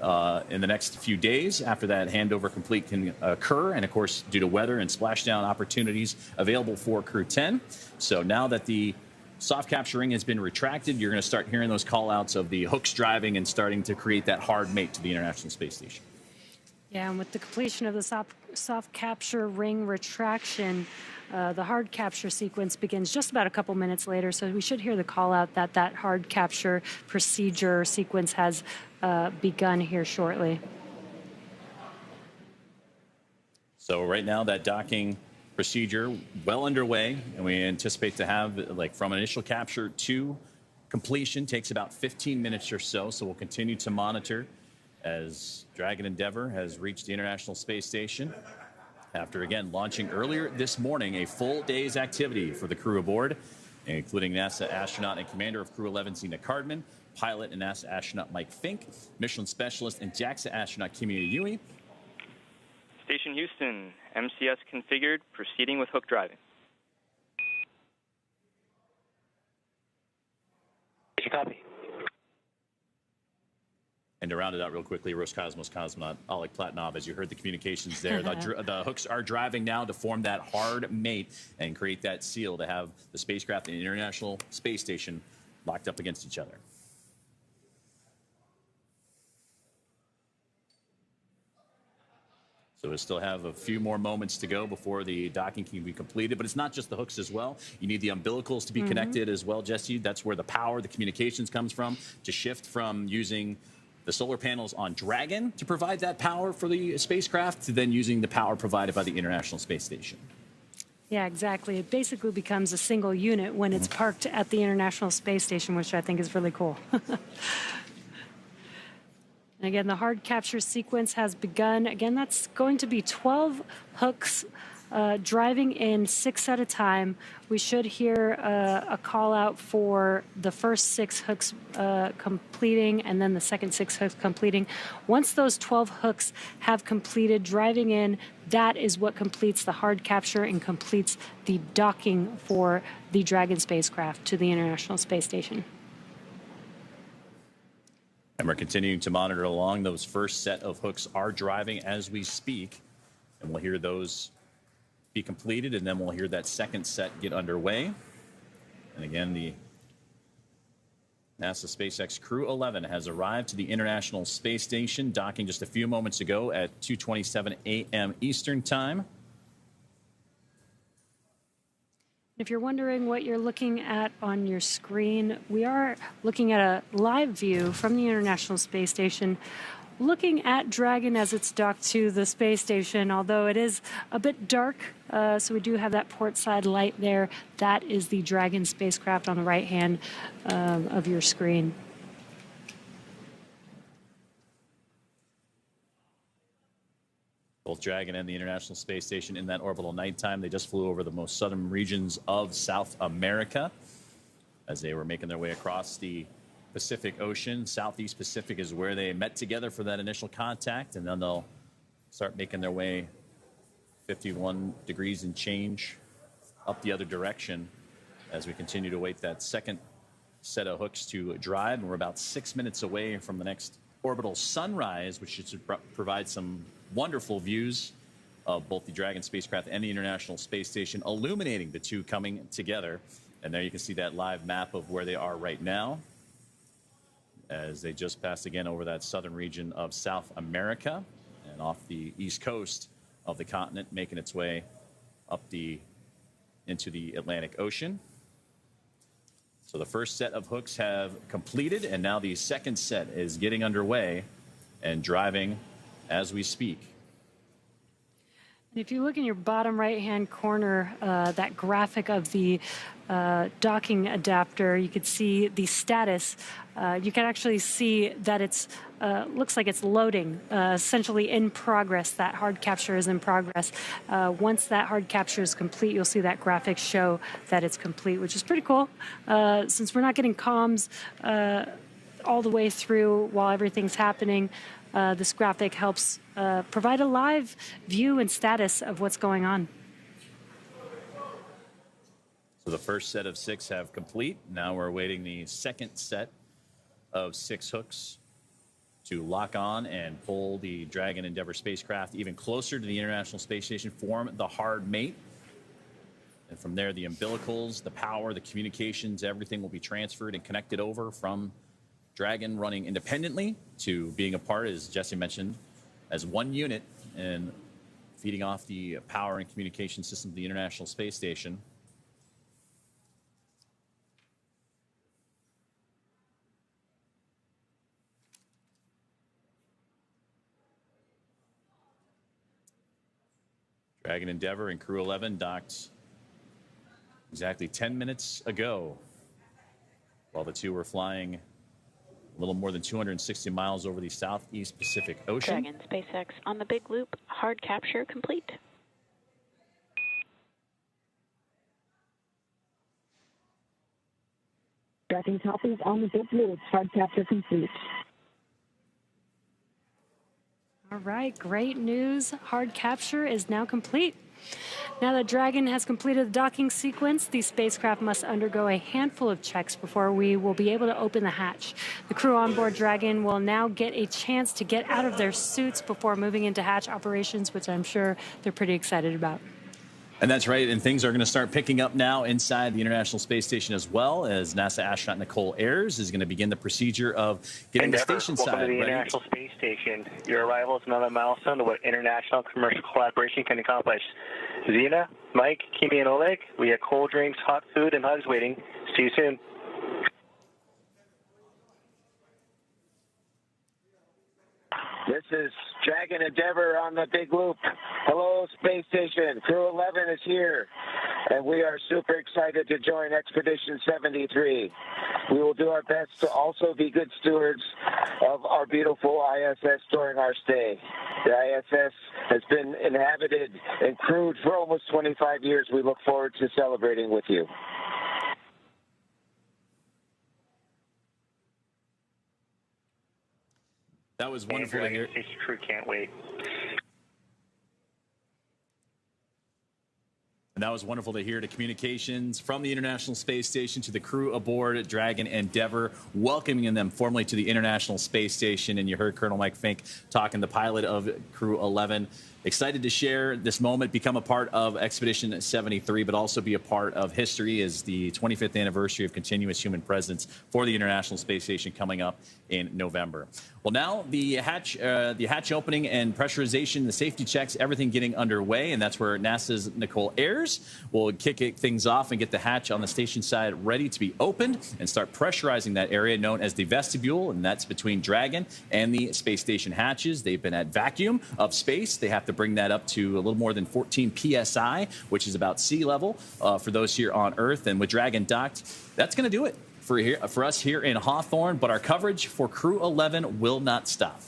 in the next few days after that handover complete can occur, and of course due to weather and splashdown opportunities available for Crew 10. So now that the soft capturing has been retracted, you're going to start hearing those call outs of the hooks driving and starting to create that hard mate to the International Space Station. Yeah, and with the completion of the soft capture ring retraction, the hard capture sequence begins just about a couple minutes later, so we should hear the call out that that hard capture procedure sequence has begun here shortly. So right now that docking procedure well underway, and we anticipate to have, like, from initial capture to completion takes about 15 minutes or so. So we'll continue to monitor as Dragon Endeavour has reached the International Space Station after, again, launching earlier this morning a full day's activity for the crew aboard, including NASA astronaut and commander of Crew-11 Zena Cardman, pilot and NASA astronaut Mike Fincke, mission specialist and JAXA astronaut Kimiya Yui. Station Houston, MCS configured, proceeding with hook driving. Copy. And to round it out real quickly, Roscosmos cosmonaut Oleg Platonov, as you heard the communications there, the hooks are driving now to form that hard mate and create that seal to have the spacecraft and the International Space Station locked up against each other. So we still have a few more moments to go before the docking can be completed. But it's not just the hooks as well. You need the umbilicals to be connected as well, Jesse. That's where the power, the communications comes from, to shift from using the solar panels on Dragon to provide that power for the spacecraft to then using the power provided by the International Space Station. Yeah, exactly. It basically becomes a single unit when it's parked at the International Space Station, which I think is really cool. And again, the hard capture sequence has begun. Again, that's going to be 12 hooks driving in 6 at a time. We should hear a call out for the first 6 hooks completing and then the second 6 hooks completing. Once those 12 hooks have completed driving in, that is what completes the hard capture and completes the docking for the Dragon spacecraft to the International Space Station. And we're continuing to monitor along. Those first set of hooks are driving as we speak, and we'll hear those be completed, and then we'll hear that second set get underway. And again, the NASA SpaceX Crew-11 has arrived to the International Space Station, docking just a few moments ago at 2:27 a.m. Eastern Time. If you're wondering what you're looking at on your screen, we are looking at a live view from the International Space Station, looking at Dragon as it's docked to the space station, although it is a bit dark, so we do have that port side light there. That is the Dragon spacecraft on the right hand of your screen. Both Dragon and the International Space Station in that orbital nighttime. They just flew over the most southern regions of South America as they were making their way across the Pacific Ocean. Southeast Pacific is where they met together for that initial contact, and then they'll start making their way 51 degrees and change up the other direction as we continue to wait that second set of hooks to drive. And we're about 6 minutes away from the next orbital sunrise, which should provide some wonderful views of both the Dragon spacecraft and the International Space Station, illuminating the two coming together. And there you can see that live map of where they are right now as they just passed again over that southern region of South America and off the east coast of the continent, making its way up into the Atlantic Ocean. So the first set of hooks have completed, and now the second set is getting underway and driving as we speak. If you look in your bottom right-hand corner, that graphic of the docking adapter, you could see the status. You can actually see that it's looks like it's loading, essentially in progress. That hard capture is in progress. Once that hard capture is complete, you'll see that graphic show that it's complete, which is pretty cool. Since we're not getting comms all the way through while everything's happening, this graphic helps provide a live view and status of what's going on. So the first set of 6 have complete. Now we're awaiting the second set of 6 hooks to lock on and pull the Dragon Endeavour spacecraft even closer to the International Space Station, form the hard mate. And from there, the umbilicals, the power, the communications, everything will be transferred and connected over from Dragon running independently to being a part, as Jesse mentioned, as one unit and feeding off the power and communication system of the International Space Station. Dragon Endeavour and Crew-11 docked exactly 10 minutes ago while the two were flying a little more than 260 miles over the southeast Pacific Ocean. Dragon SpaceX on the big loop, hard capture complete. Dragon copies on the big loop, hard capture complete. All right, great news. Hard capture is now complete. Now that Dragon has completed the docking sequence, the spacecraft must undergo a handful of checks before we will be able to open the hatch. The crew on board Dragon will now get a chance to get out of their suits before moving into hatch operations, which I'm sure they're pretty excited about. And that's right, and things are going to start picking up now inside the International Space Station as well, as NASA astronaut Nicole Ayers is going to begin the procedure of getting Endeavour, the station welcome side to the ready. International Space Station. Your arrival is another milestone to what international commercial collaboration can accomplish. Zena, Mike, Kimiya, and Oleg, we have cold drinks, hot food, and hugs waiting. See you soon. This is Dragon Endeavour on the big loop. Hello, Space Station. Crew 11 is here. and we are super excited to join Expedition 73. We will do our best to also be good stewards of our beautiful ISS during our stay. The ISS has been inhabited and crewed for almost 25 years. We look forward to celebrating with you. That was wonderful to hear. Space crew can't wait. And that was wonderful to hear. To communications from the International Space Station to the crew aboard Dragon Endeavour, welcoming them formally to the International Space Station. And you heard Colonel Mike Fincke talking, the pilot of Crew-11. Excited to share this moment, become a part of Expedition 73, but also be a part of history as the 25th anniversary of continuous human presence for the International Space Station coming up in November. Well, now the hatch opening and pressurization, the safety checks, everything getting underway, and that's where NASA's Nicole Ayers will kick things off and get the hatch on the station side ready to be opened and start pressurizing that area known as the vestibule, and that's between Dragon and the space station hatches. They've been at vacuum of space. They have to bring that up to a little more than 14 psi, which is about sea level for those here on Earth. And with Dragon docked, that's going to do it for us here in Hawthorne. But our coverage for Crew-11 will not stop.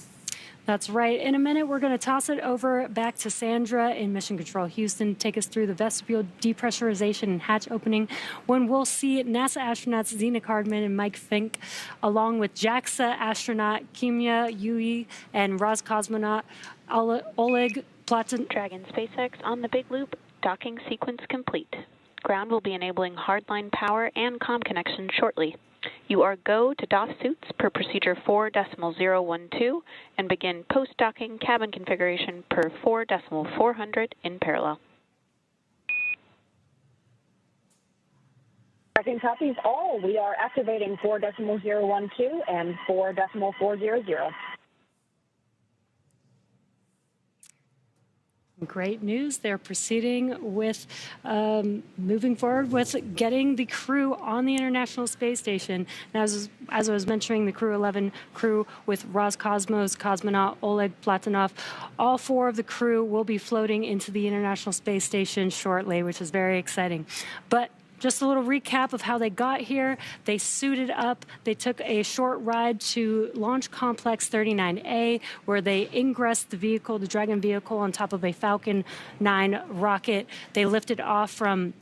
That's right. In a minute, we're going to toss it over back to Sandra in Mission Control Houston, take us through the vestibule depressurization and hatch opening, when we'll see NASA astronauts Zena Cardman and Mike Fincke, along with JAXA astronaut Kimiya Yui and Roscosmos Oleg Platonov. Dragon SpaceX on the big loop, docking sequence complete. Ground will be enabling hardline power and comm connection shortly. You are go to doff suits per procedure 4.012 and begin post-docking cabin configuration per 4.400 in parallel. Tracking copies all. We are activating 4.012 and 4.400. Great news. They're proceeding with moving forward with getting the crew on the International Space Station. And as I was mentioning, the Crew-11 crew with Roscosmos, cosmonaut Oleg Platonov, all four of the crew will be floating into the International Space Station shortly, which is very exciting. But just a little recap of how they got here. They suited up. They took a short ride to Launch Complex 39A, where they ingressed the vehicle, the Dragon vehicle, on top of a Falcon 9 rocket. They lifted off from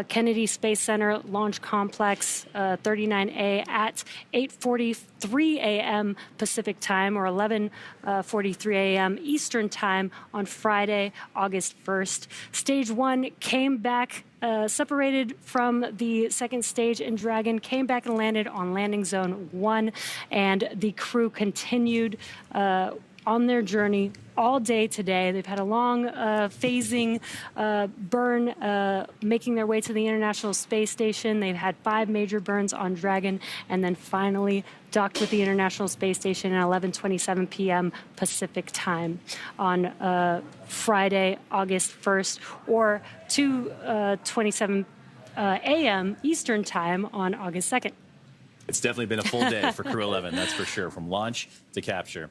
Kennedy Space Center Launch Complex 39A at 8:43 a.m. Pacific time, or 11:43 a.m. Eastern time on Friday, August 1st. Stage 1 came back, separated from the second stage in Dragon, came back and landed on landing zone 1, and the crew continued on their journey all day today. They've had a long phasing burn, making their way to the International Space Station. They've had 5 major burns on Dragon, and then finally docked with the International Space Station at 11:27 p.m. Pacific time on Friday, August 1st, or 2:27 a.m. Eastern time on August 2nd. It's definitely been a full day for Crew-11, that's for sure, from launch to capture.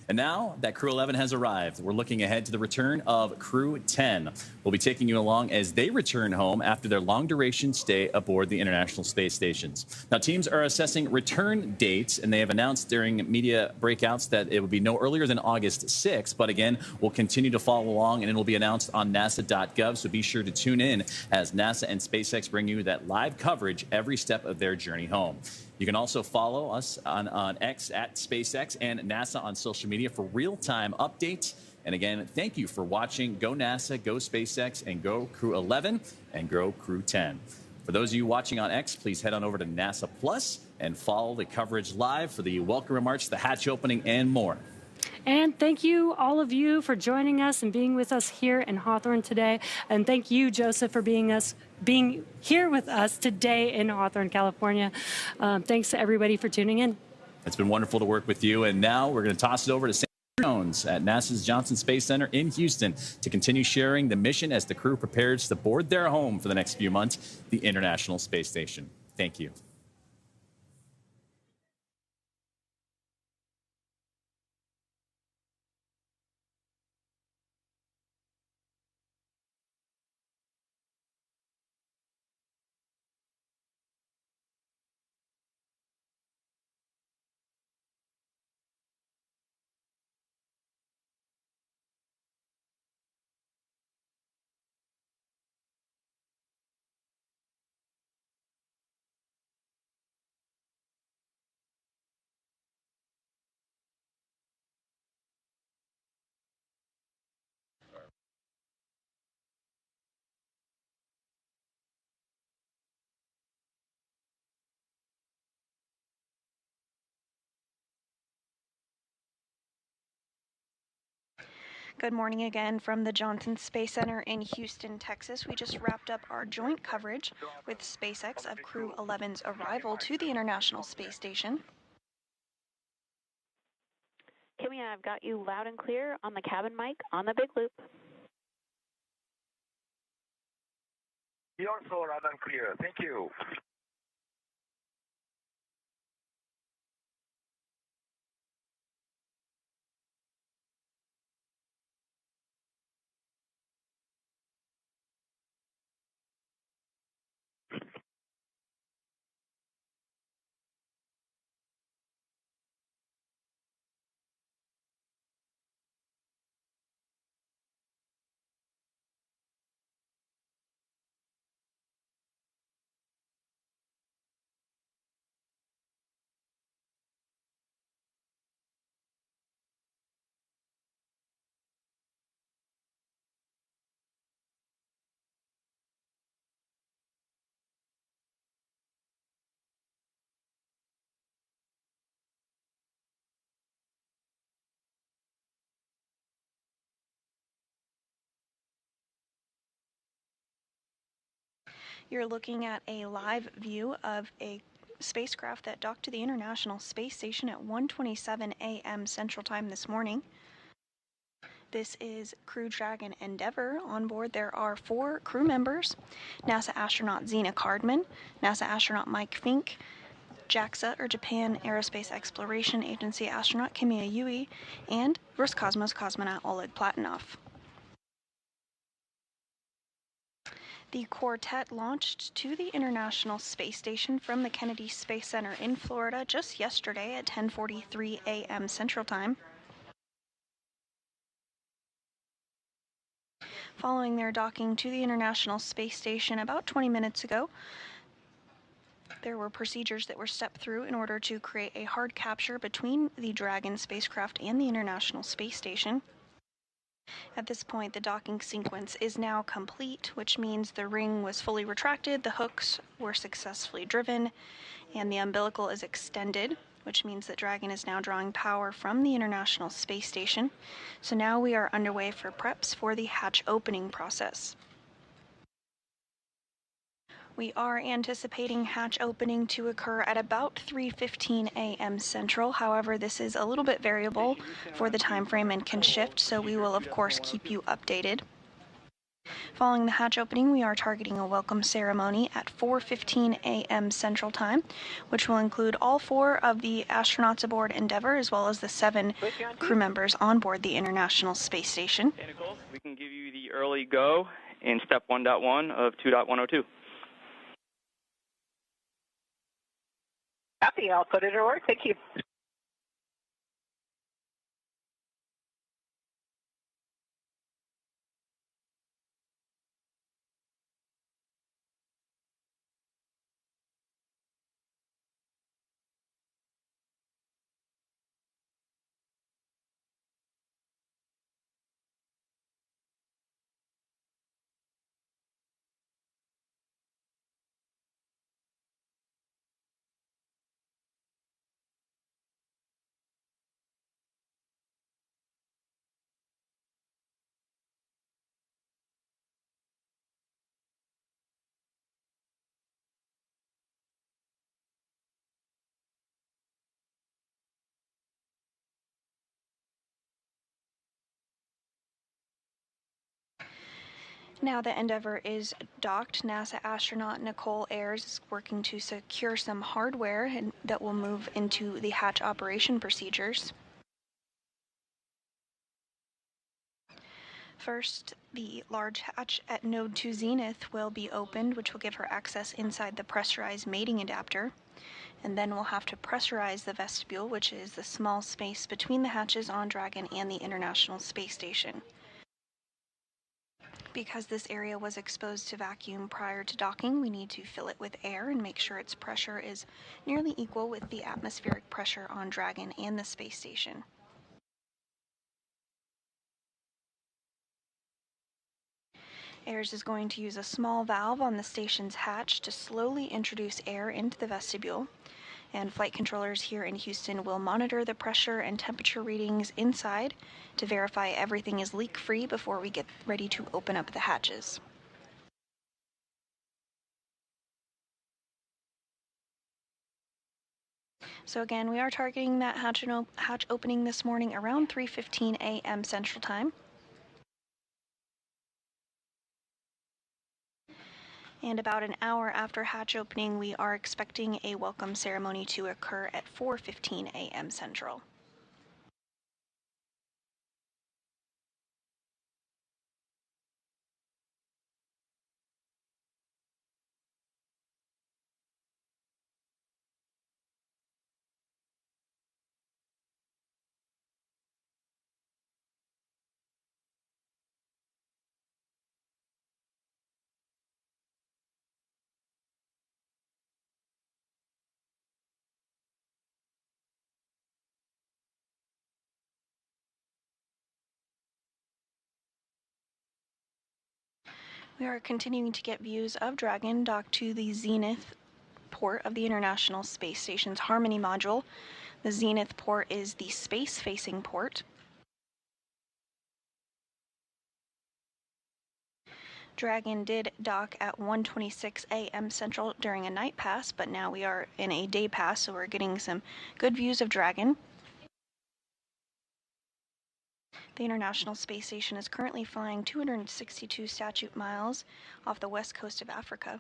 And now that Crew-11 has arrived, we're looking ahead to the return of Crew-10. We'll be taking you along as they return home after their long-duration stay aboard the International Space Stations. Now, teams are assessing return dates, and they have announced during media breakouts that it will be no earlier than August 6th. But again, we'll continue to follow along, and it will be announced on NASA.gov, so be sure to tune in as NASA and SpaceX bring you that live coverage every step of their journey home. You can also follow us on X at SpaceX and NASA on social media for real-time updates. And again, thank you for watching. Go NASA, go SpaceX, and go Crew-11, and go Crew-10. For those of you watching on X, please head on over to NASA Plus and follow the coverage live for the welcome remarks, the hatch opening, and more. And thank you, all of you, for joining us and being with us here in Hawthorne today. And thank you, Joseph, for being here with us today in Hawthorne, California. Thanks to everybody for tuning in. It's been wonderful to work with you. And now we're going to toss it over to Sandra Jones at NASA's Johnson Space Center in Houston to continue sharing the mission as the crew prepares to board their home for the next few months, the International Space Station. Thank you. Good morning again from the Johnson Space Center in Houston, Texas. We just wrapped up our joint coverage with SpaceX of Crew-11's arrival to the International Space Station. Kimiya, I've got you loud and clear on the cabin mic on the big loop. You're also loud and clear. Thank you. You're looking at a live view of a spacecraft that docked to the International Space Station at 1:27 a.m. Central Time this morning. This is Crew Dragon Endeavour. On board there are 4 crew members: NASA astronaut Zena Cardman, NASA astronaut Mike Fincke, JAXA, or Japan Aerospace Exploration Agency astronaut Kimiya Yui, and Roscosmos cosmonaut Oleg Platonov. The quartet launched to the International Space Station from the Kennedy Space Center in Florida just yesterday at 10:43 a.m. Central Time. Following their docking to the International Space Station about 20 minutes ago, there were procedures that were stepped through in order to create a hard capture between the Dragon spacecraft and the International Space Station. At this point, the docking sequence is now complete, which means the ring was fully retracted, the hooks were successfully driven, and the umbilical is extended, which means that Dragon is now drawing power from the International Space Station. So now we are underway for preps for the hatch opening process. We are anticipating hatch opening to occur at about 3:15 a.m. Central. However, this is a little bit variable for the time frame and can shift, so we will of course keep you updated. Following the hatch opening, we are targeting a welcome ceremony at 4:15 a.m. Central Time, which will include all 4 of the astronauts aboard Endeavour, as well as the 7 crew members on board the International Space Station. We can give you the early go in step 1.1 of 2.102. Copy, I'll put it in work. Thank you. Now that Endeavour is docked, NASA astronaut Nicole Ayers is working to secure some hardware that will move into the hatch operation procedures. First, the large hatch at Node 2 Zenith will be opened, which will give her access inside the pressurized mating adapter. And then we'll have to pressurize the vestibule, which is the small space between the hatches on Dragon and the International Space Station. Because this area was exposed to vacuum prior to docking, we need to fill it with air and make sure its pressure is nearly equal with the atmospheric pressure on Dragon and the space station. Ayers is going to use a small valve on the station's hatch to slowly introduce air into the vestibule, And flight controllers here in Houston will monitor the pressure and temperature readings inside to verify everything is leak-free before we get ready to open up the hatches. So again, we are targeting that hatch opening this morning around 3:15 a.m. Central Time. And about an hour after hatch opening, we are expecting a welcome ceremony to occur at 4:15 a.m. Central. We are continuing to get views of Dragon docked to the Zenith port of the International Space Station's Harmony module. The Zenith port is the space-facing port. Dragon did dock at 1:26 a.m. Central during a night pass, but now we are in a day pass, so we're getting some good views of Dragon. The International Space Station is currently flying 262 statute miles off the west coast of Africa.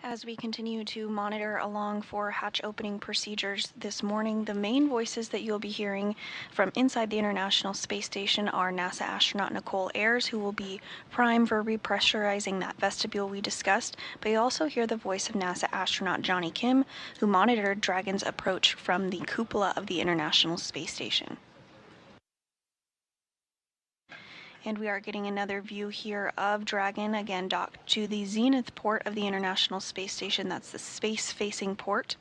As we continue to monitor along for hatch opening procedures this morning, the main voices that you'll be hearing from inside the International Space Station are NASA astronaut Nicole Ayers, who will be prime for repressurizing that vestibule we discussed, but you also hear the voice of NASA astronaut Johnny Kim, who monitored Dragon's approach from the cupola of the International Space Station. And we are getting another view here of Dragon, again docked to the Zenith port of the International Space Station. That's the space-facing port.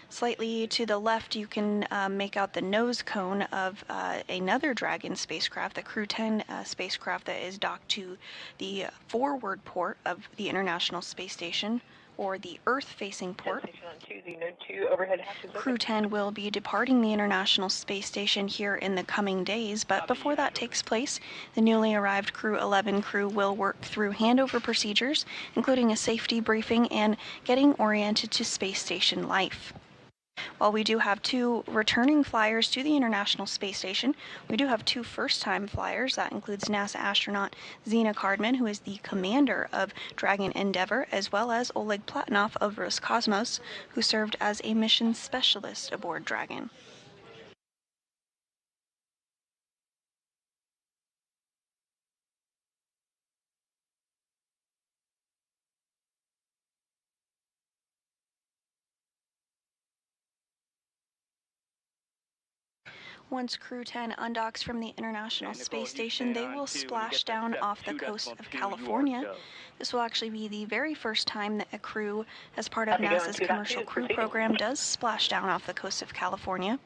Slightly to the left, you can make out the nose cone of another Dragon spacecraft, the Crew-10 spacecraft that is docked to the forward port of the International Space Station, or the Earth-facing port. Crew-10 will be departing the International Space Station here in the coming days, but before that takes place, the newly arrived Crew-11 crew will work through handover procedures, including a safety briefing and getting oriented to space station life. While we do have 2 returning flyers to the International Space Station, we do have 2 first-time flyers. That includes NASA astronaut Zena Cardman, who is the commander of Dragon Endeavour, as well as Oleg Platonov of Roscosmos, who served as a mission specialist aboard Dragon. Once Crew-10 undocks from the International Space Station, they will splash down off the coast of California. This will actually be the very first time that a crew, as part of NASA's Commercial Crew Program, does splash down off the coast of California.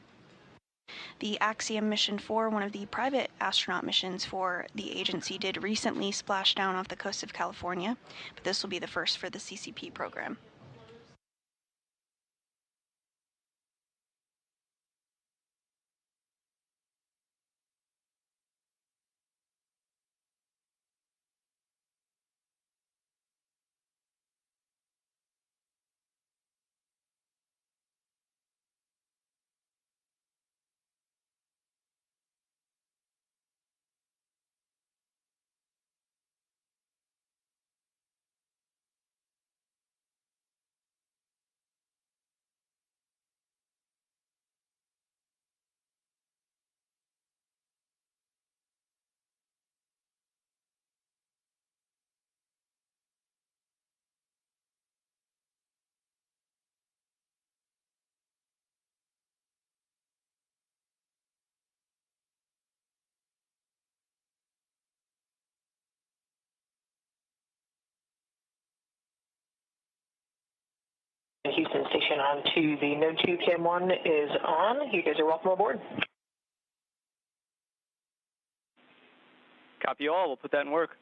The Axiom Mission 4, one of the private astronaut missions for the agency, did recently splash down off the coast of California, but this will be the first for the CCP program. Houston station on to the Node 2 Cam 1 is on. You guys are welcome aboard. Copy all. We'll put that in work.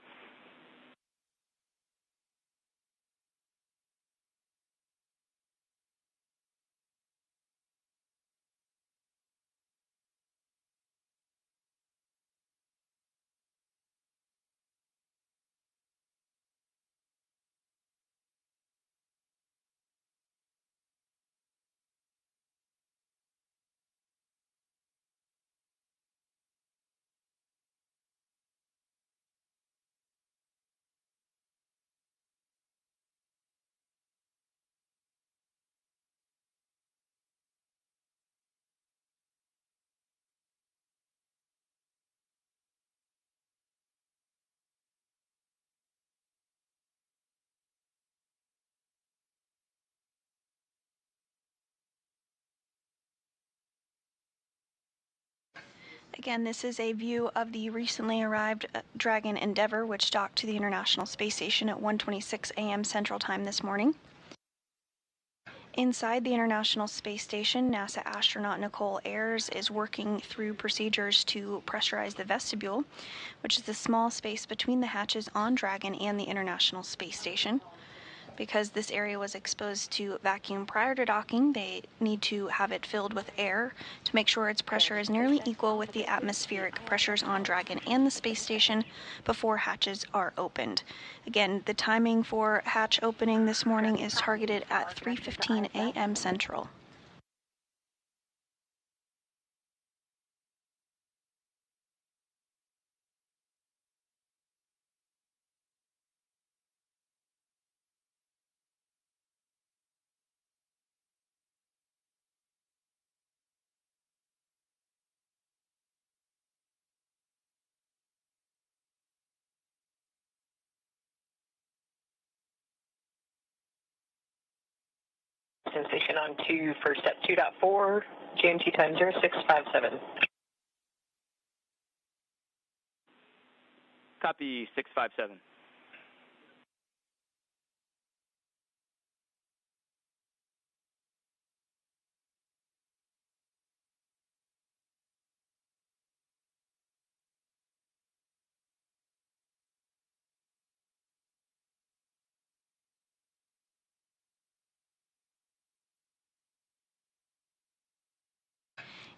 Again, this is a view of the recently arrived Dragon Endeavour, which docked to the International Space Station at 1:26 a.m. Central Time this morning. Inside the International Space Station, NASA astronaut Nicole Ayers is working through procedures to pressurize the vestibule, which is the small space between the hatches on Dragon and the International Space Station. Because this area was exposed to vacuum prior to docking, they need to have it filled with air to make sure its pressure is nearly equal with the atmospheric pressures on Dragon and the space station before hatches are opened. Again, the timing for hatch opening this morning is targeted at 3:15 a.m. Central. Station on to for step 2.4, GMT time 0657. Copy 657.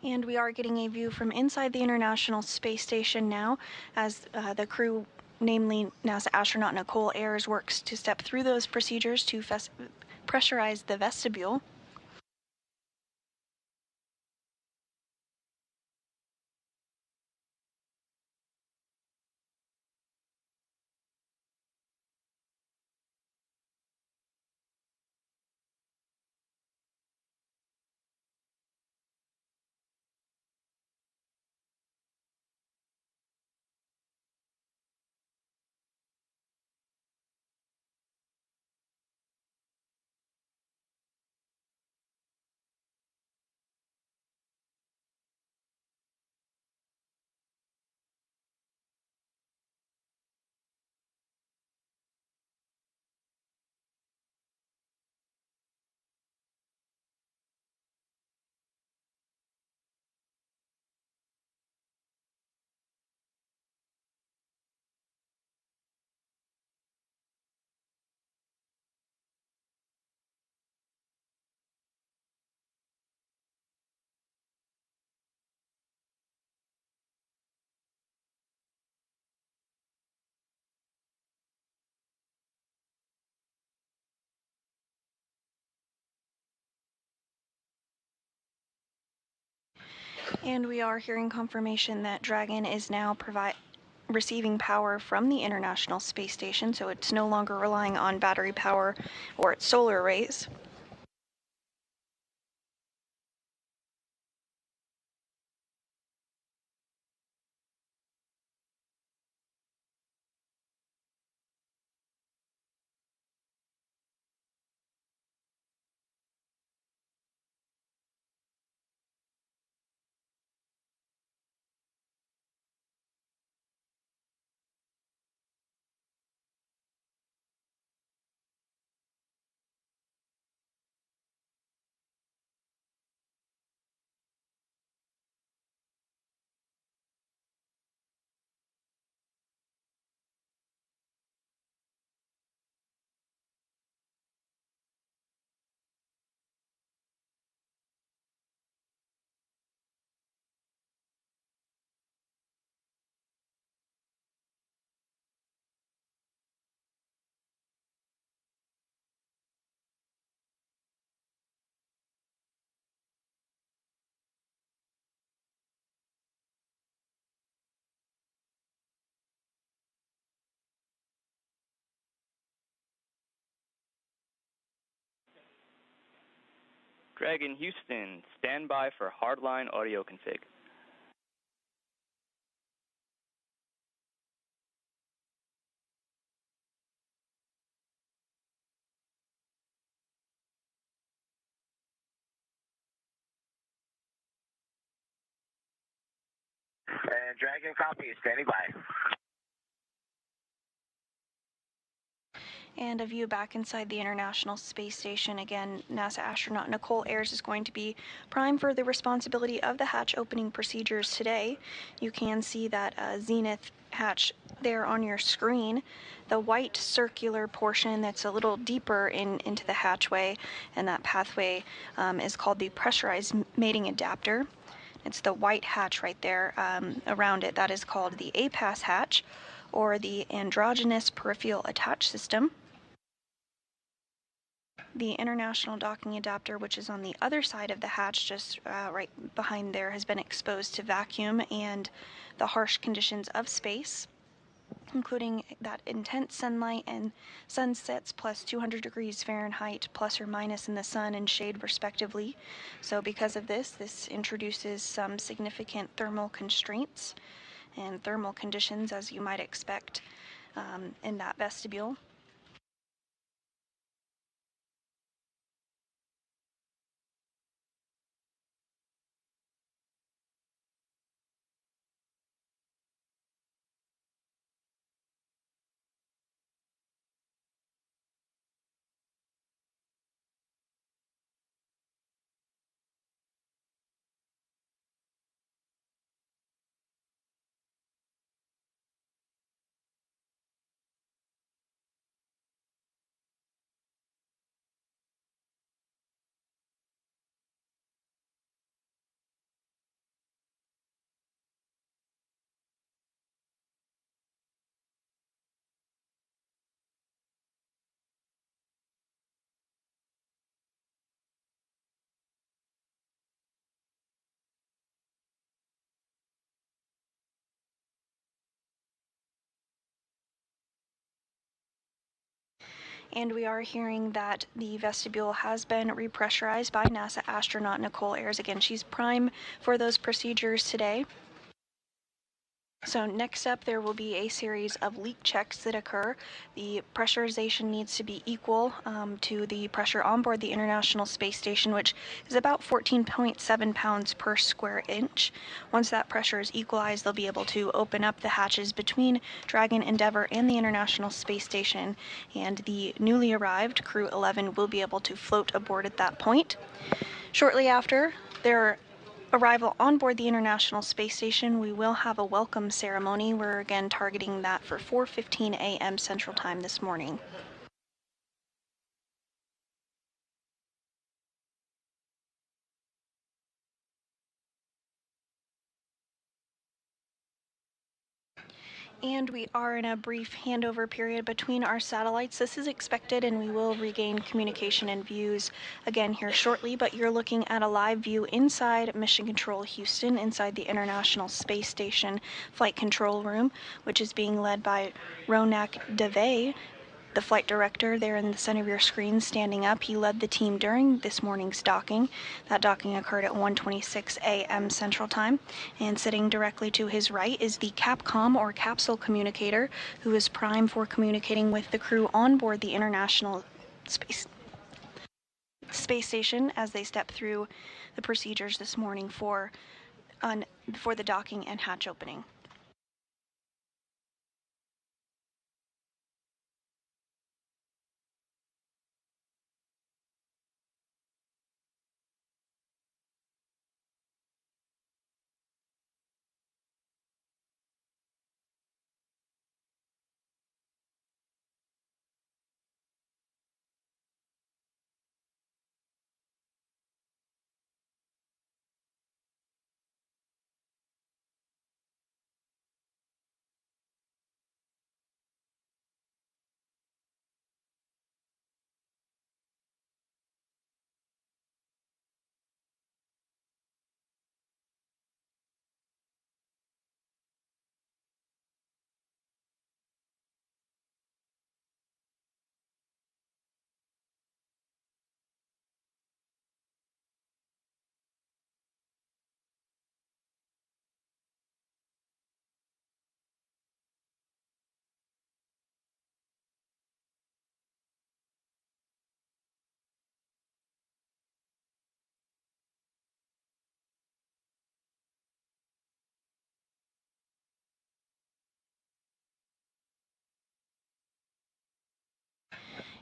And we are getting a view from inside the International Space Station now as the crew, namely NASA astronaut Nicole Ayers, works to step through those procedures to pressurize the vestibule. And we are hearing confirmation that Dragon is now receiving power from the International Space Station, so it's no longer relying on battery power or its solar arrays. Dragon Houston, stand by for hardline audio config. And Dragon copy, standing by. And a view back inside the International Space Station. Again, NASA astronaut Nicole Ayers is going to be prime for the responsibility of the hatch opening procedures today. You can see that zenith hatch there on your screen. The white circular portion that's a little deeper into the hatchway, and that pathway is called the pressurized mating adapter. It's the white hatch right there around it. That is called the APAS hatch, or the androgynous peripheral attach system. The international docking adapter, which is on the other side of the hatch, just right behind there, has been exposed to vacuum and the harsh conditions of space, including that intense sunlight and sunsets plus 200 degrees Fahrenheit plus or minus in the sun and shade respectively. So because of this introduces some significant thermal constraints and thermal conditions, as you might expect in that vestibule. And we are hearing that the vestibule has been repressurized by NASA astronaut Nicole Ayers. Again, she's prime for those procedures today. So next up, there will be a series of leak checks that occur. The pressurization needs to be equal to the pressure on board the International Space Station, which is about 14.7 pounds per square inch. Once that pressure is equalized, they'll be able to open up the hatches between Dragon, Endeavour, and the International Space Station, and the newly arrived Crew-11 will be able to float aboard at that point. Shortly after their arrival on board the International Space Station, we will have a welcome ceremony. We're again targeting that for 4:15 a.m. Central Time this morning. And we are in a brief handover period between our satellites. This is expected, and we will regain communication and views again here shortly, but you're looking at a live view inside Mission Control Houston, inside the International Space Station Flight Control Room, which is being led by Ronak Dave, the flight director there in the center of your screen standing up. He led the team during this morning's docking. That docking occurred at 1:26 a.m. Central Time. And sitting directly to his right is the CAPCOM, or capsule communicator, who is prime for communicating with the crew on board the International Space Station as they step through the procedures this morning for the docking and hatch opening.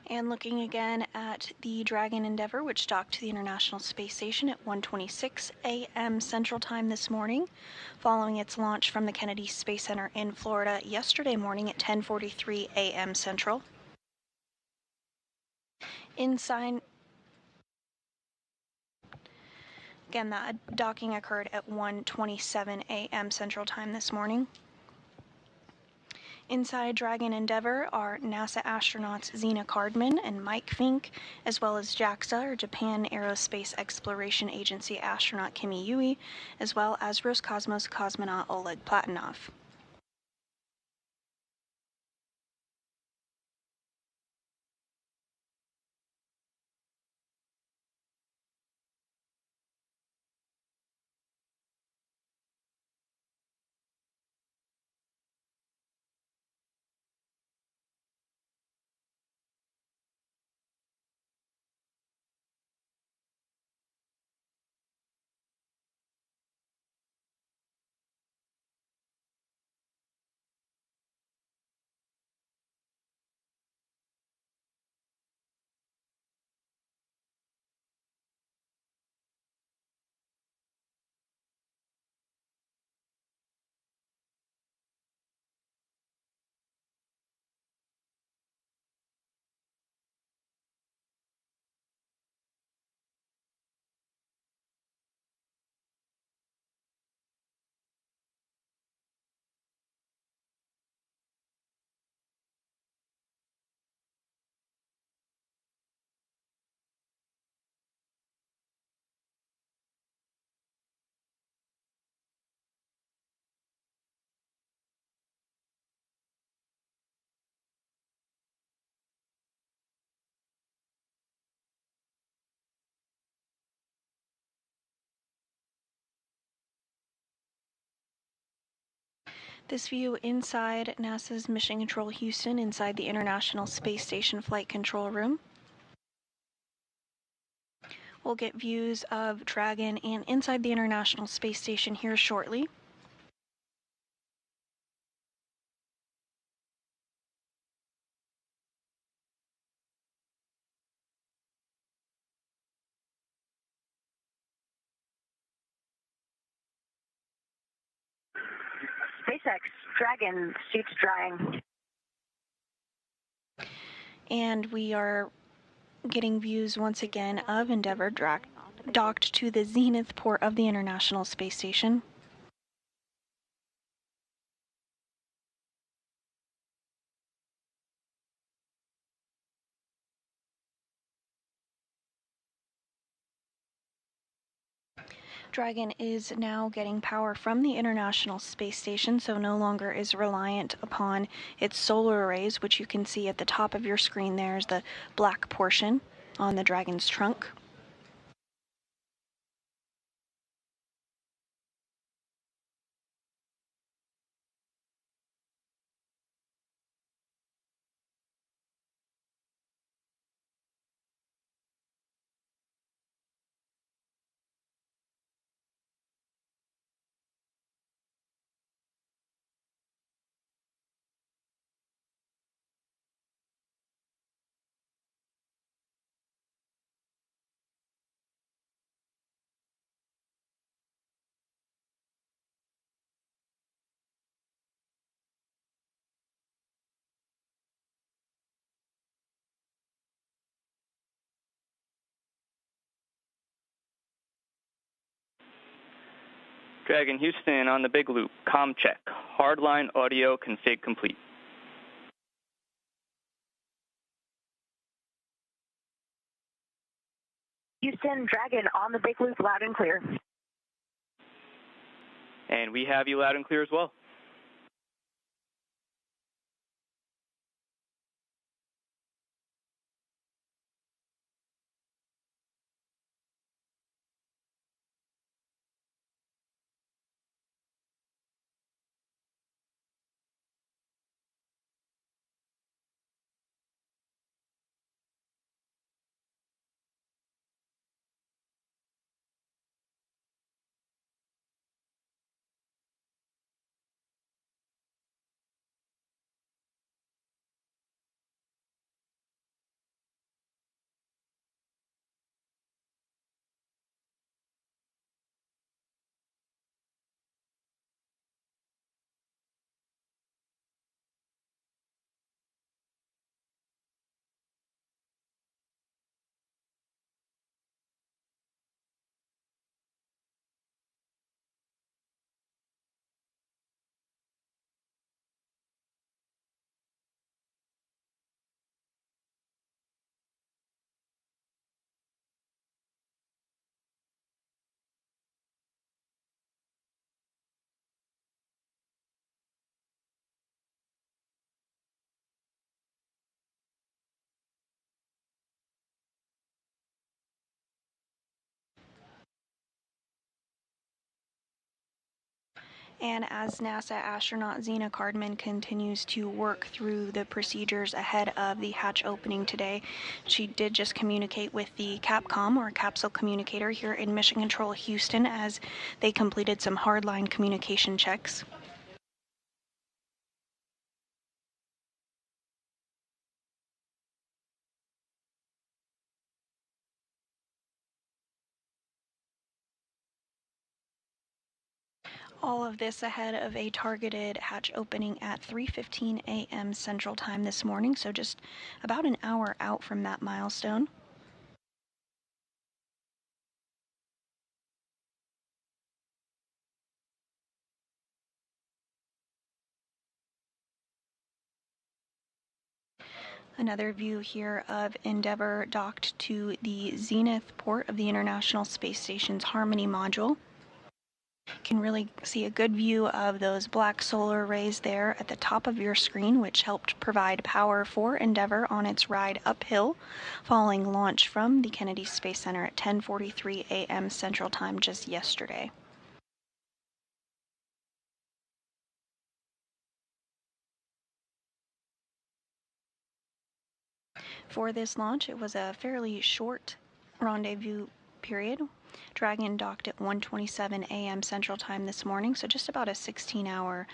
And looking again at the Dragon Endeavour, which docked to the International Space Station at 1:26 a.m. Central Time this morning, following its launch from the Kennedy Space Center in Florida yesterday morning at 10:43 a.m. Central. Inside, again, that docking occurred at 1:27 a.m. Central Time this morning. Inside Dragon Endeavour are NASA astronauts Zena Cardman and Mike Fincke, as well as JAXA, or Japan Aerospace Exploration Agency astronaut Kimiya Yui, as well as Roscosmos cosmonaut Oleg Platonov. This view inside NASA's Mission Control Houston, inside the International Space Station Flight Control Room. We'll get views of Dragon and inside the International Space Station here shortly. SpaceX Dragon suits drying. And we are getting views once again of Endeavour docked to the zenith port of the International Space Station. Dragon is now getting power from the International Space Station, so no longer is reliant upon its solar arrays, which you can see at the top of your screen. There's the black portion on the Dragon's trunk. Dragon Houston on the big loop. Comm check. Hardline audio config complete. Houston, Dragon on the big loop, loud and clear. And we have you loud and clear as well. And as NASA astronaut Zena Cardman continues to work through the procedures ahead of the hatch opening today, she did just communicate with the CAPCOM, or capsule communicator, here in Mission Control Houston as they completed some hardline communication checks. All of this ahead of a targeted hatch opening at 3:15 a.m. Central Time this morning, so just about an hour out from that milestone. Another view here of Endeavour docked to the zenith port of the International Space Station's Harmony module. Can really see a good view of those black solar arrays there at the top of your screen, which helped provide power for Endeavour on its ride uphill following launch from the Kennedy Space Center at 10:43 a.m. Central Time just yesterday. For this launch, it was a fairly short rendezvous period. Dragon docked at 1:27 a.m. Central Time this morning, so just about a 16-hour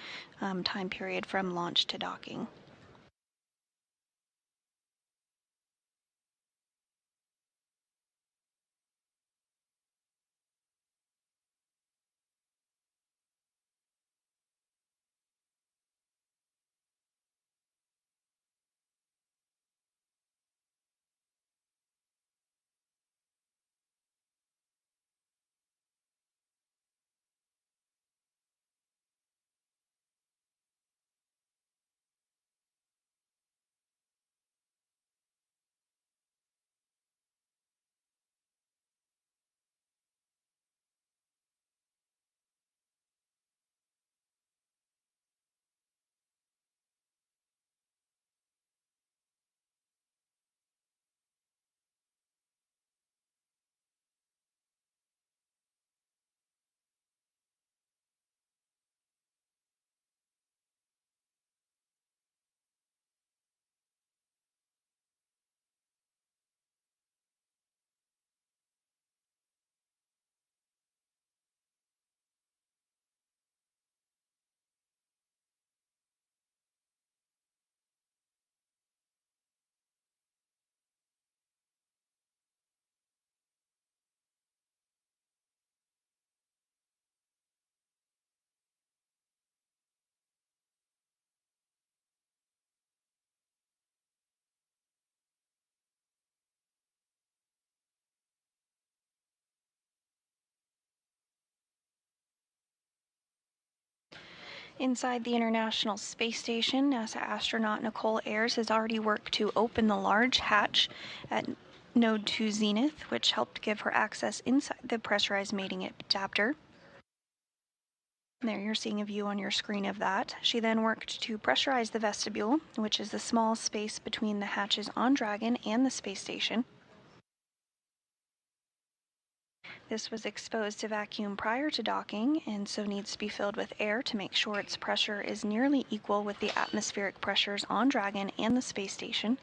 time period from launch to docking. Inside the International Space Station, NASA astronaut Nicole Ayers has already worked to open the large hatch at Node 2 Zenith, which helped give her access inside the pressurized mating adapter. There you're seeing a view on your screen of that. She then worked to pressurize the vestibule, which is the small space between the hatches on Dragon and the space station. This was exposed to vacuum prior to docking and so needs to be filled with air to make sure its pressure is nearly equal with the atmospheric pressures on Dragon and the space station.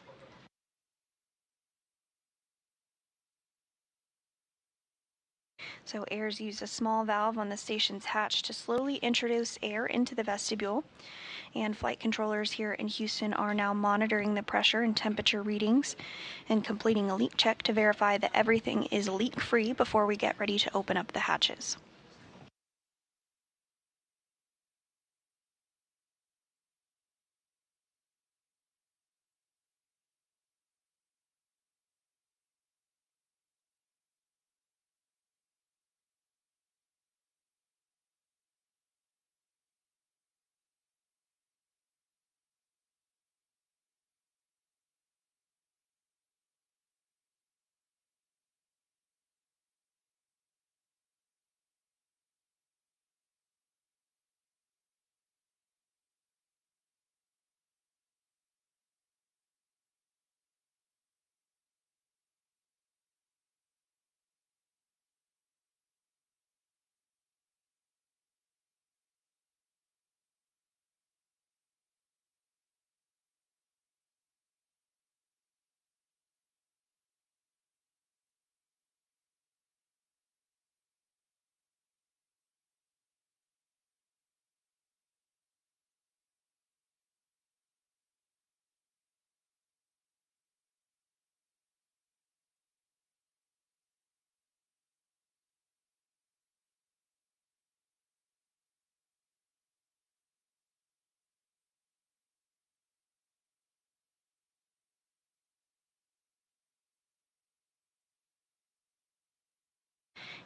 So Ayers used a small valve on the station's hatch to slowly introduce air into the vestibule, and flight controllers here in Houston are now monitoring the pressure and temperature readings and completing a leak check to verify that everything is leak-free before we get ready to open up the hatches.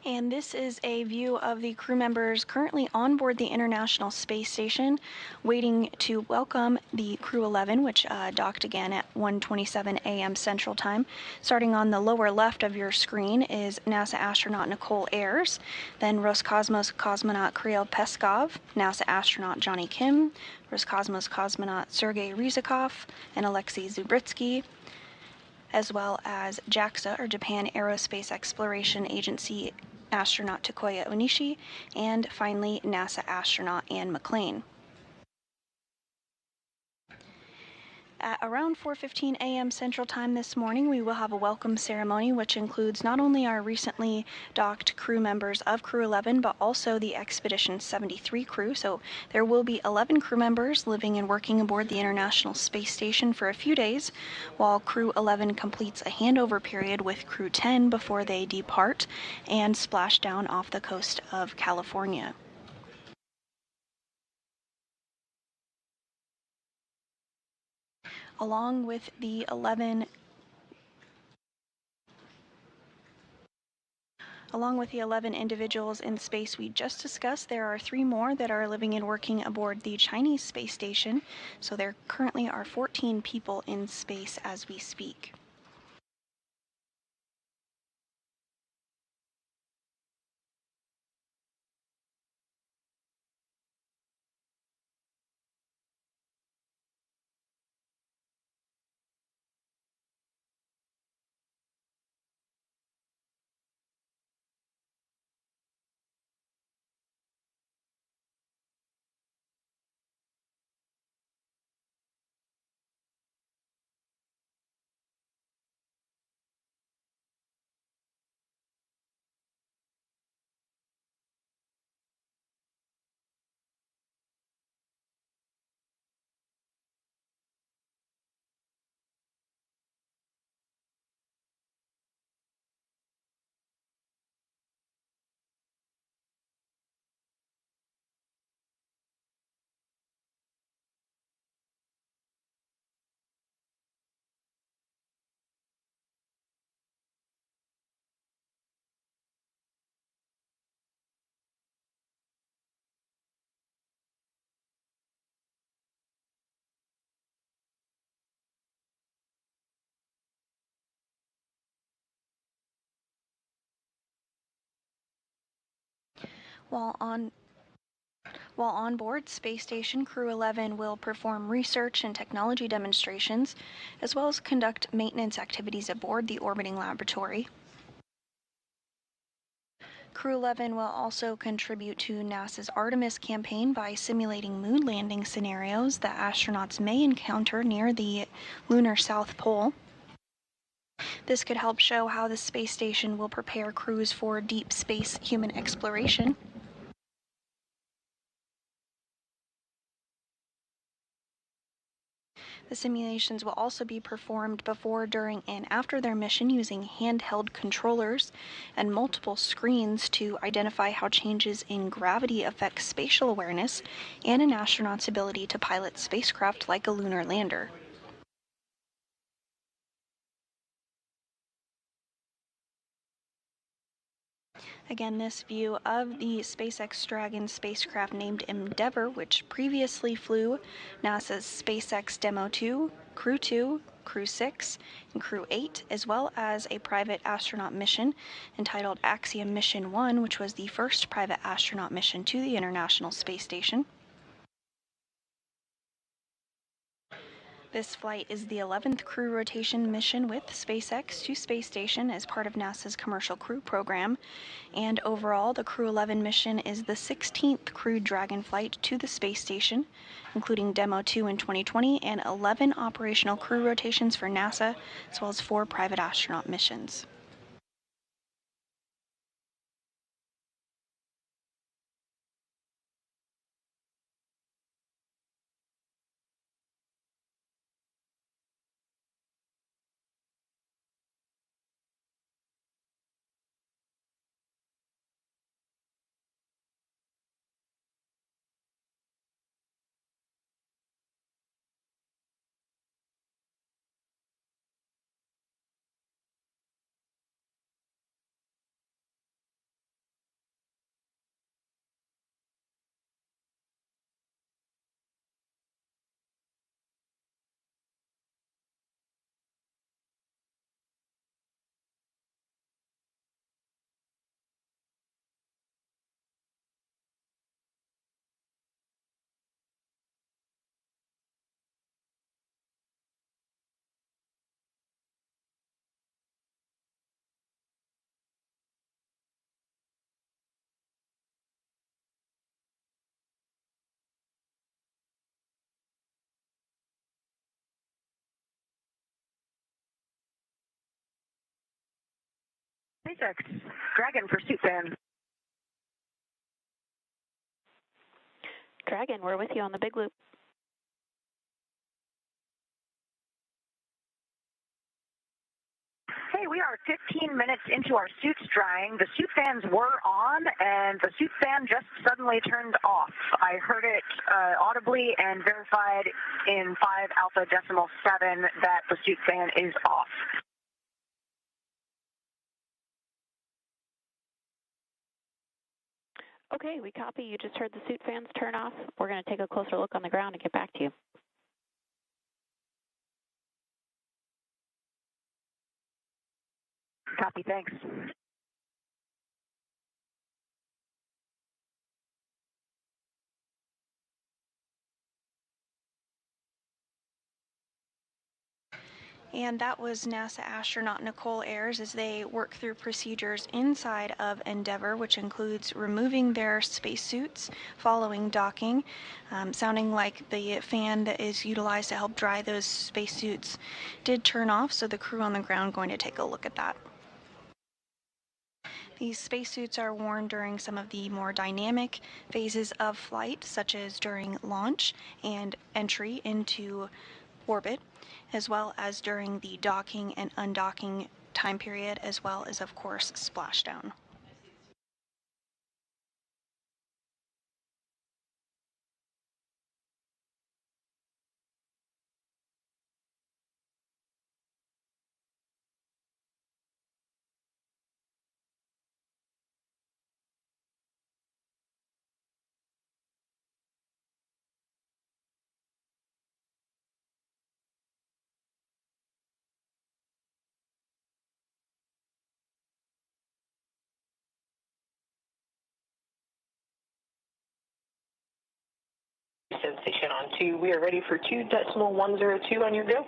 And this is a view of the crew members currently on board the International Space Station, waiting to welcome the Crew-11, which docked again at 1:27 a.m. Central Time. Starting on the lower left of your screen is NASA astronaut Nicole Ayers, then Roscosmos cosmonaut Kirill Peskov, NASA astronaut Johnny Kim, Roscosmos cosmonaut Sergei Ryzhikov, and Alexei Zubritsky, as well as JAXA, or Japan Aerospace Exploration Agency astronaut Takuya Onishi, and finally NASA astronaut Anne McClain. At around 4:15 a.m. Central Time this morning, we will have a welcome ceremony, which includes not only our recently docked crew members of Crew-11, but also the Expedition 73 crew. So there will be 11 crew members living and working aboard the International Space Station for a few days, while Crew-11 completes a handover period with Crew-10 before they depart and splash down off the coast of California. Along with the 11 individuals in space we just discussed, there are 3 more that are living and working aboard the Chinese space station. So there currently are 14 people in space as we speak. While on board Space Station, Crew-11 will perform research and technology demonstrations, as well as conduct maintenance activities aboard the orbiting laboratory. Crew-11 will also contribute to NASA's Artemis campaign by simulating moon landing scenarios that astronauts may encounter near the lunar South Pole. This could help show how the space station will prepare crews for deep space human exploration. The simulations will also be performed before, during, and after their mission using handheld controllers and multiple screens to identify how changes in gravity affect spatial awareness and an astronaut's ability to pilot spacecraft like a lunar lander. Again, this view of the SpaceX Dragon spacecraft named Endeavour, which previously flew NASA's SpaceX Demo 2, Crew 2, Crew 6, and Crew 8, as well as a private astronaut mission entitled Axiom Mission 1, which was the first private astronaut mission to the International Space Station. This flight is the 11th crew rotation mission with SpaceX to Space Station as part of NASA's Commercial Crew Program, and overall the Crew-11 mission is the 16th crewed Dragon flight to the Space Station, including Demo 2 in 2020 and 11 operational crew rotations for NASA, as well as 4 private astronaut missions. SpaceX Dragon pursuit fan. Dragon, we're with you on the big loop. Hey, we are 15 minutes into our suits drying. The suit fans were on, and the suit fan just suddenly turned off. I heard it audibly and verified in 5 alpha decimal 7 that the suit fan is off. Okay, we copy. You just heard the suit fans turn off. We're going to take a closer look on the ground and get back to you. Copy, thanks. And that was NASA astronaut Nicole Ayers as they work through procedures inside of Endeavour, which includes removing their spacesuits following docking, sounding like the fan that is utilized to help dry those spacesuits did turn off, so the crew on the ground going to take a look at that. These spacesuits are worn during some of the more dynamic phases of flight, such as during launch and entry into orbit, as well as during the docking and undocking time period, as well as, of course, splashdown. station on 2. We are ready for 2.102 on your go.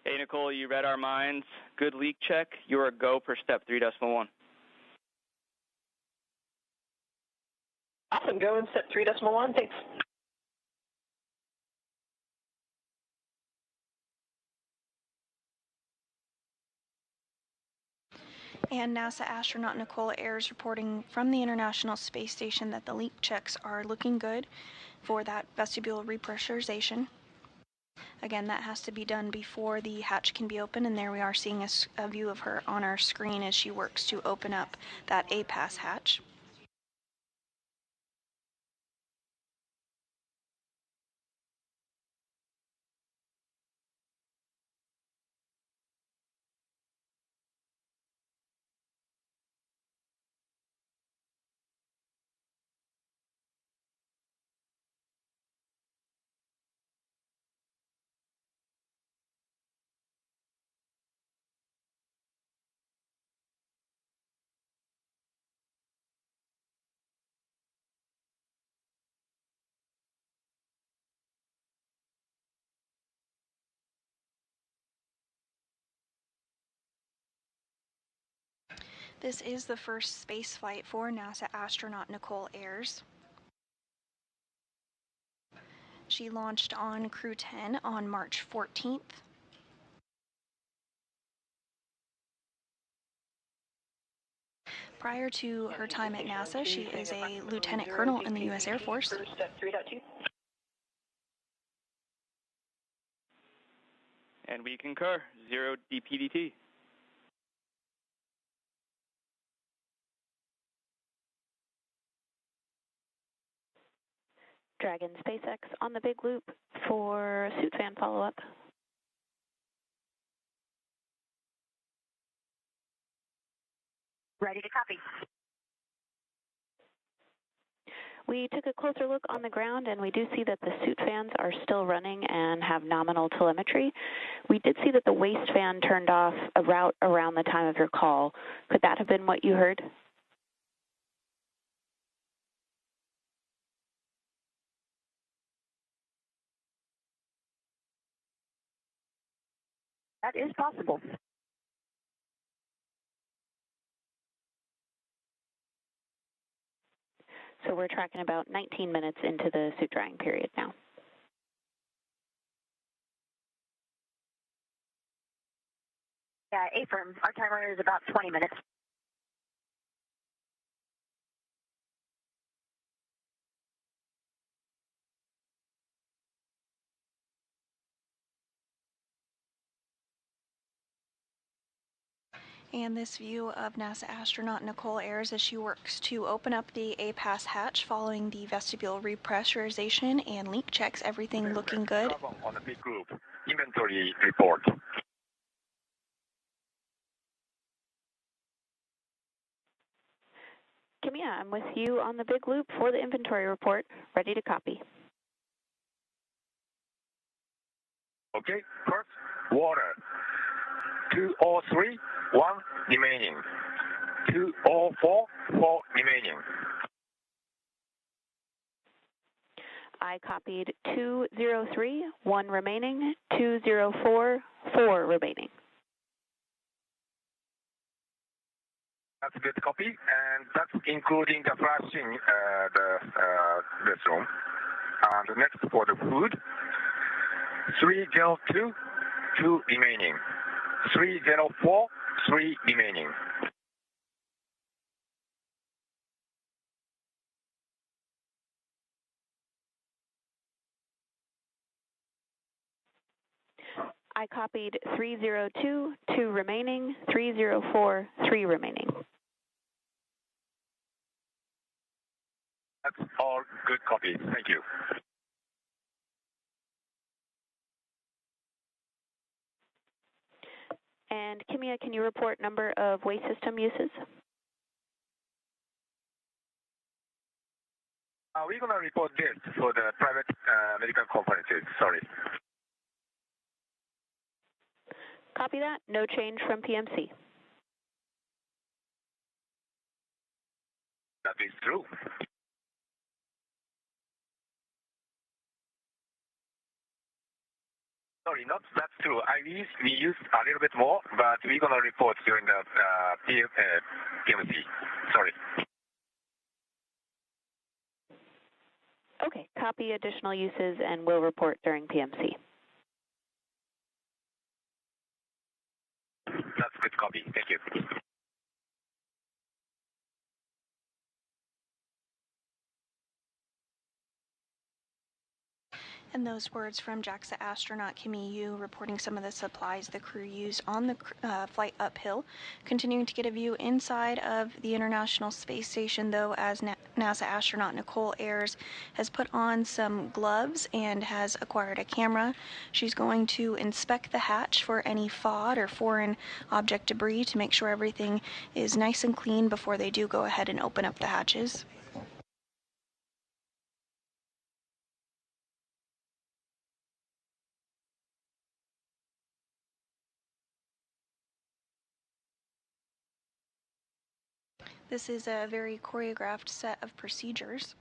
Hey, Nicole, you read our minds. Good leak check. You're a go for step 3.1. Awesome. Go in step 3.1. Thanks. And NASA astronaut Nicole Ayers reporting from the International Space Station that the leak checks are looking good for that vestibule repressurization. Again, that has to be done before the hatch can be opened, and there we are seeing a view of her on our screen as she works to open up that A-pass hatch. This is the first space flight for NASA astronaut Nicole Ayers. She launched on Crew-10 on March 14th. Prior to her time at NASA, she is a lieutenant colonel in the U.S. Air Force. Step 3.2. And we concur. 0 DPDT. Dragon SpaceX on the big loop for suit fan follow-up. Ready to copy. We took a closer look on the ground, and we do see that the suit fans are still running and have nominal telemetry. We did see that the waist fan turned off around the time of your call. Could that have been what you heard? That is possible. So we're tracking about 19 minutes into the suit drying period now. Yeah, affirm. Our timer is about 20 minutes. And this view of NASA astronaut Nicole Ayers as she works to open up the A-pass hatch following the vestibule repressurization and leak checks, everything looking good. On the big group, inventory report. Kimiya, I'm with you on the big loop for the inventory report. Ready to copy. Okay, first, water. 203, 1 remaining. 204, 4 remaining. I copied 203, 1 remaining, 204, 4 remaining. That's a good copy, and that's including the flashing this room. And next for the food, 302, 2 remaining. 304, 3 remaining. I copied 302, 2 remaining, 304, 3 remaining. That's all good copies. Thank you. And Kimiya, can you report number of waste system uses? We're going to report this for the private medical conferences. Sorry. Copy that. No change from PMC. That is true. Sorry, not that's true. We used a little bit more, but we're going to report during the PMC. Sorry. Okay, copy additional uses and will report during PMC. That's good copy. Thank you. And those words from JAXA astronaut Kimiya Yui reporting some of the supplies the crew used on the flight uphill. Continuing to get a view inside of the International Space Station, though, as NASA astronaut Nicole Ayers has put on some gloves and has acquired a camera. She's going to inspect the hatch for any FOD or foreign object debris to make sure everything is nice and clean before they do go ahead and open up the hatches. This is a very choreographed set of procedures.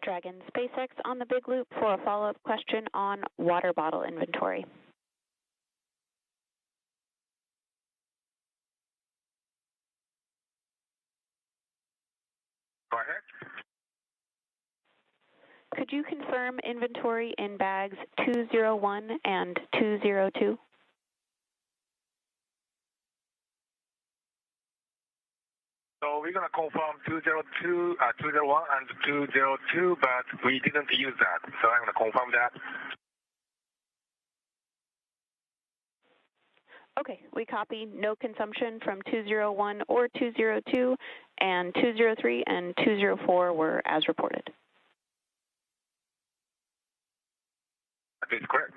Dragon SpaceX on the big loop for a follow-up question on water bottle inventory. Go ahead. Could you confirm inventory in bags 201 and 202? So we're going to confirm 201 and 202, but we didn't use that. So I'm going to confirm that. Okay, we copy no consumption from 201 or 202, and 203 and 204 were as reported. That is correct.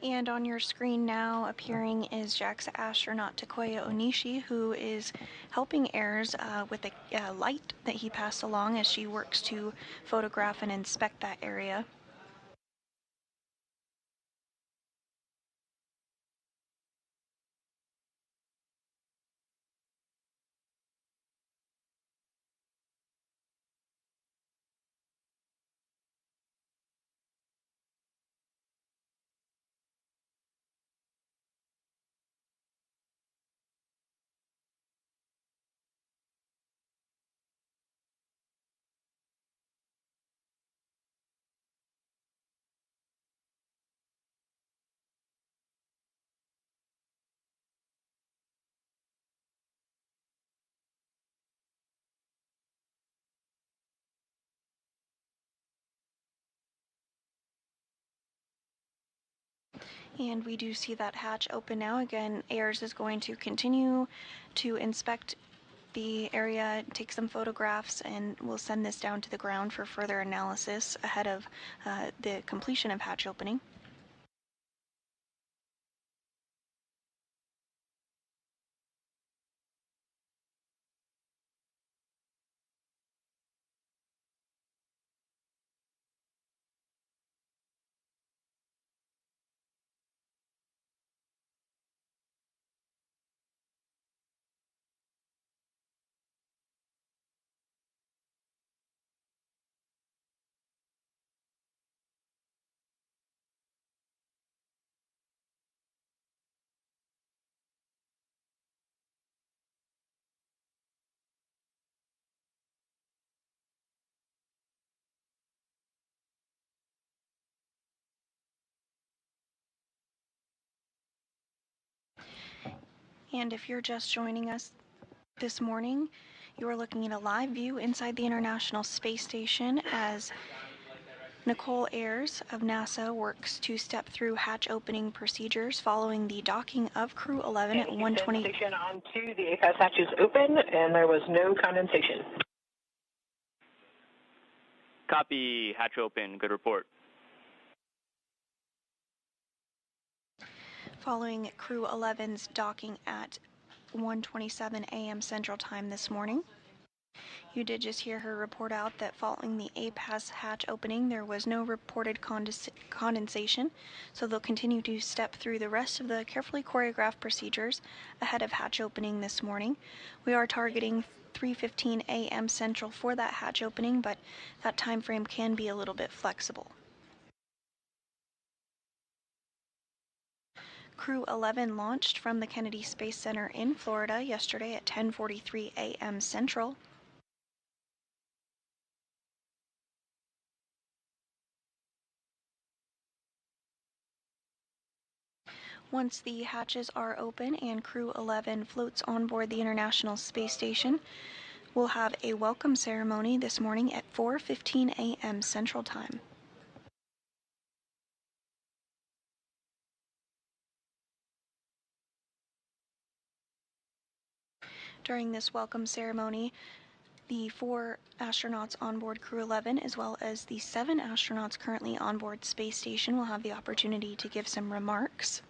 And on your screen now appearing is JAXA astronaut Takuya Onishi, who is helping Ayers with a light that he passed along as she works to photograph and inspect that area. And we do see that hatch open now. Again, Ayers is going to continue to inspect the area, take some photographs, and we'll send this down to the ground for further analysis ahead of the completion of hatch opening. And if you're just joining us this morning, you are looking at a live view inside the International Space Station as Nicole Ayers of NASA works to step through hatch opening procedures following the docking of Crew-11 at 1:20. Station on 2, the ISS hatch is open, and there was no condensation. Copy, hatch open, good report. Following Crew-11's docking at 1:27 a.m. Central Time this morning. You did just hear her report out that following the APAS hatch opening, there was no reported condensation, so they'll continue to step through the rest of the carefully choreographed procedures ahead of hatch opening this morning. We are targeting 3:15 a.m. Central for that hatch opening, but that time frame can be a little bit flexible. Crew-11 launched from the Kennedy Space Center in Florida yesterday at 10:43 a.m. Central. Once the hatches are open and Crew-11 floats on board the International Space Station, we'll have a welcome ceremony this morning at 4:15 a.m. Central Time. During this welcome ceremony, the 4 astronauts on board Crew-11, as well as the 7 astronauts currently on board Space Station, will have the opportunity to give some remarks.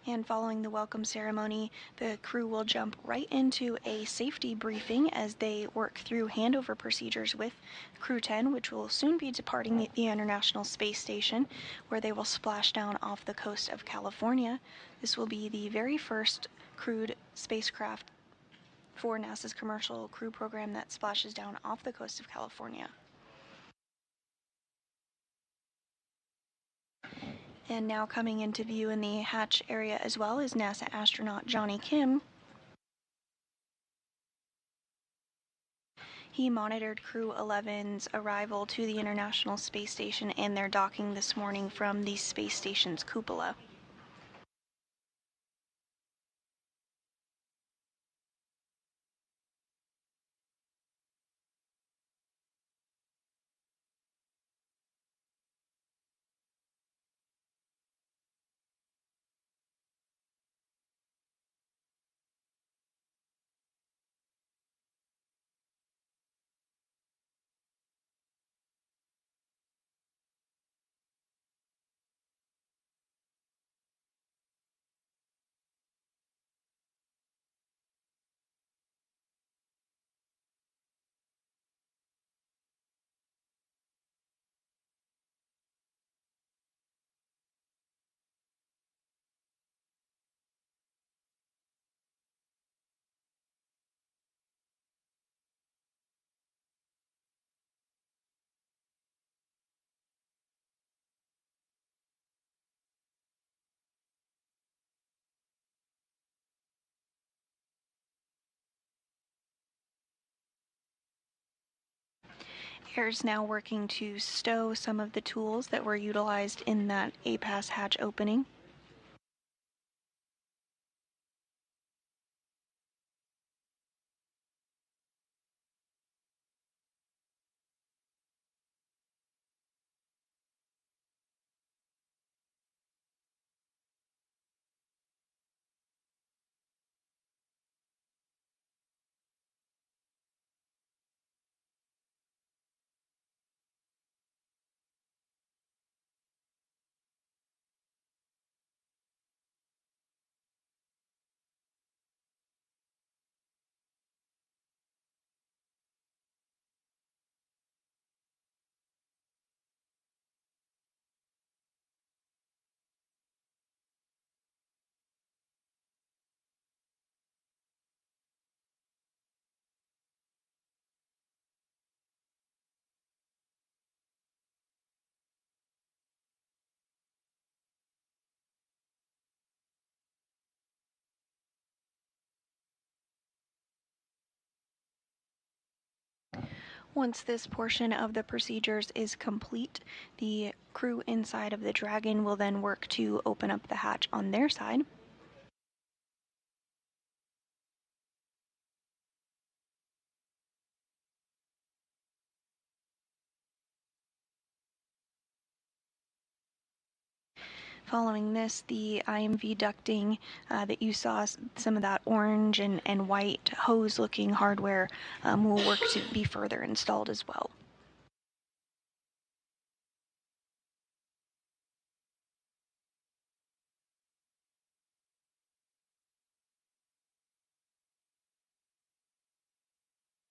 And following the welcome ceremony, the crew will jump right into a safety briefing as they work through handover procedures with Crew-10, which will soon be departing the International Space Station, where they will splash down off the coast of California. This will be the very first crewed spacecraft for NASA's Commercial Crew Program that splashes down off the coast of California. And now coming into view in the hatch area as well is NASA astronaut Johnny Kim. He monitored Crew-11's arrival to the International Space Station and their docking this morning from the space station's cupola. Air is now working to stow some of the tools that were utilized in that APAS hatch opening. Once this portion of the procedures is complete, the crew inside of the Dragon will then work to open up the hatch on their side. Following this, the IMV ducting that you saw, some of that orange and white hose-looking hardware will work to be further installed as well.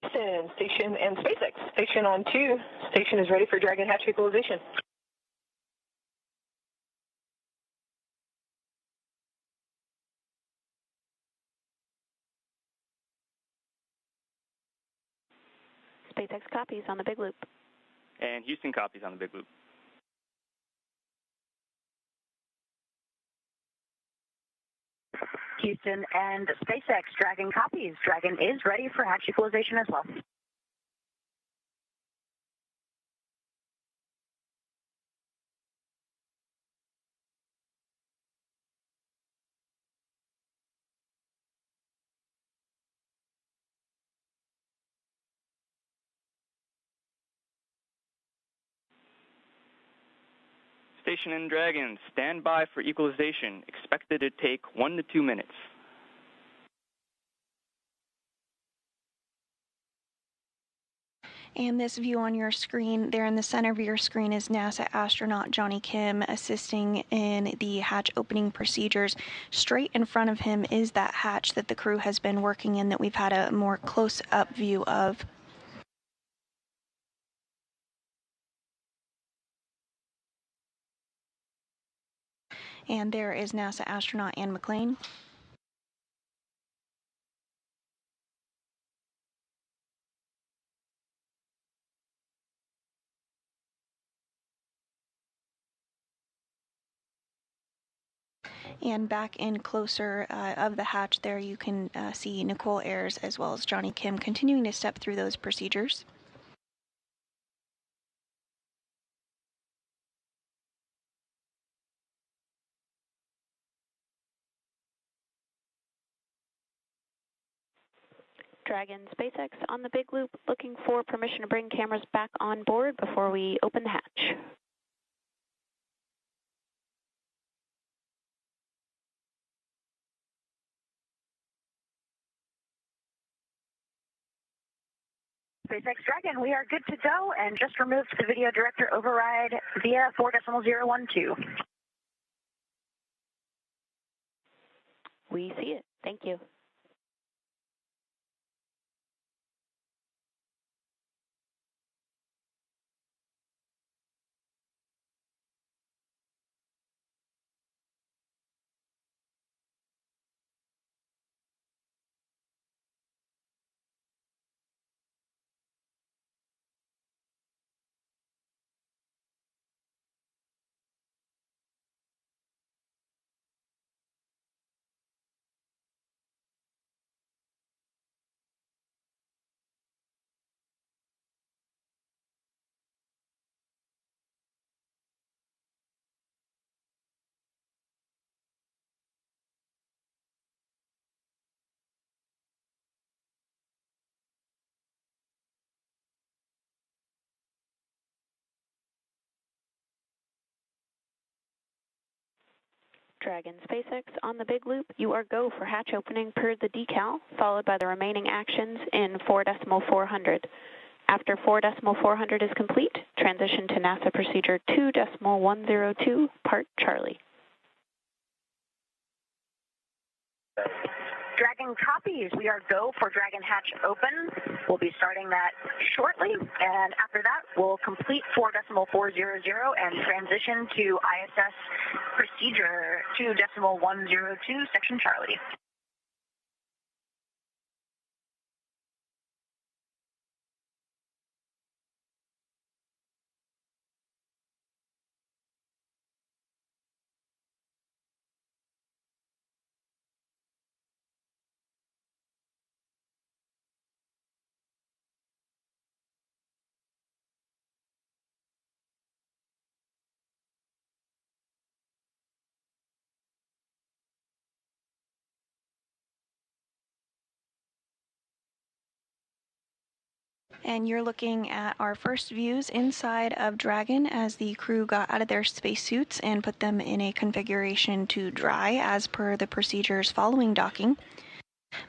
Houston, station and SpaceX. Station on 2. Station is ready for Dragon hatch equalization. SpaceX copies on the big loop. And Houston copies on the big loop. Houston and SpaceX, Dragon copies. Dragon is ready for hatch equalization as well. Station and Dragon, stand by for equalization. Expected to take 1 to 2 minutes. And this view on your screen, there in the center of your screen, is NASA astronaut Johnny Kim assisting in the hatch opening procedures. Straight in front of him is that hatch that the crew has been working in that we've had a more close-up view of. And there is NASA astronaut Ann McClain. And back in closer of the hatch there, you can see Nicole Ayers as well as Johnny Kim continuing to step through those procedures. Dragon SpaceX on the big loop, looking for permission to bring cameras back on board before we open the hatch. SpaceX Dragon, we are good to go and just removed the video director override via 4.012. We see it. Thank you. Dragon SpaceX on the big loop, you are go for hatch opening per the decal, followed by the remaining actions in 4.400. After 4.400 is complete, transition to NASA procedure 2.102, part Charlie. Dragon copies. We are go for Dragon hatch open. We'll be starting that shortly, and after that, we'll complete 4.400 and transition to ISS procedure 2.102, section Charlie. And you're looking at our first views inside of Dragon as the crew got out of their spacesuits and put them in a configuration to dry as per the procedures following docking.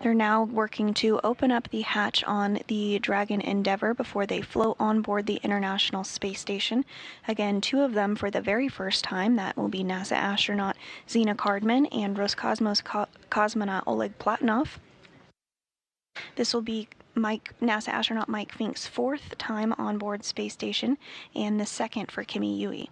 They're now working to open up the hatch on the Dragon Endeavour before they float on board the International Space Station. Again, two of them for the very first time. That will be NASA astronaut Zena Cardman and Roscosmos cosmonaut Oleg Platonov. This will be NASA astronaut Mike Fincke's 4th time on board space station and the 2nd for Kimiya Yui.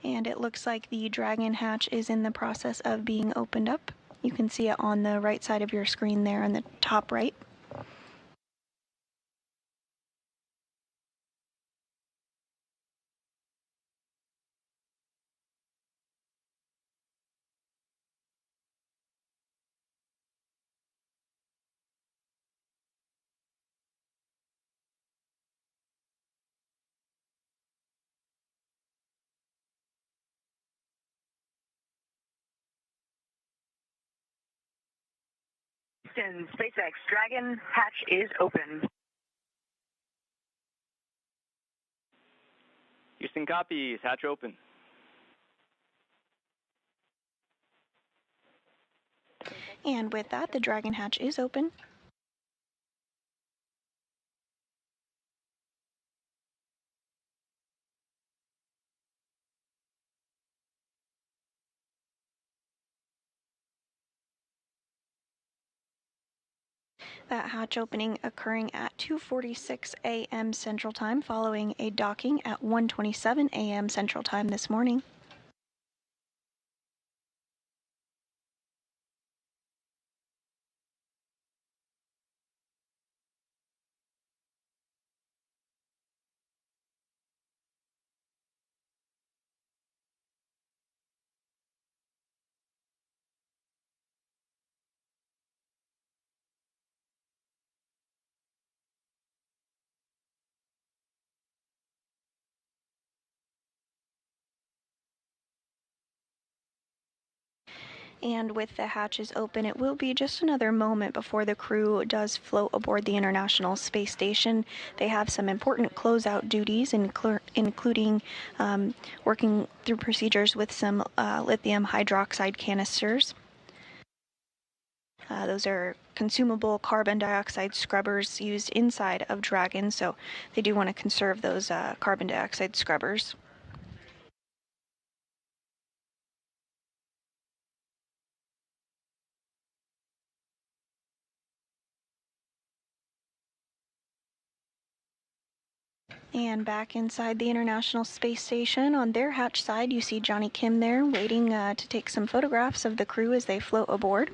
And it looks like the Dragon hatch is in the process of being opened up. You can see it on the right side of your screen there in the top right. Houston, SpaceX Dragon hatch is open. Houston copies. Hatch open. And with that, the Dragon hatch is open. That hatch opening occurring at 2:46 a.m. Central Time, following a docking at 1:27 a.m. Central Time this morning. And with the hatches open, it will be just another moment before the crew does float aboard the International Space Station. They have some important closeout duties, including working through procedures with some lithium hydroxide canisters. Those are consumable carbon dioxide scrubbers used inside of Dragon, so they do want to conserve those carbon dioxide scrubbers. And back inside the International Space Station, on their hatch side, you see Johnny Kim there waiting to take some photographs of the crew as they float aboard.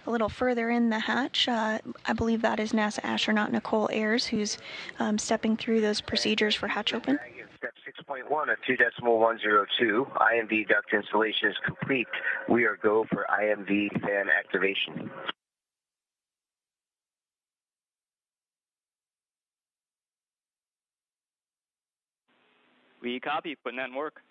A little further in the hatch, I believe that is NASA astronaut Nicole Ayers, who's stepping through those procedures for hatch open. Step 6.1 at 2.102. IMV duct installation is complete. We are go for IMV fan activation. We copy. Putting that in work.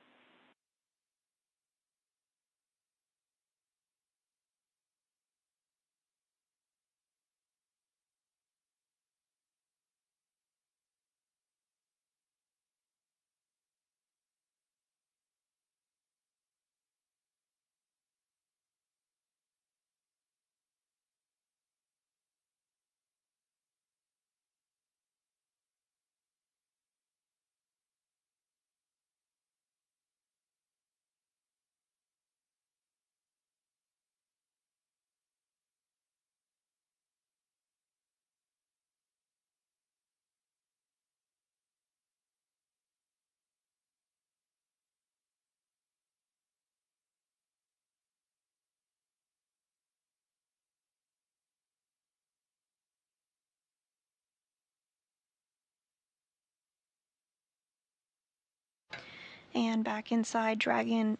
And back inside Dragon,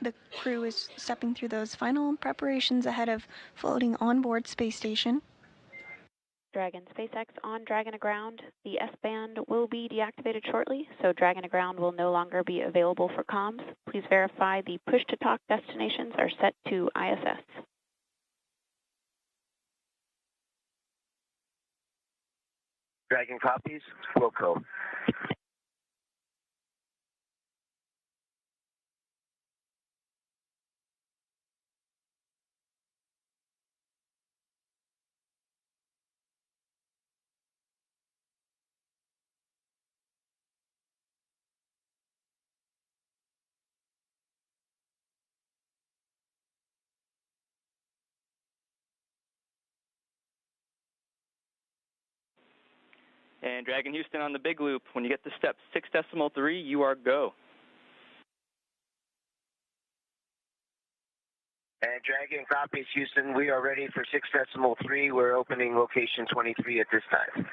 the crew is stepping through those final preparations ahead of floating on board space station. Dragon SpaceX on Dragon aground. The S-band will be deactivated shortly, so Dragon aground will no longer be available for comms. Please verify the push-to-talk destinations are set to ISS. Dragon copies. Wilco. And Dragon Houston on the big loop. When you get to step 6.3, you are go. And Dragon copies Houston. We are ready for 6.3. We're opening location 23 at this time.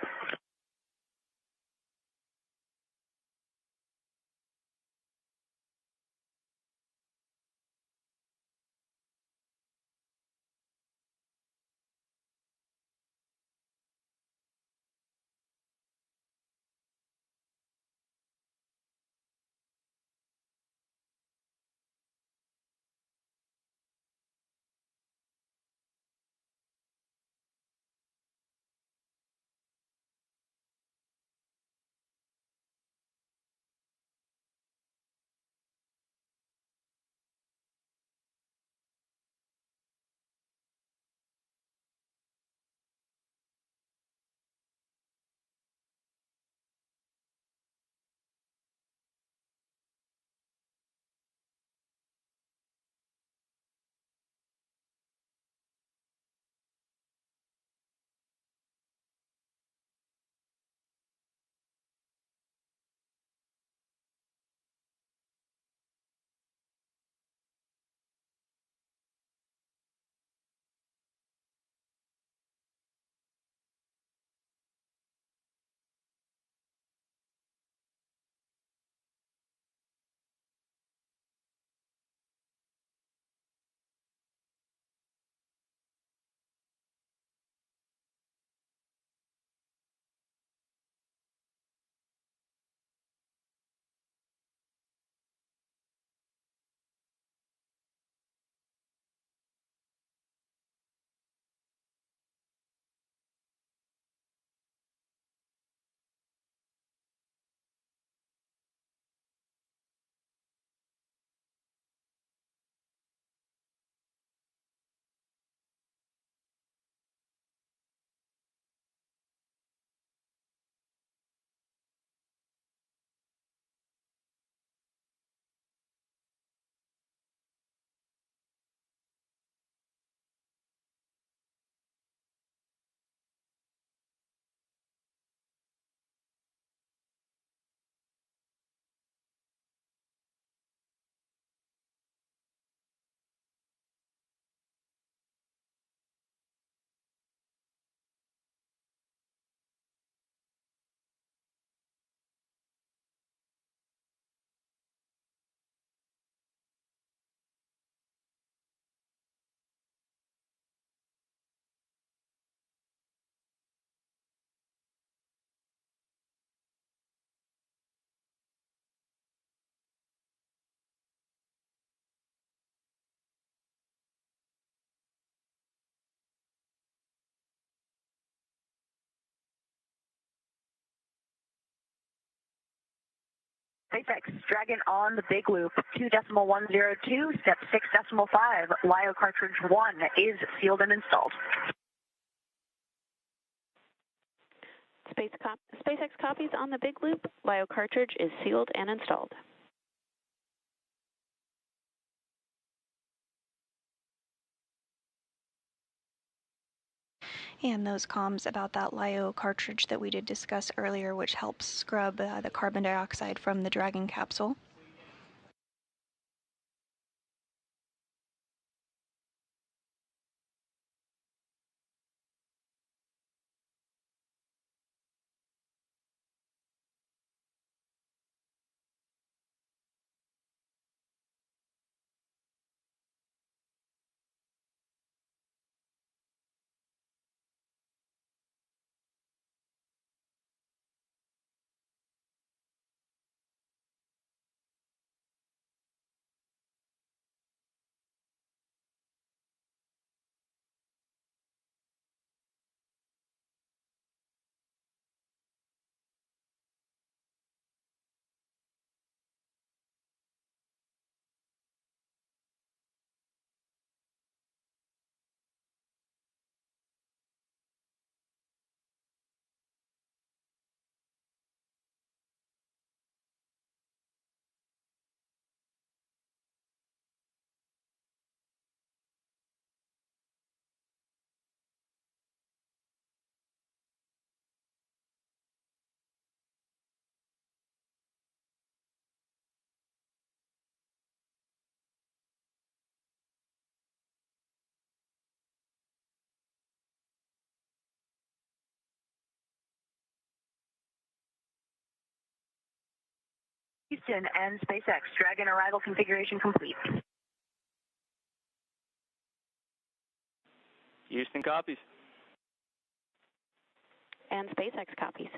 SpaceX Dragon on the big loop, 2.102, step 6.5. LiO cartridge 1 is sealed and installed. SpaceX copies on the big loop. LiO cartridge is sealed and installed. And those comms about that LiO cartridge that we did discuss earlier, which helps scrub the carbon dioxide from the Dragon capsule. Houston and SpaceX. Dragon arrival configuration complete. Houston copies. And SpaceX copies.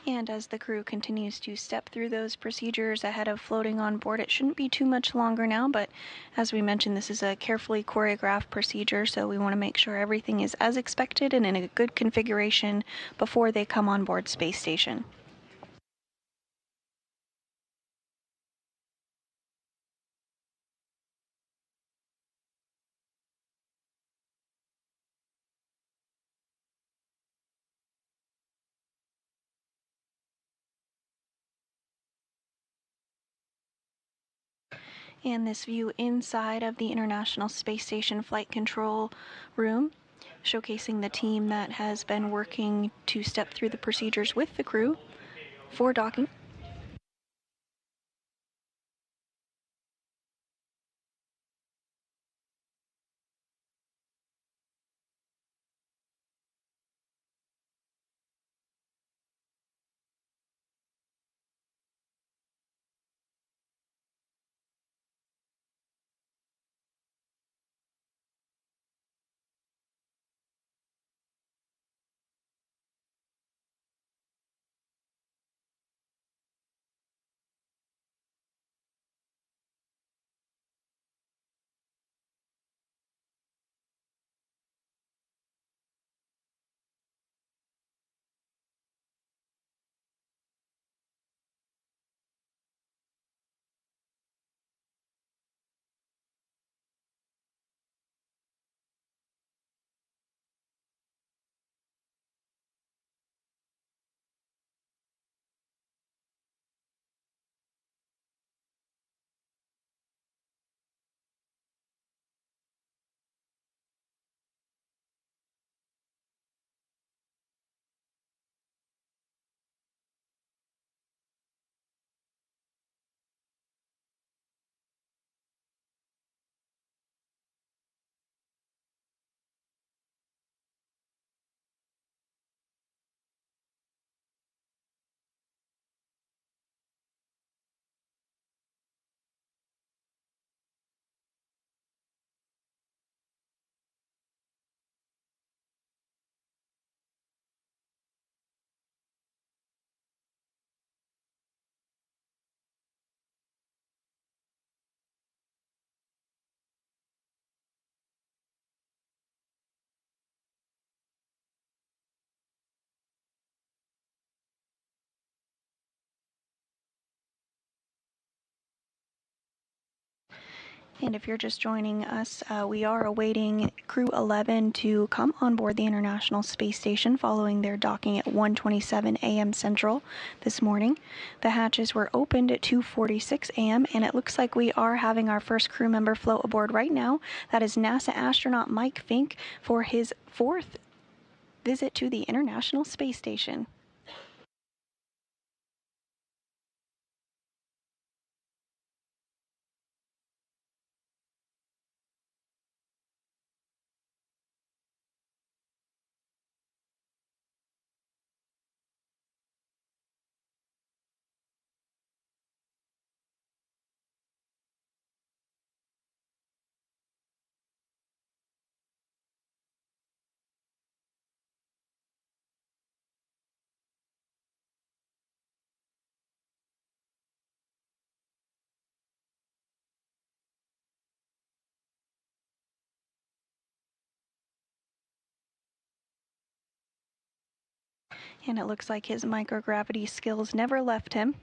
And as the crew continues to step through those procedures ahead of floating on board, it shouldn't be too much longer now, but as we mentioned, this is a carefully choreographed procedure, so we want to make sure everything is as expected and in a good configuration before they come on board Space Station. And this view inside of the International Space Station Flight Control Room, showcasing the team that has been working to step through the procedures with the crew for docking. And if you're just joining us, we are awaiting Crew-11 to come on board the International Space Station following their docking at 1:27 a.m. Central this morning. The hatches were opened at 2:46 a.m. and it looks like we are having our first crew member float aboard right now. That is NASA astronaut Mike Fincke for his 4th visit to the International Space Station. And it looks like his microgravity skills never left him.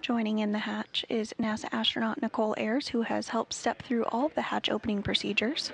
Joining in the hatch is NASA astronaut Nicole Ayers, who has helped step through all of the hatch opening procedures.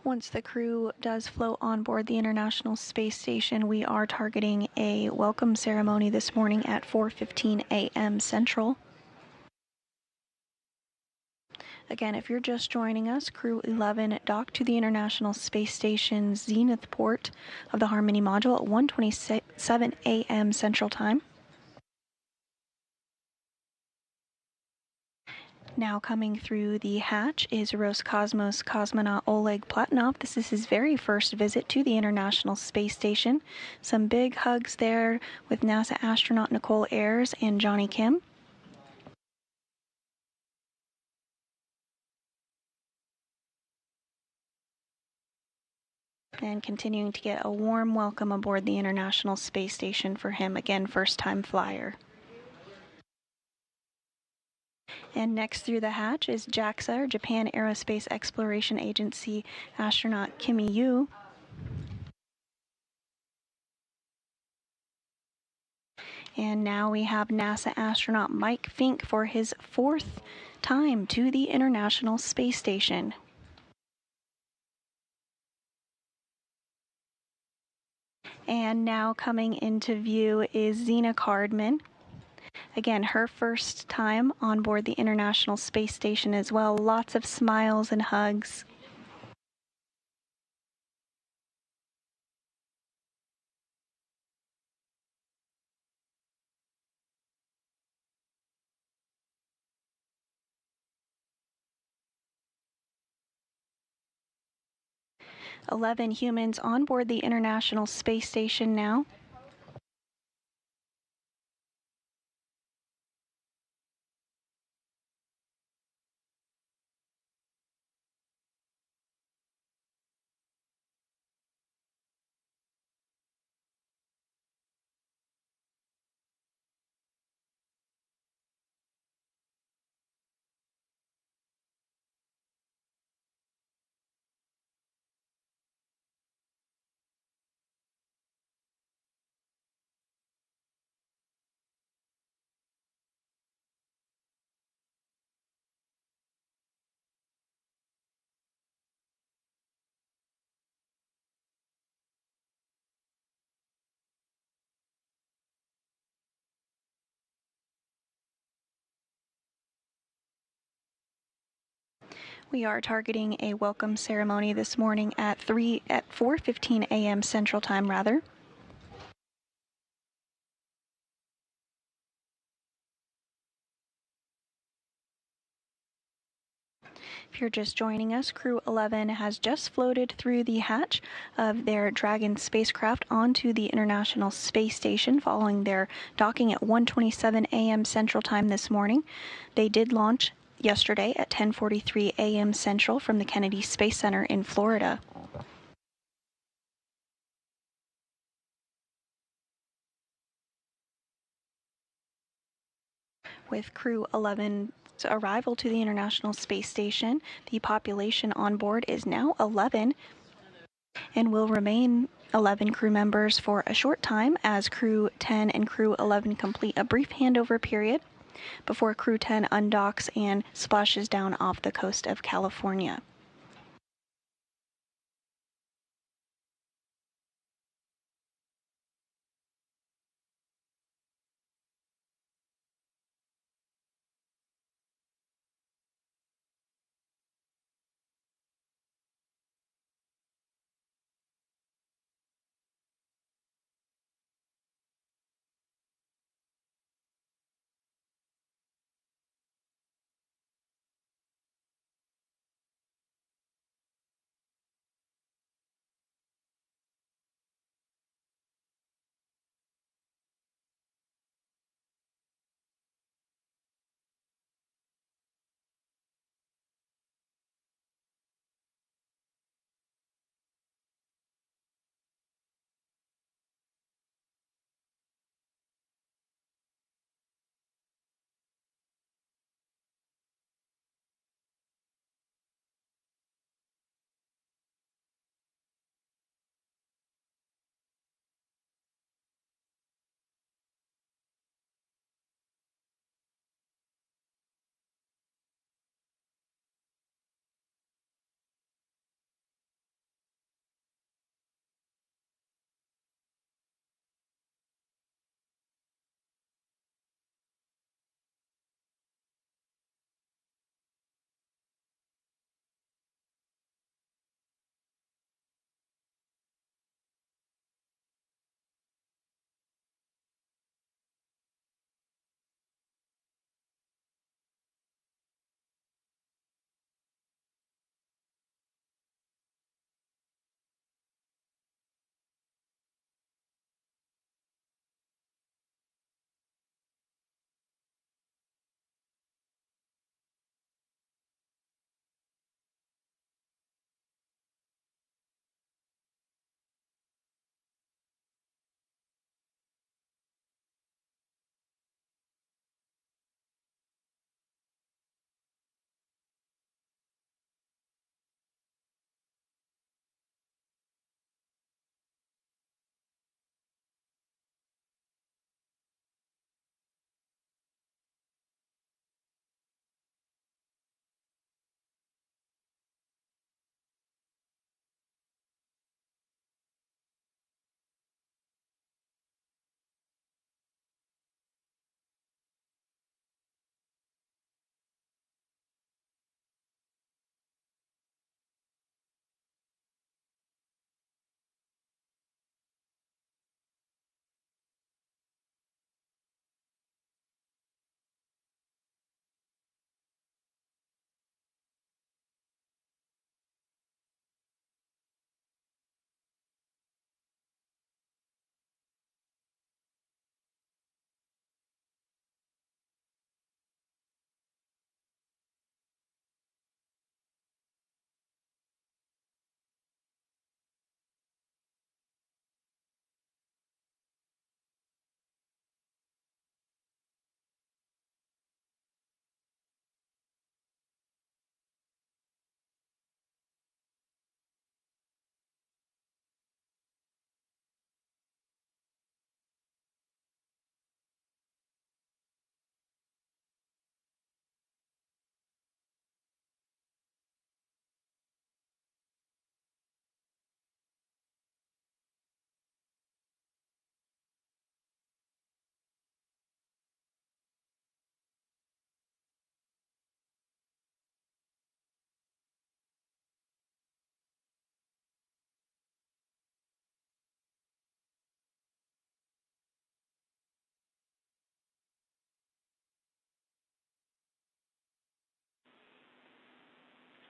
Once the crew does float on board the International Space Station, we are targeting a welcome ceremony this morning at 4:15 a.m. Central. Again, if you're just joining us, Crew-11 docked to the International Space Station's zenith port of the Harmony module at 1:27 a.m. Central Time. Now coming through the hatch is Roscosmos cosmonaut Oleg Platonov. This is his very first visit to the International Space Station. Some big hugs there with NASA astronaut Nicole Ayers and Johnny Kim. And continuing to get a warm welcome aboard the International Space Station for him, again, first-time flyer. And next through the hatch is JAXA, or Japan Aerospace Exploration Agency astronaut Kimiya Yui. And now we have NASA astronaut Mike Fincke for his 4th time to the International Space Station. And now coming into view is Zena Cardman. Again, her first time on board the International Space Station as well. Lots of smiles and hugs. 11 humans on board the International Space Station now. We are targeting a welcome ceremony this morning at 4:15 a.m. Central Time, rather. If you're just joining us, Crew-11 has just floated through the hatch of their Dragon spacecraft onto the International Space Station following their docking at 1:27 a.m. Central Time this morning. They did launch yesterday at 10:43 a.m. Central from the Kennedy Space Center in Florida. With Crew-11's arrival to the International Space Station, the population on board is now 11 and will remain 11 crew members for a short time as Crew 10 and Crew 11 complete a brief handover period before Crew 10 undocks and splashes down off the coast of California.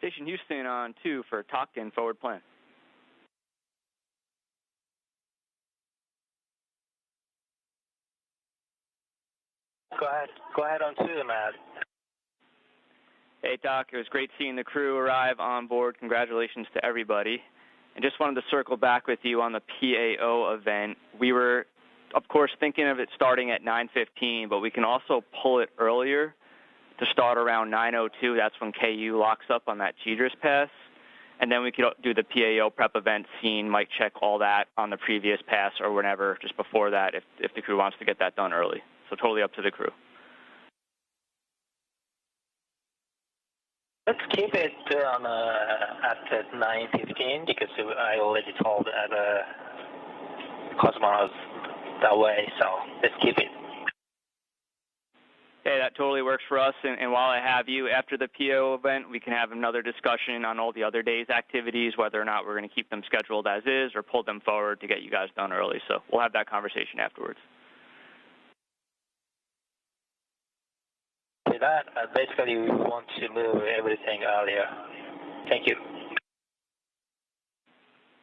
Station Houston on 2 for Talkton, forward plan. Go ahead on 2, Matt. Hey, Doc, it was great seeing the crew arrive on board. Congratulations to everybody. And just wanted to circle back with you on the PAO event. We were, of course, thinking of it starting at 9:15, but we can also pull it earlier to start around 9:02. That's when KU locks up on that GDRS pass. And then we could do the PAO prep event scene, mic check, all that on the previous pass or whenever, just before that, if the crew wants to get that done early. So totally up to the crew. Let's keep it at 9:15 because I already told the cosmonauts that way, so let's keep it. Hey, that totally works for us. And while I have you, after the PO event, we can have another discussion on all the other days' activities, whether or not we're going to keep them scheduled as is or pull them forward to get you guys done early. So we'll have that conversation afterwards. With that, basically we want to move everything earlier. Thank you.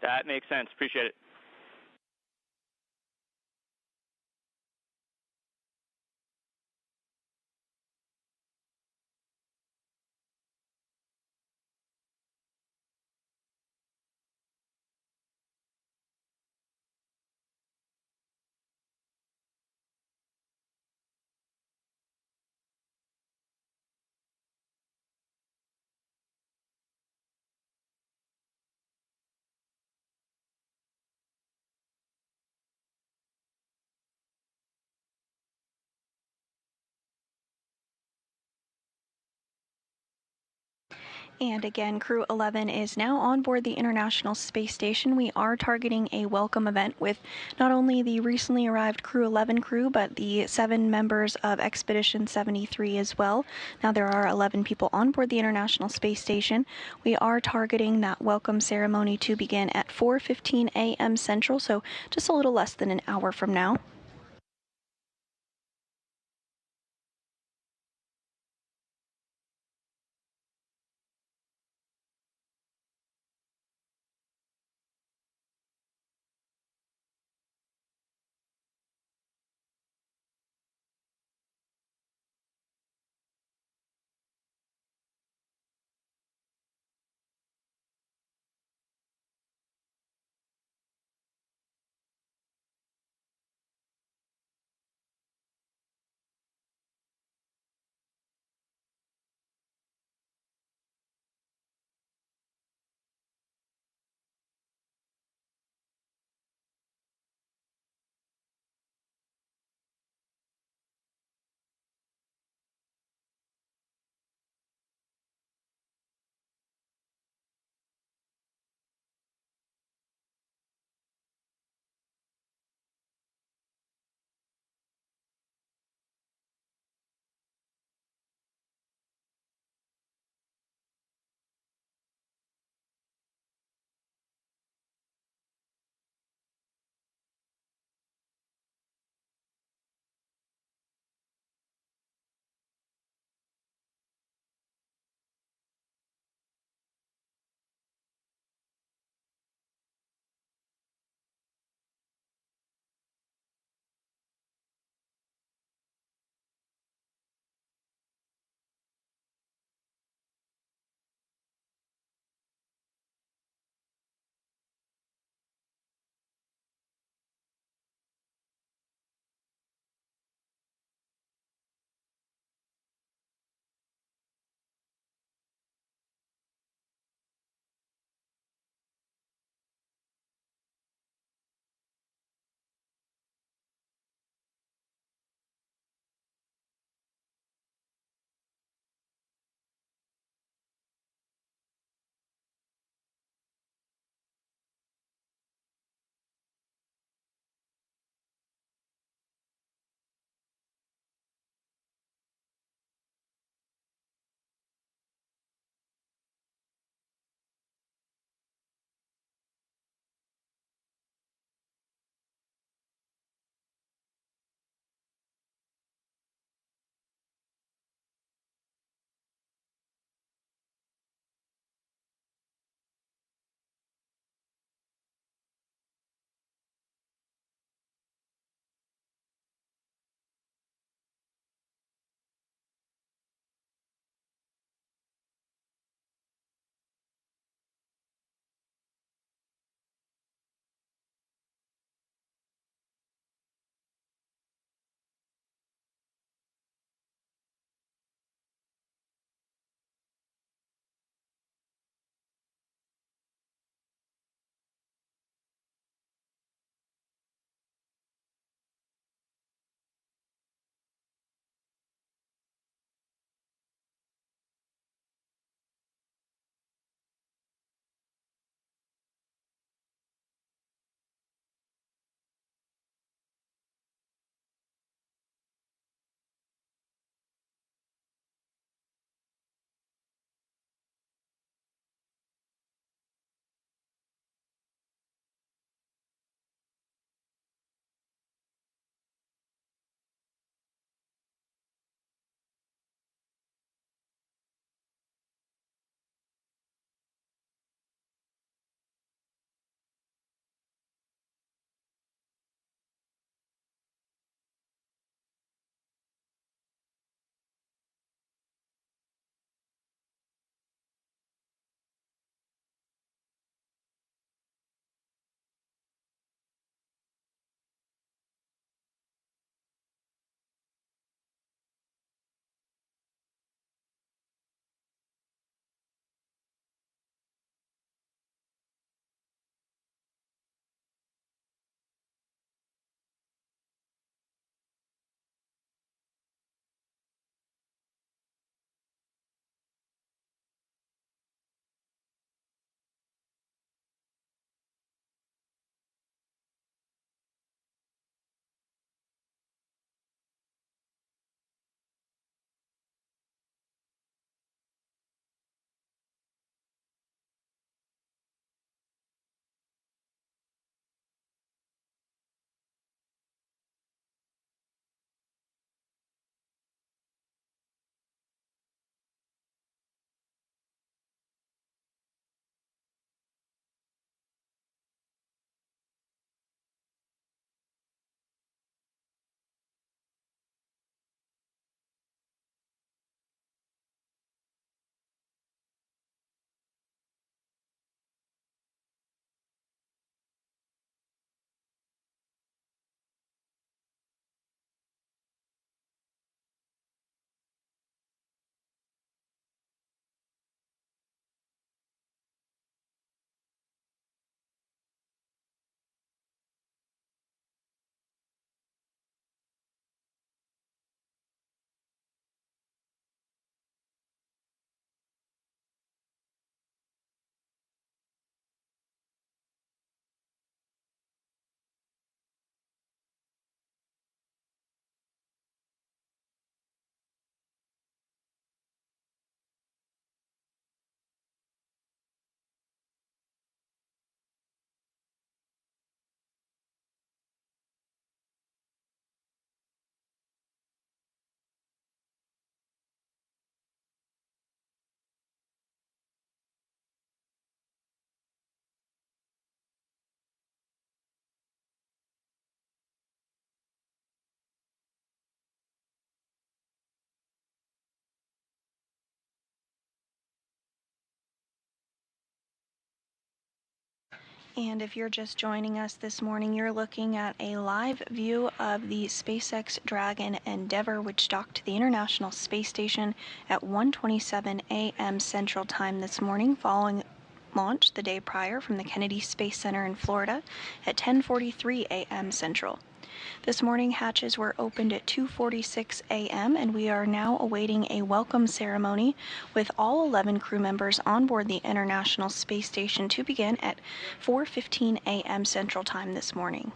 That makes sense. Appreciate it. And again, Crew-11 is now on board the International Space Station. We are targeting a welcome event with not only the recently arrived Crew-11 crew, but the 7 members of Expedition 73 as well. Now there are 11 people on board the International Space Station. We are targeting that welcome ceremony to begin at 4:15 a.m. Central, so just a little less than an hour from now. And if you're just joining us this morning, you're looking at a live view of the SpaceX Dragon Endeavour, which docked to the International Space Station at 1:27 a.m. Central Time this morning, following launch the day prior from the Kennedy Space Center in Florida at 10:43 a.m. Central. This morning, hatches were opened at 2:46 a.m., and we are now awaiting a welcome ceremony with all 11 crew members on board the International Space Station to begin at 4:15 a.m. Central Time this morning.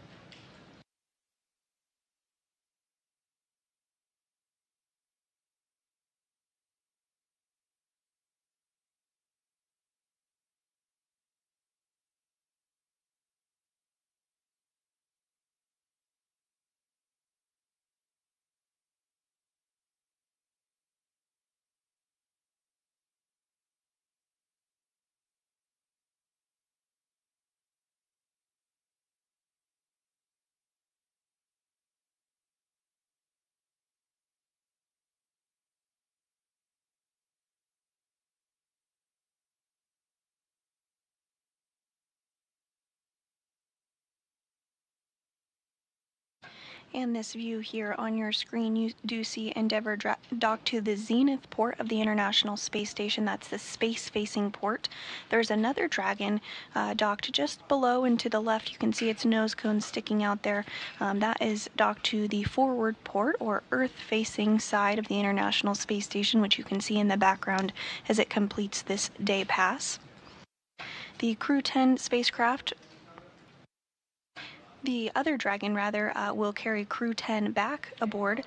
And this view here on your screen, you do see Endeavour dock to the zenith port of the International Space Station. That's the space-facing port. There's another Dragon docked just below and to the left. You can see its nose cone sticking out there. That is docked to the forward port, or Earth-facing side of the International Space Station, which you can see in the background as it completes this day pass. The Crew-10 spacecraft, the other Dragon, will carry Crew-10 back aboard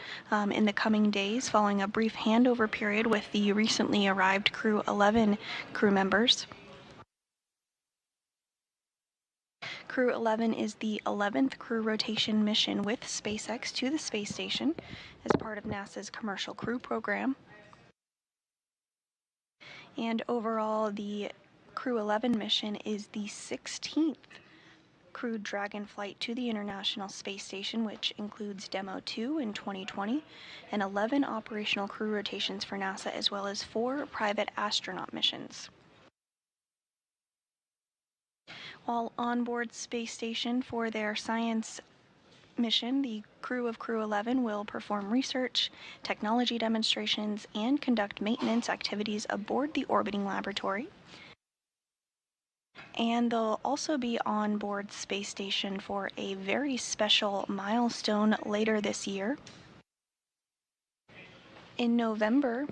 in the coming days, following a brief handover period with the recently arrived Crew-11 crew members. Crew-11 is the 11th crew rotation mission with SpaceX to the space station as part of NASA's Commercial Crew Program. And overall, the Crew-11 mission is the 16th crewed Dragon flight to the International Space Station, which includes Demo 2 in 2020 and 11 operational crew rotations for NASA, as well as 4 private astronaut missions. While on board Space Station for their science mission, the crew of Crew-11 will perform research, technology demonstrations, and conduct maintenance activities aboard the orbiting laboratory. And they'll also be on board Space Station for a very special milestone later this year. In November,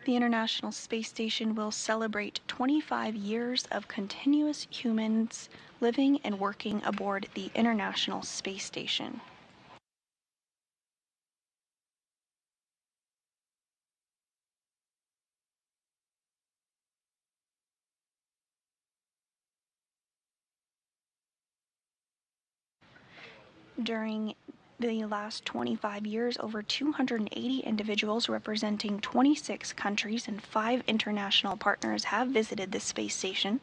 the International Space Station will celebrate 25 years of continuous humans living and working aboard the International Space Station. During the last 25 years, over 280 individuals representing 26 countries and 5 international partners have visited the space station.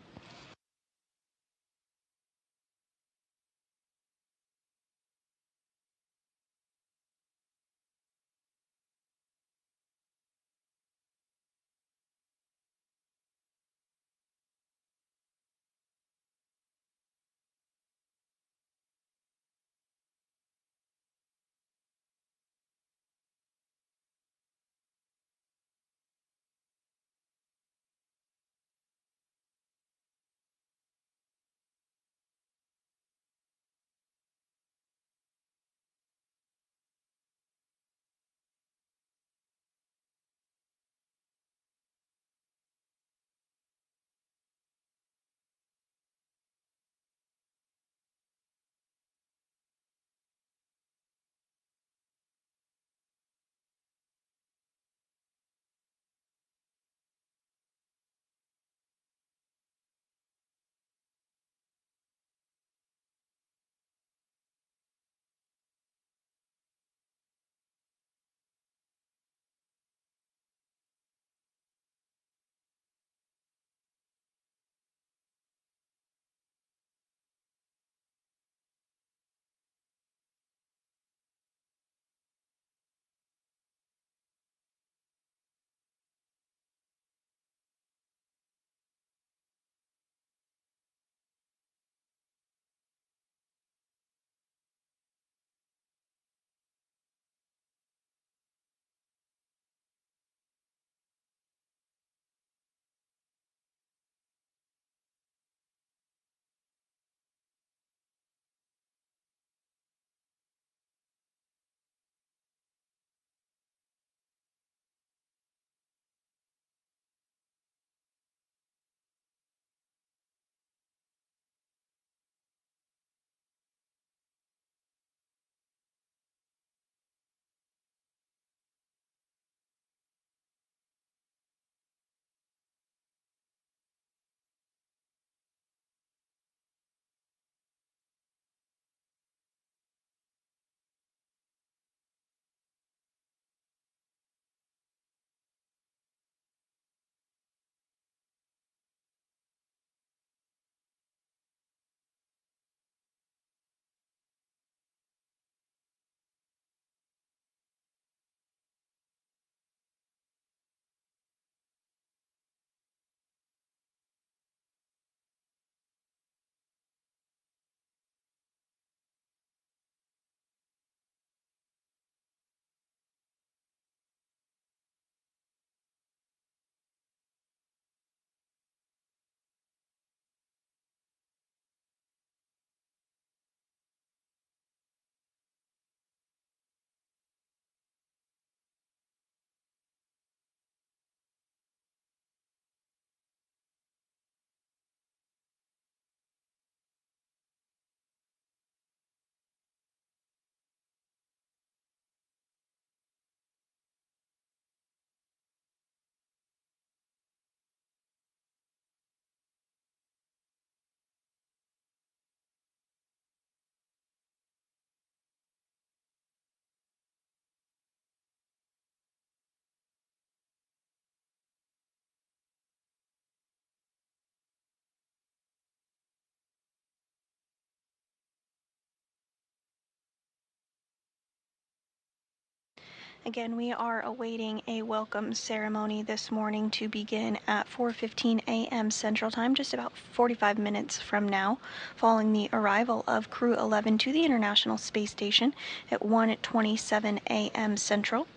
Again, we are awaiting a welcome ceremony this morning to begin at 4:15 a.m. Central Time, just about 45 minutes from now, following the arrival of Crew-11 to the International Space Station at 1:27 a.m. Central.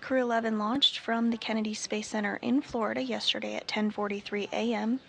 Crew-11 launched from the Kennedy Space Center in Florida yesterday at 10:43 a.m.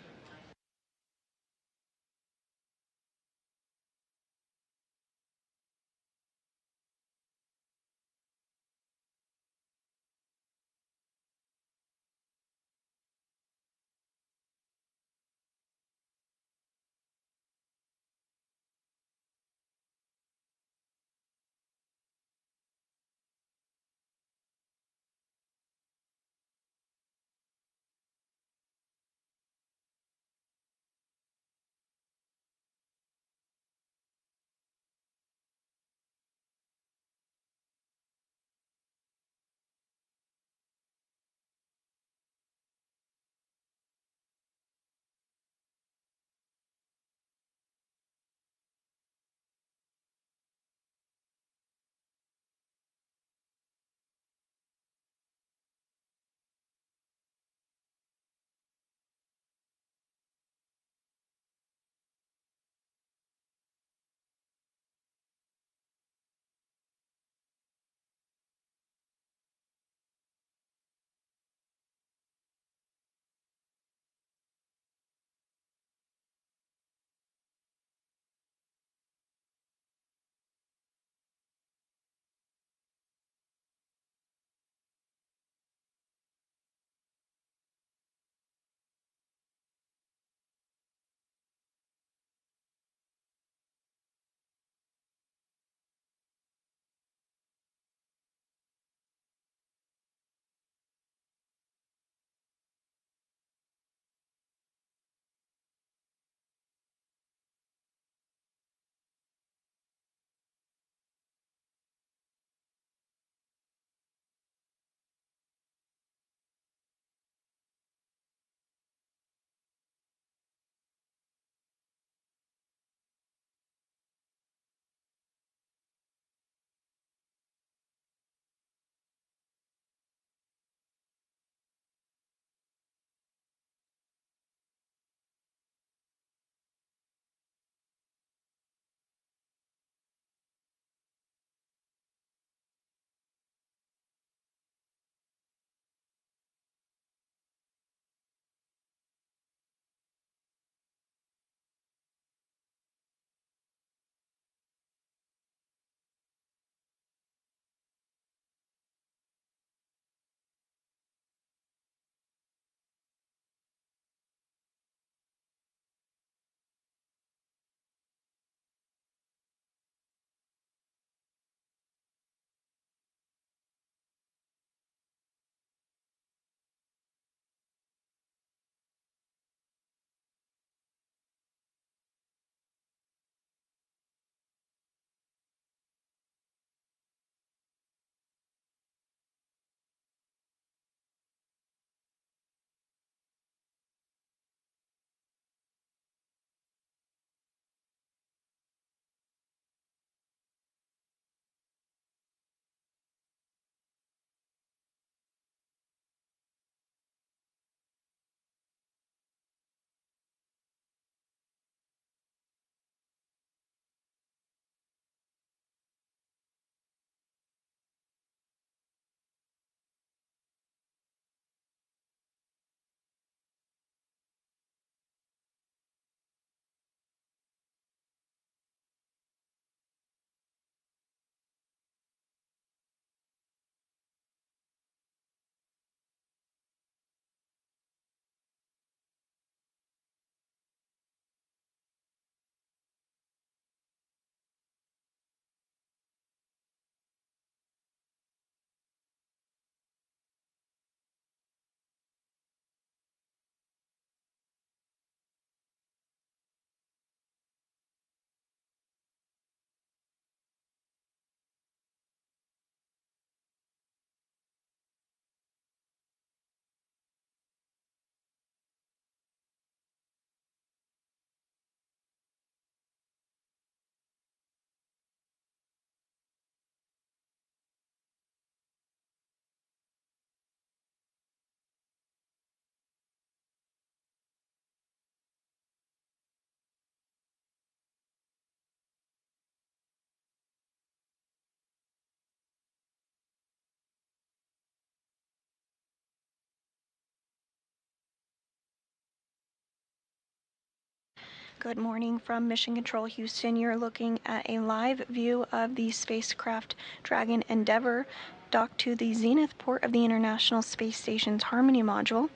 Good morning from Mission Control Houston. You're looking at a live view of the spacecraft Dragon Endeavour docked to the zenith port of the International Space Station's Harmony module.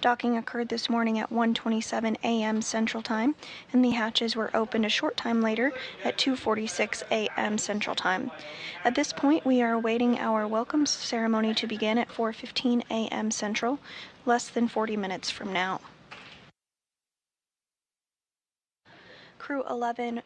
Docking occurred this morning at 1:27 a.m. Central Time, and the hatches were opened a short time later at 2:46 a.m. Central Time. At this point, we are awaiting our welcome ceremony to begin at 4:15 a.m. Central, less than 40 minutes from now. Crew-11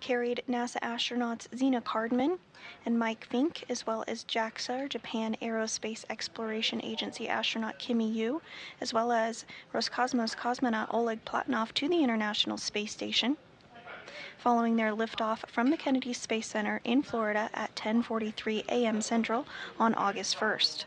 carried NASA astronauts Zena Cardman and Mike Fincke, as well as JAXA, Japan Aerospace Exploration Agency astronaut Kimiya Yui, as well as Roscosmos cosmonaut Oleg Platonov to the International Space Station, following their liftoff from the Kennedy Space Center in Florida at 10:43 a.m. Central on August 1st.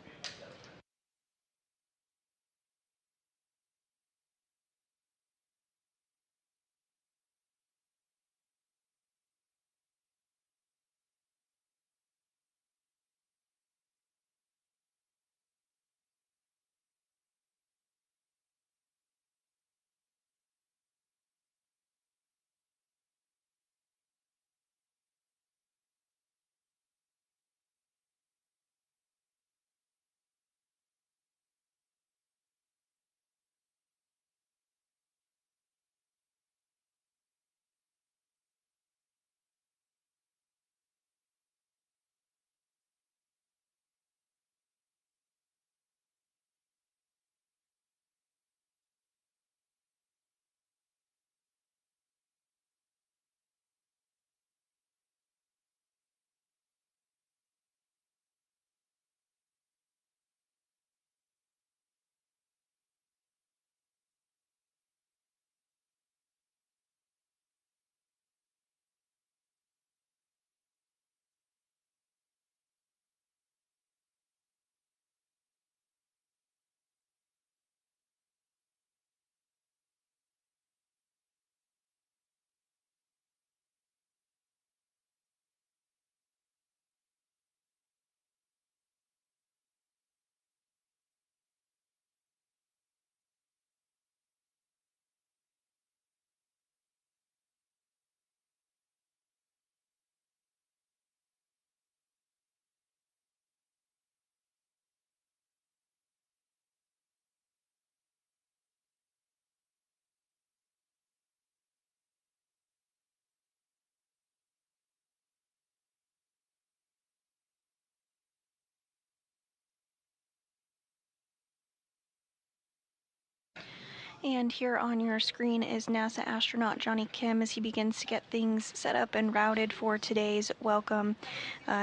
And here on your screen is NASA astronaut Johnny Kim as he begins to get things set up and routed for today's welcome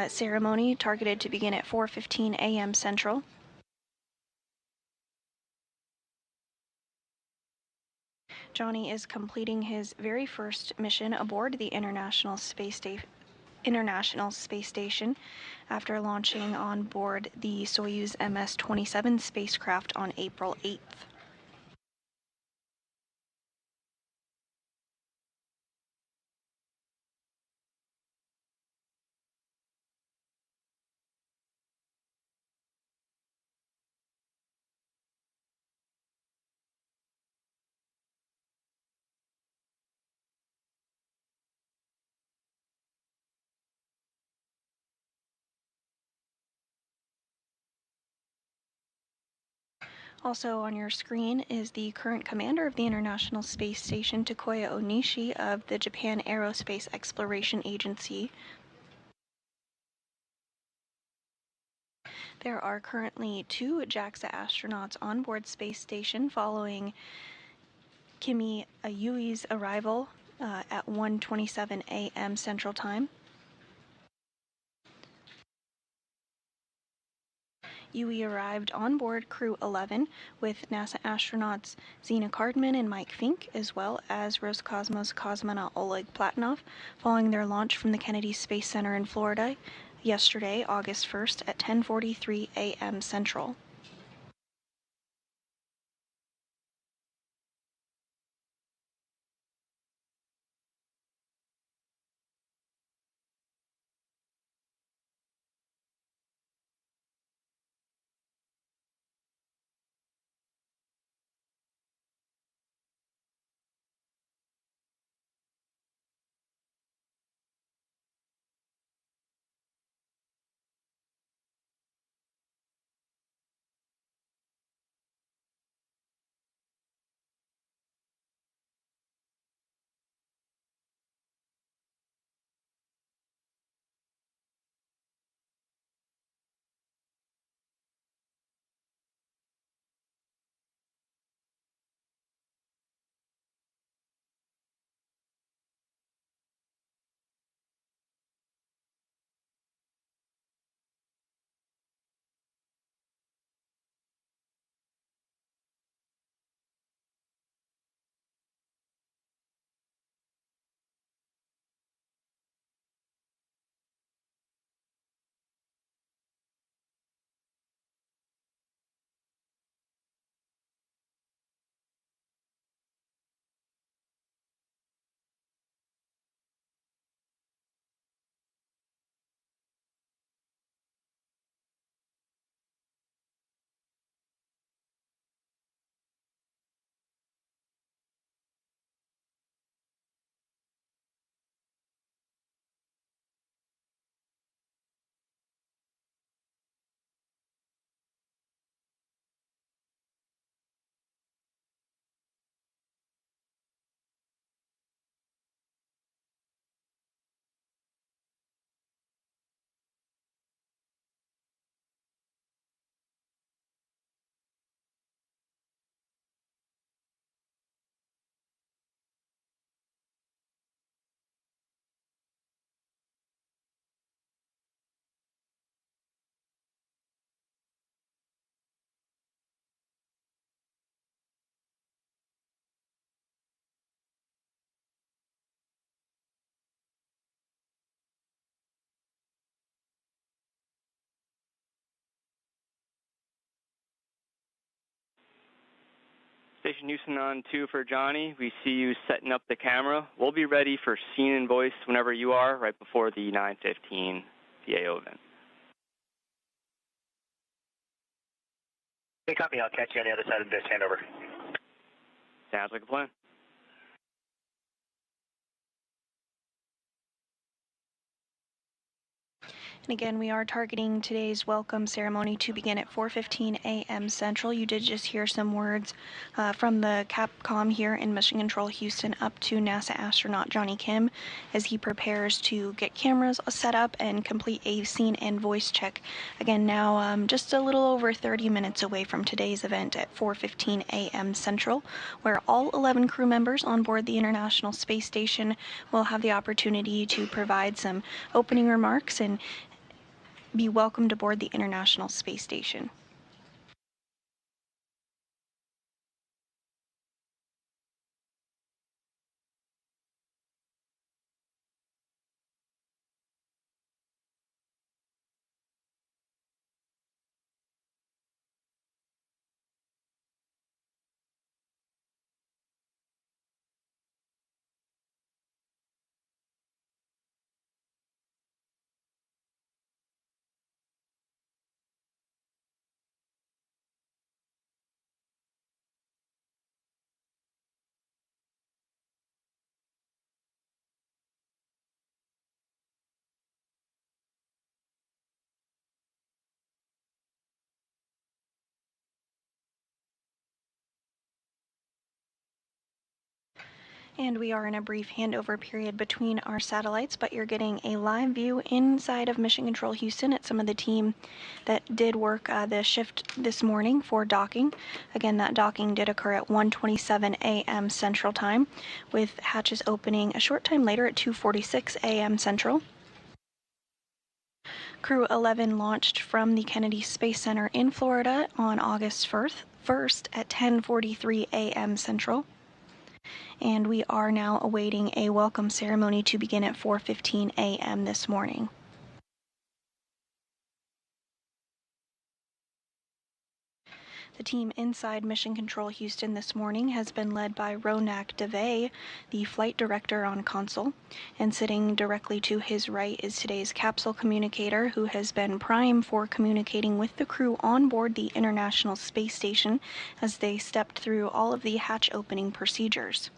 ceremony, targeted to begin at 4:15 a.m. Central. Johnny is completing his very first mission aboard the International Space Station after launching on board the Soyuz MS-27 spacecraft on April 8th. Also on your screen is the current commander of the International Space Station, Takuya Onishi of the Japan Aerospace Exploration Agency. There are currently 2 JAXA astronauts on board Space Station following Kimiya Yui's arrival at 1:27 a.m. Central Time. Yui arrived on board Crew-11 with NASA astronauts Zena Cardman and Mike Fincke, as well as Roscosmos cosmonaut Oleg Platonov, following their launch from the Kennedy Space Center in Florida yesterday, August 1st at 10:43 a.m. Central. Station Houston on 2 for Johnny. We see you setting up the camera. We'll be ready for scene and voice whenever you are, right before the 9:15 PAO event. Hey, copy. I'll catch you on the other side of this handover. Sounds like a plan. And again, we are targeting today's welcome ceremony to begin at 4:15 a.m. Central. You did just hear some words from the Capcom here in Mission Control Houston up to NASA astronaut Johnny Kim as he prepares to get cameras set up and complete a scene and voice check. Again, now just a little over 30 minutes away from today's event at 4:15 a.m. Central, where all 11 crew members on board the International Space Station will have the opportunity to provide some opening remarks and be welcomed aboard the International Space Station. And we are in a brief handover period between our satellites, but you're getting a live view inside of Mission Control Houston at some of the team that did work the shift this morning for docking. Again, that docking did occur at 1:27 a.m. Central Time, with hatches opening a short time later at 2:46 a.m. Central. Crew-11 launched from the Kennedy Space Center in Florida on August 1st at 10:43 a.m. Central. And we are now awaiting a welcome ceremony to begin at 4:15 a.m. this morning. The team inside Mission Control Houston this morning has been led by Ronak Dave, the flight director on console, and sitting directly to his right is today's capsule communicator, who has been prime for communicating with the crew on board the International Space Station as they stepped through all of the hatch opening procedures.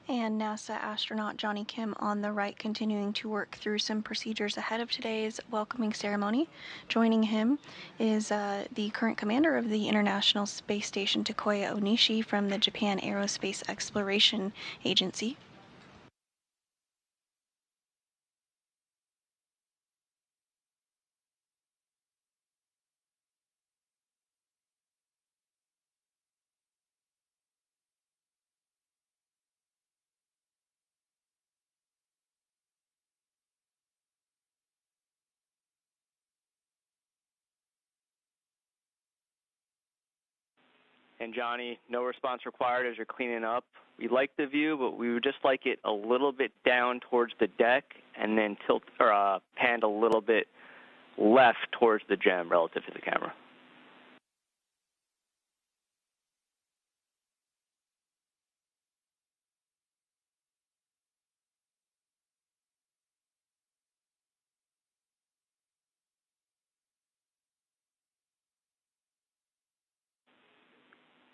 And NASA astronaut Johnny Kim on the right, continuing to work through some procedures ahead of today's welcoming ceremony. Joining him is the current commander of the International Space Station, Takuya Onishi, from the Japan Aerospace Exploration Agency. And Johnny, no response required as you're cleaning up. We like the view, but we would just like it a little bit down towards the deck and then panned a little bit left towards the gem relative to the camera.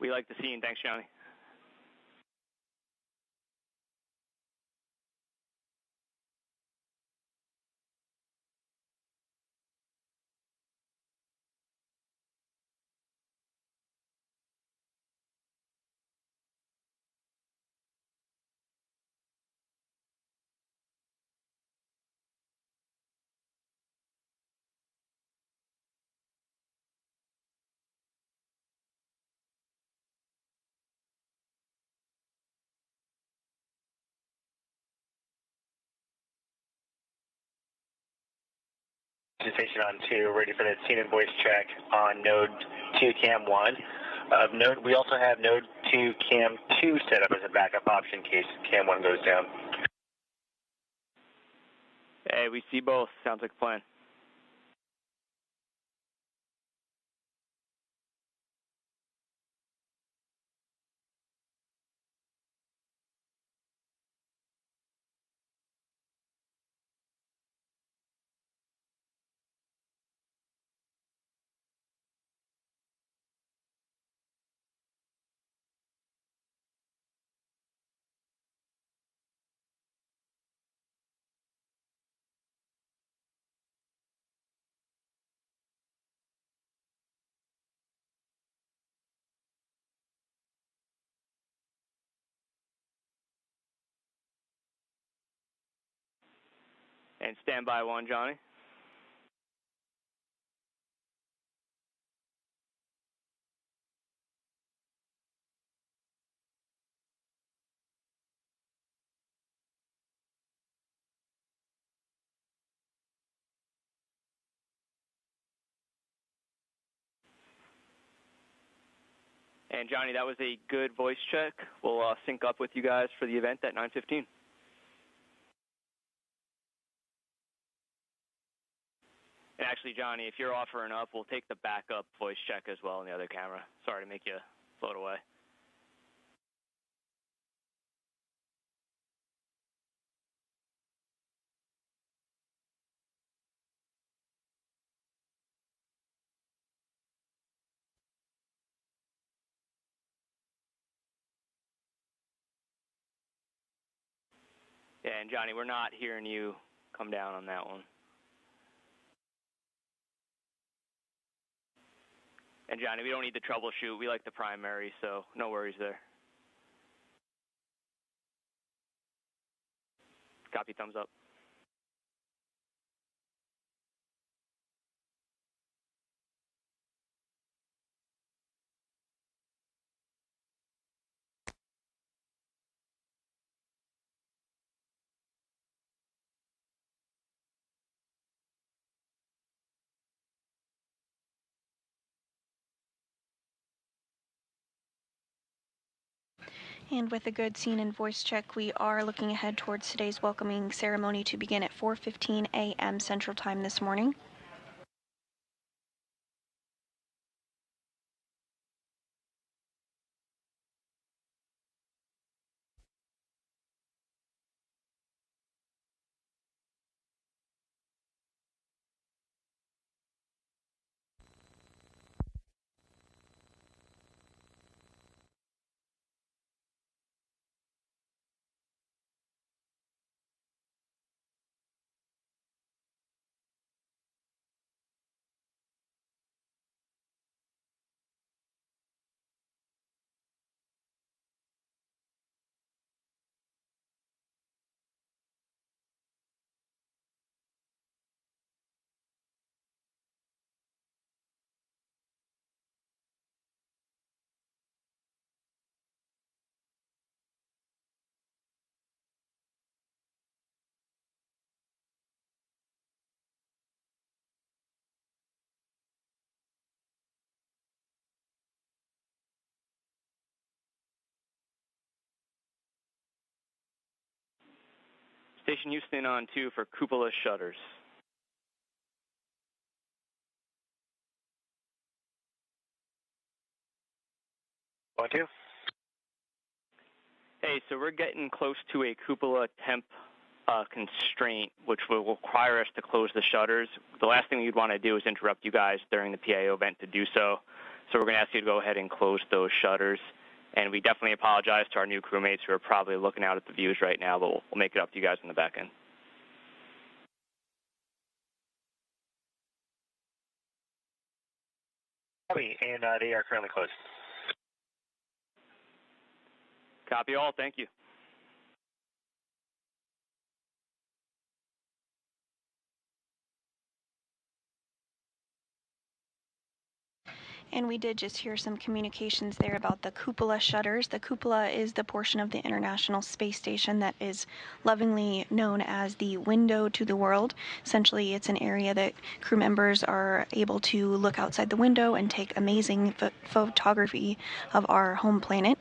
We like the scene. Thanks, Johnny. Station on 2, ready for the scene and voice check on node 2 cam 1. Of note, we also have node 2 cam 2 set up as a backup option in case cam 1 goes down. Hey, we see both. Sounds like a plan. And standby 1, Johnny. And Johnny, that was a good voice check. We'll sync up with you guys for the event at 9:15. And actually, Johnny, if you're offering up, we'll take the backup voice check as well on the other camera. Sorry to make you float away. Yeah, and Johnny, we're not hearing you come down on that one. And Johnny, we don't need the troubleshoot. We like the primary, so no worries there. Copy, thumbs up. And with a good scene and voice check, we are looking ahead towards today's welcoming ceremony to begin at 4:15 a.m. Central Time this morning. Station Houston on 2 for cupola shutters. On 2. Hey, so we're getting close to a cupola temp constraint, which will require us to close the shutters. The last thing you'd want to do is interrupt you guys during the PAO event to do so. So we're going to ask you to go ahead and close those shutters. And we definitely apologize to our new crewmates who are probably looking out at the views right now, but we'll make it up to you guys in the back end. Copy, and they are currently closed. Copy all. Thank you. And we did just hear some communications there about the cupola shutters. The cupola is the portion of the International Space Station that is lovingly known as the window to the world. Essentially, it's an area that crew members are able to look outside the window and take amazing photography of our home planet.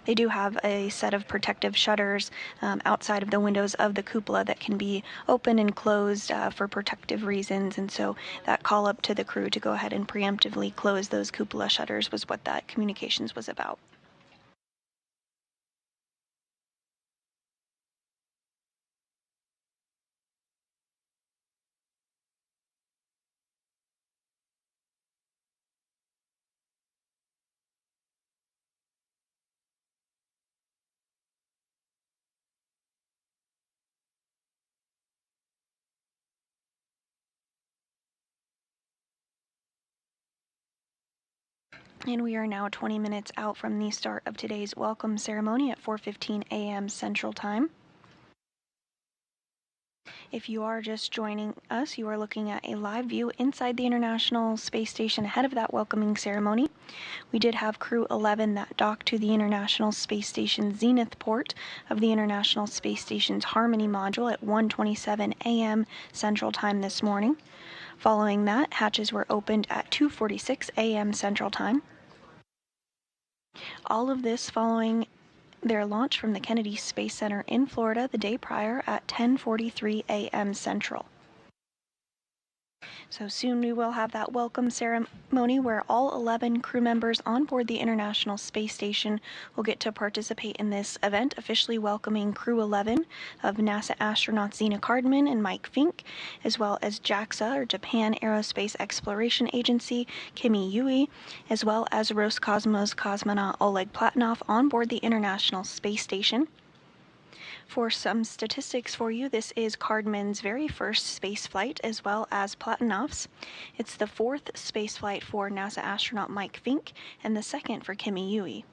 They do have a set of protective shutters outside of the windows of the cupola that can be open and closed for protective reasons, and so that call up to the crew to go ahead and preemptively close those cupola shutters was what that communications was about. And we are now 20 minutes out from the start of today's welcome ceremony at 4:15 a.m. Central Time. If you are just joining us, you are looking at a live view inside the International Space Station ahead of that welcoming ceremony. We did have Crew-11 that docked to the International Space Station Zenith port of the International Space Station's Harmony module at 1:27 a.m. Central Time this morning. Following that, hatches were opened at 2:46 a.m. Central Time. All of this following their launch from the Kennedy Space Center in Florida the day prior at 10:43 a.m. Central. So soon we will have that welcome ceremony where all 11 crew members on board the International Space Station will get to participate in this event, officially welcoming Crew-11 of NASA astronauts Zena Cardman and Mike Fincke, as well as JAXA, or Japan Aerospace Exploration Agency, Kimiya Yui, as well as Roscosmos cosmonaut Oleg Platonov on board the International Space Station. For some statistics for you, this is Cardman's very first space flight, as well as Platonov's. It's the 4th space flight for NASA astronaut Mike Fincke, and the 2nd for Kimiya Yui.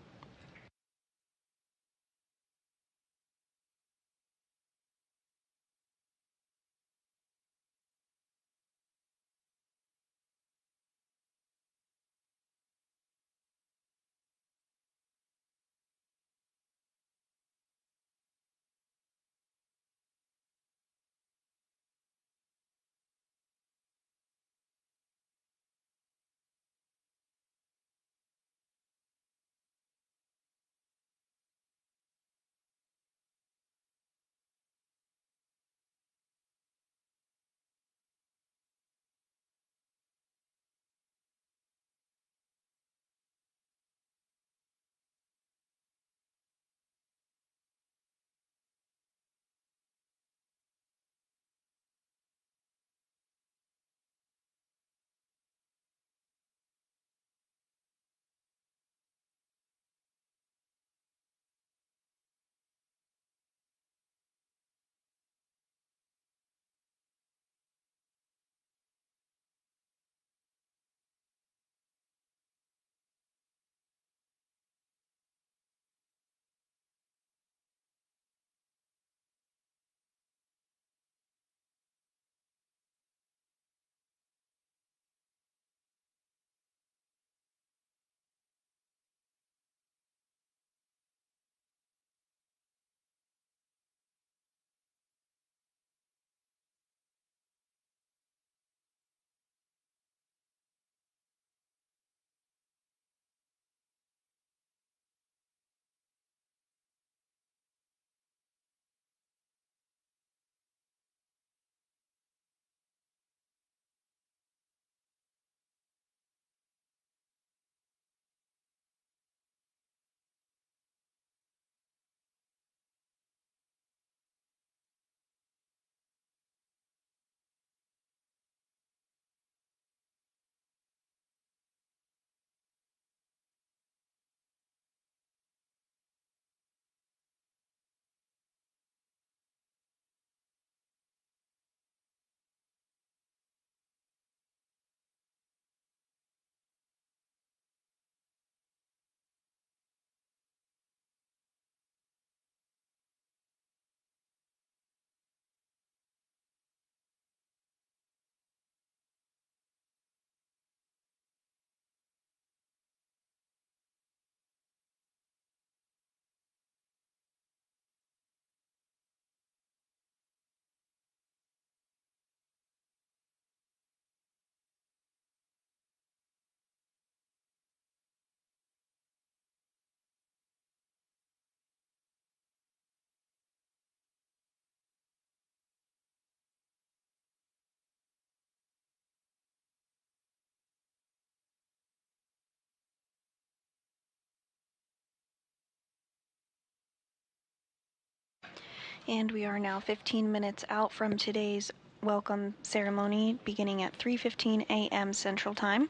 And we are now 15 minutes out from today's welcome ceremony, beginning at 3:15 a.m. Central Time.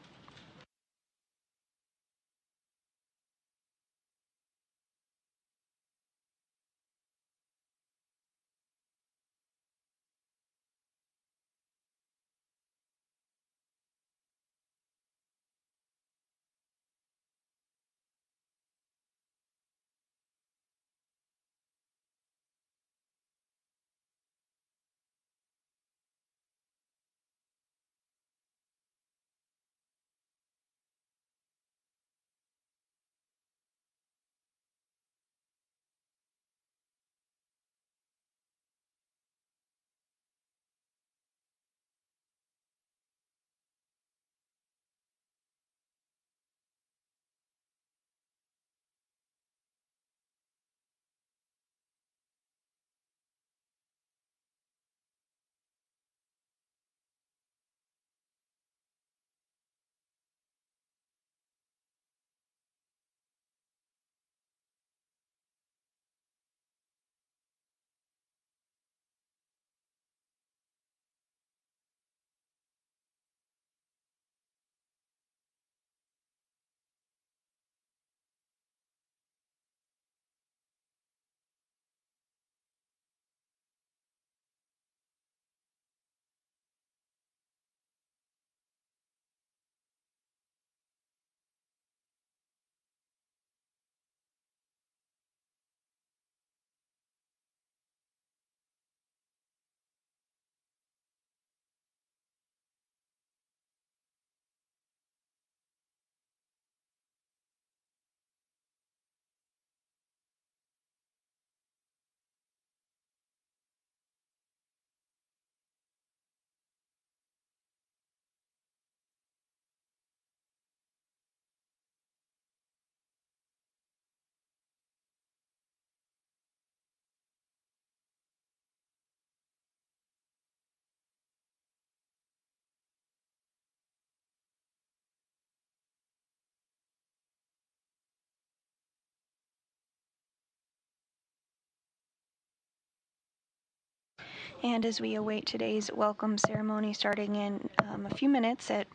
And as we await today's welcome ceremony starting in a few minutes at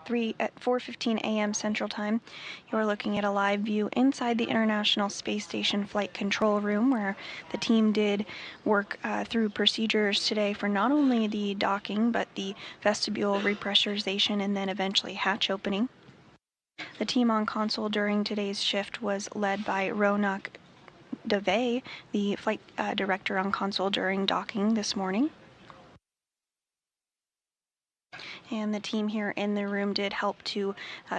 4:15 a.m. Central Time, you're looking at a live view inside the International Space Station Flight Control Room, where the team did work through procedures today for not only the docking, but the vestibule repressurization and then eventually hatch opening. The team on console during today's shift was led by Ronak Dave, the flight director on console during docking this morning. And the team here in the room did help to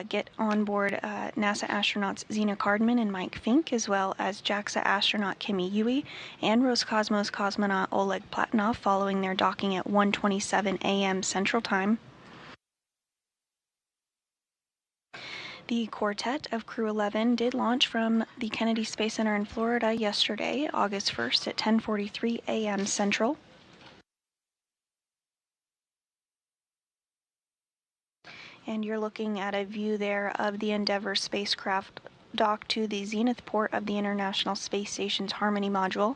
get on board NASA astronauts Zena Cardman and Mike Fincke, as well as JAXA astronaut Kimiya Yui and Roscosmos cosmonaut Oleg Platonov following their docking at 1:27 a.m. Central Time. The quartet of Crew-11 did launch from the Kennedy Space Center in Florida yesterday, August 1st at 10:43 a.m. Central. And you're looking at a view there of the Endeavour spacecraft docked to the zenith port of the International Space Station's Harmony module.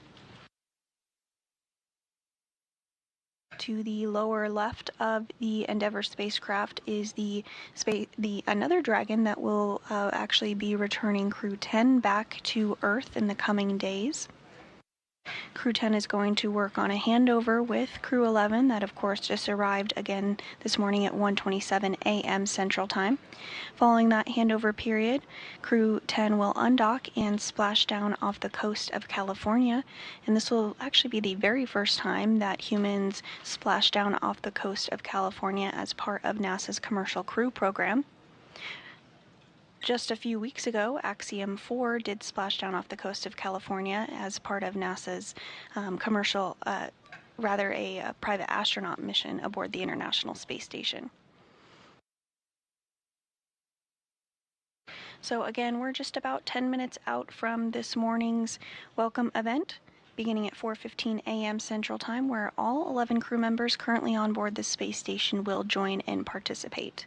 To the lower left of the Endeavour spacecraft is another Dragon that will actually be returning Crew 10 back to Earth in the coming days. Crew 10 is going to work on a handover with Crew 11 that of course just arrived again this morning at 1:27 a.m. Central Time. Following that handover period, Crew 10 will undock and splash down off the coast of California, and this will actually be the very first time that humans splash down off the coast of California as part of NASA's Commercial Crew program. Just a few weeks ago, Axiom 4 did splash down off the coast of California as part of NASA's a private astronaut mission aboard the International Space Station. So again, we're just about 10 minutes out from this morning's welcome event, beginning at 4:15 a.m. Central Time, where all 11 crew members currently on board the space station will join and participate.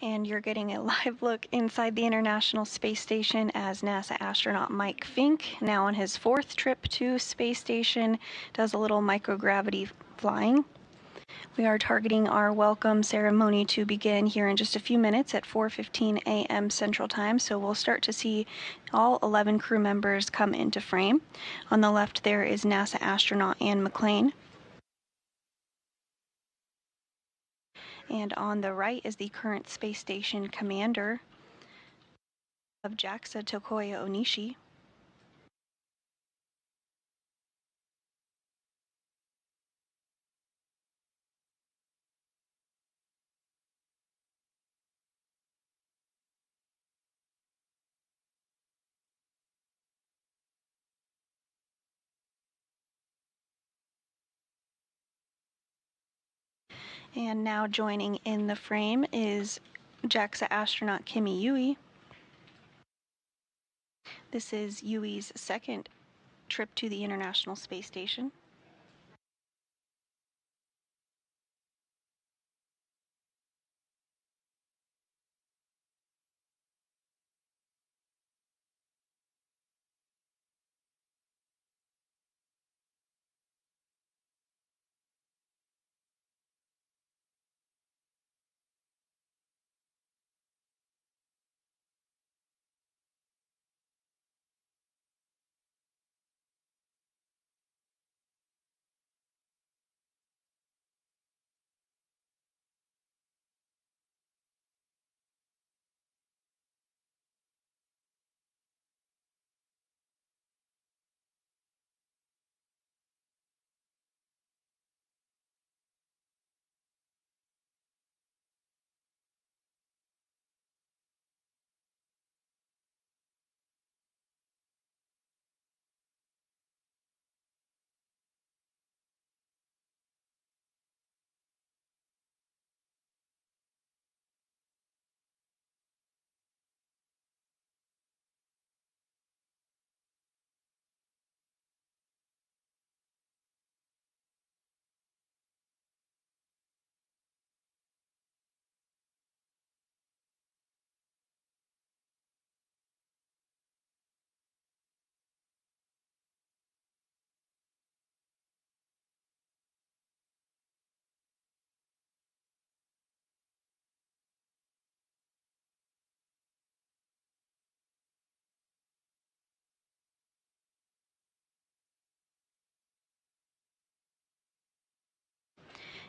And you're getting a live look inside the International Space Station as NASA astronaut Mike Fincke, now on his 4th trip to space station, does a little microgravity flying. We are targeting our welcome ceremony to begin here in just a few minutes at 4:15 a.m. Central Time, so we'll start to see all 11 crew members come into frame. On the left there is NASA astronaut Anne McClain. And on the right is the current space station commander of JAXA, Tokoya Onishi. And now joining in the frame is JAXA astronaut Kimiya Yui. This is Yui's 2nd trip to the International Space Station.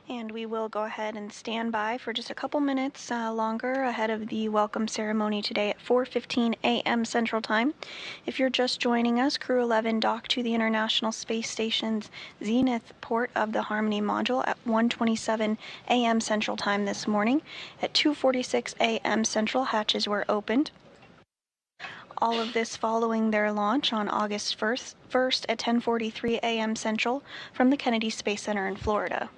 And we will go ahead and stand by for just a couple minutes longer ahead of the welcome ceremony today at 4:15 a.m. Central Time. If you're just joining us, Crew-11 docked to the International Space Station's Zenith port of the Harmony module at 1:27 a.m. Central Time this morning. At 2:46 a.m. Central, hatches were opened. All of this following their launch on August 1st at 10:43 a.m. Central from the Kennedy Space Center in Florida.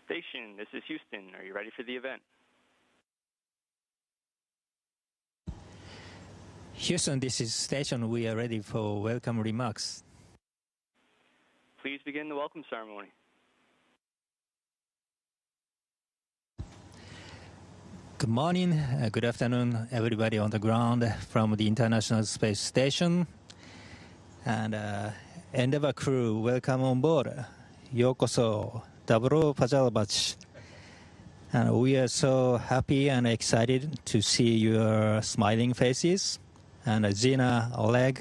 Station, this is Houston. Are you ready for the event? Houston, this is Station. We are ready for welcome remarks. Please begin the welcome ceremony. Good morning, good afternoon, everybody on the ground from the International Space Station. And Endeavour crew, welcome on board. Yokoso, Daburo Pajalbach. And we are so happy and excited to see your smiling faces. And Zena, Oleg,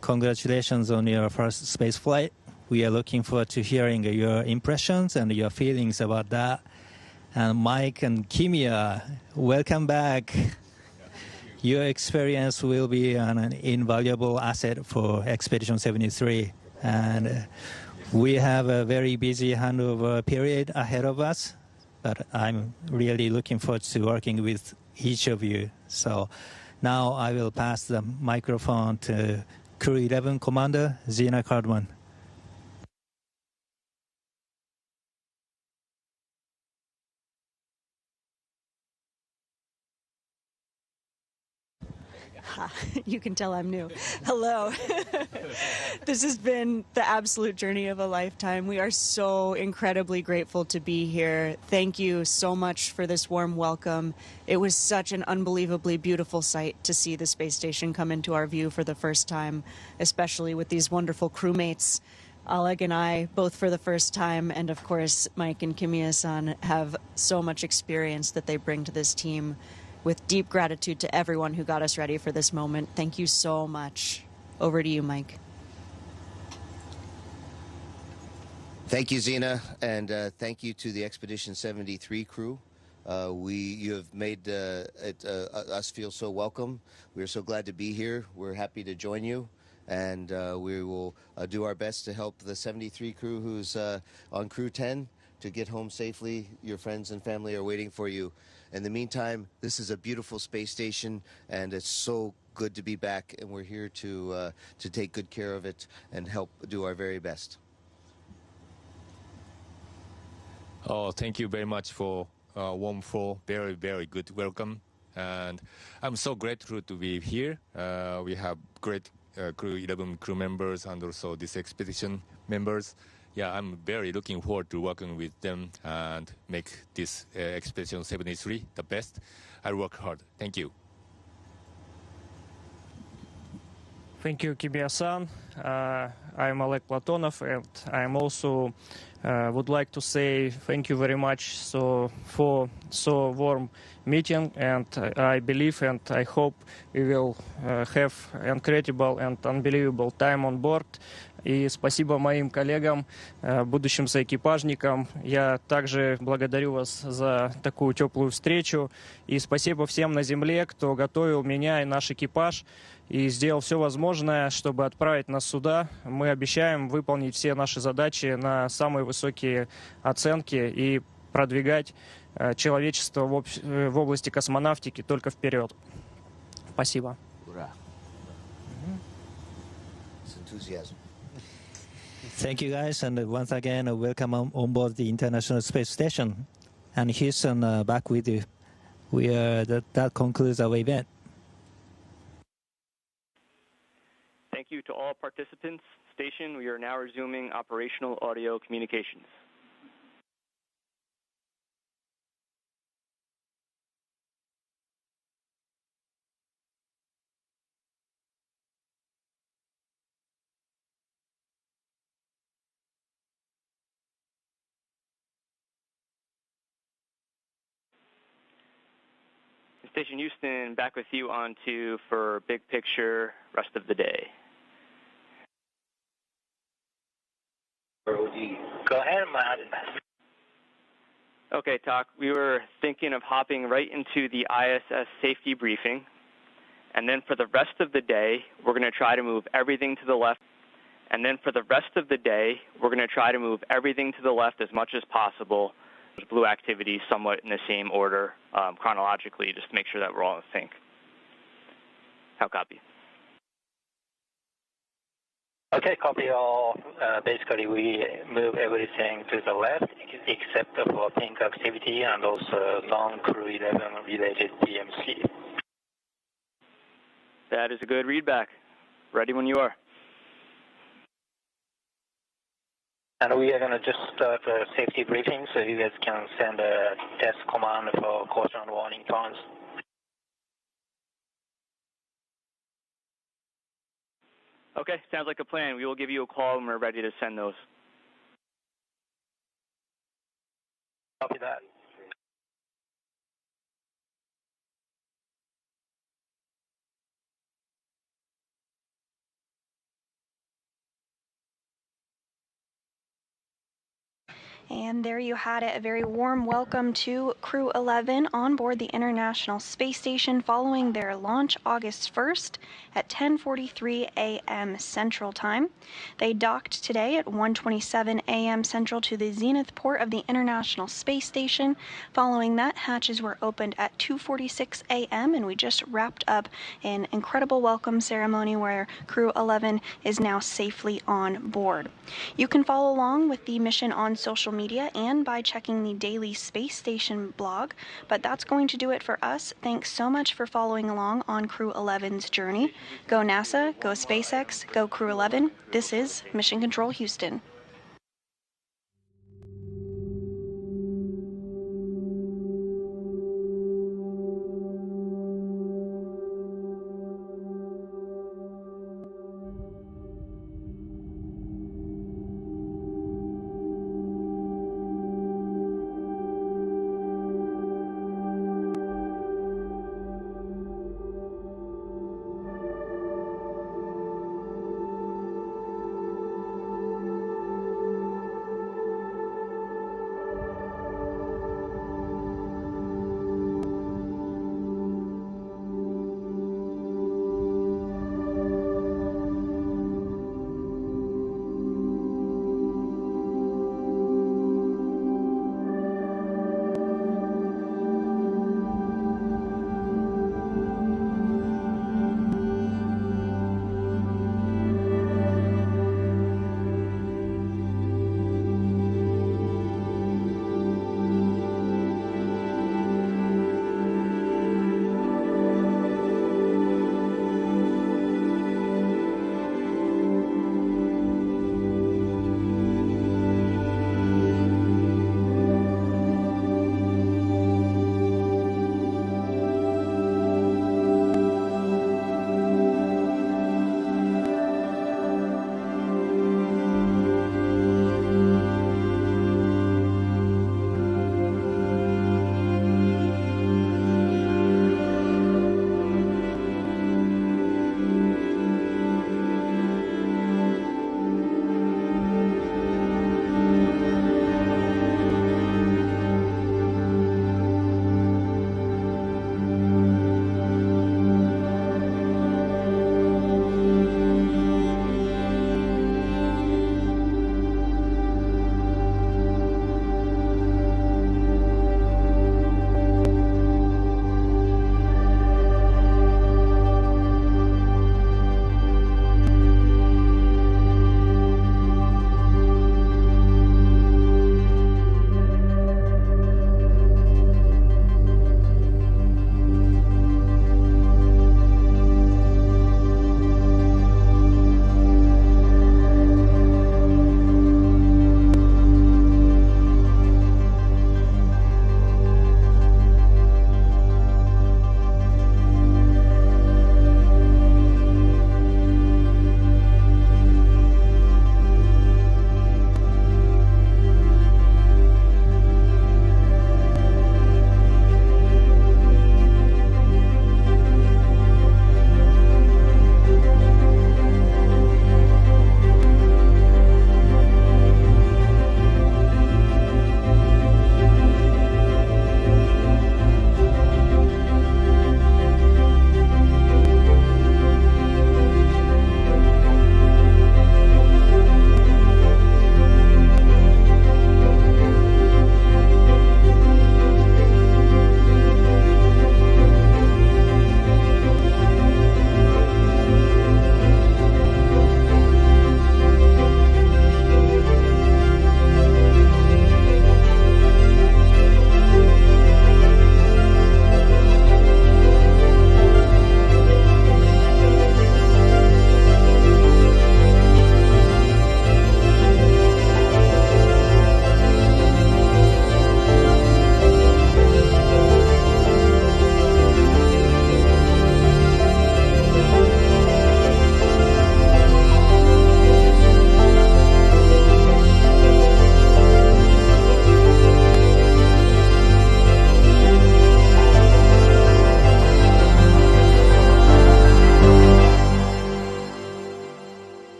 congratulations on your first space flight. We are looking forward to hearing your impressions and your feelings about that. And Mike and Kimiya, welcome back. Your experience will be an invaluable asset for Expedition 73. And we have a very busy handover period ahead of us, but I'm really looking forward to working with each of you. So now I will pass the microphone to Crew-11 Commander Zena Cardman. You can tell I'm new. Hello. This has been the absolute journey of a lifetime. We are so incredibly grateful to be here. Thank you so much for this warm welcome. It was such an unbelievably beautiful sight to see the space station come into our view for the first time, especially with these wonderful crewmates. Oleg and I, both for the first time, and of course Mike and Kimiya-san have so much experience that they bring to this team. With deep gratitude to everyone who got us ready for this moment. Thank you so much. Over to you, Mike. Thank you, Zena, and thank you to the Expedition 73 crew. You have made us feel so welcome. We're so glad to be here. We're happy to join you, and we will do our best to help the 73 crew who's on Crew 10 to get home safely. Your friends and family are waiting for you. In the meantime, this is a beautiful space station, and it's so good to be back, and we're here to take good care of it and help do our very best. Oh, thank you very much for warm, very, very good welcome. And I'm so grateful to be here. We have great Crew-11 crew members and also this expedition members. Yeah, I'm very looking forward to working with them and make this Expedition 73 the best. I'll work hard. Thank you. Thank you, Kimiya-san. I'm Oleg Platonov, and I'm also would like to say thank you very much for so warm meeting, and I believe and I hope we will have incredible and unbelievable time on board. И спасибо моим коллегам, будущим соэкипажникам. Я также благодарю вас за такую теплую встречу. И спасибо всем на Земле, кто готовил меня и наш экипаж и сделал все возможное, чтобы отправить нас сюда. Мы обещаем выполнить все наши задачи на самые высокие оценки и продвигать человечество в области космонавтики только вперед. Спасибо. Ура. С энтузиазмом. Thank you, guys, and once again, welcome on board the International Space Station. And Houston, back with you. That concludes our event. Thank you to all participants. Station, we are now resuming operational audio communications. Station Houston, back with you on to for big picture rest of the day. Go ahead, Matt. Okay, Talk. We were thinking of hopping right into the ISS safety briefing. And then for the rest of the day, we're going to try to move everything to the left. And then for the rest of the day, we're going to try to move everything to the left as much as possible. Blue activity somewhat in the same order chronologically, just to make sure that we're all in sync. How copy? Okay, copy all. Basically, we move everything to the left except for pink activity and also non-Crew-11 related PMC. That is a good readback. Ready when you are. And we are going to just start a safety briefing so you guys can send a test command for caution warning tones. Okay, sounds like a plan. We will give you a call when we're ready to send those. Copy that. And there you had it, a very warm welcome to Crew-11 on board the International Space Station following their launch August 1st at 10:43 a.m. Central Time. They docked today at 1:27 a.m. Central to the zenith port of the International Space Station. Following that, hatches were opened at 2:46 a.m. and we just wrapped up an incredible welcome ceremony where Crew-11 is now safely on board. You can follow along with the mission on social media and by checking the daily space station blog, but that's going to do it for us. Thanks so much for following along on Crew-11's journey. Go NASA, go SpaceX, go Crew-11. This is Mission Control Houston.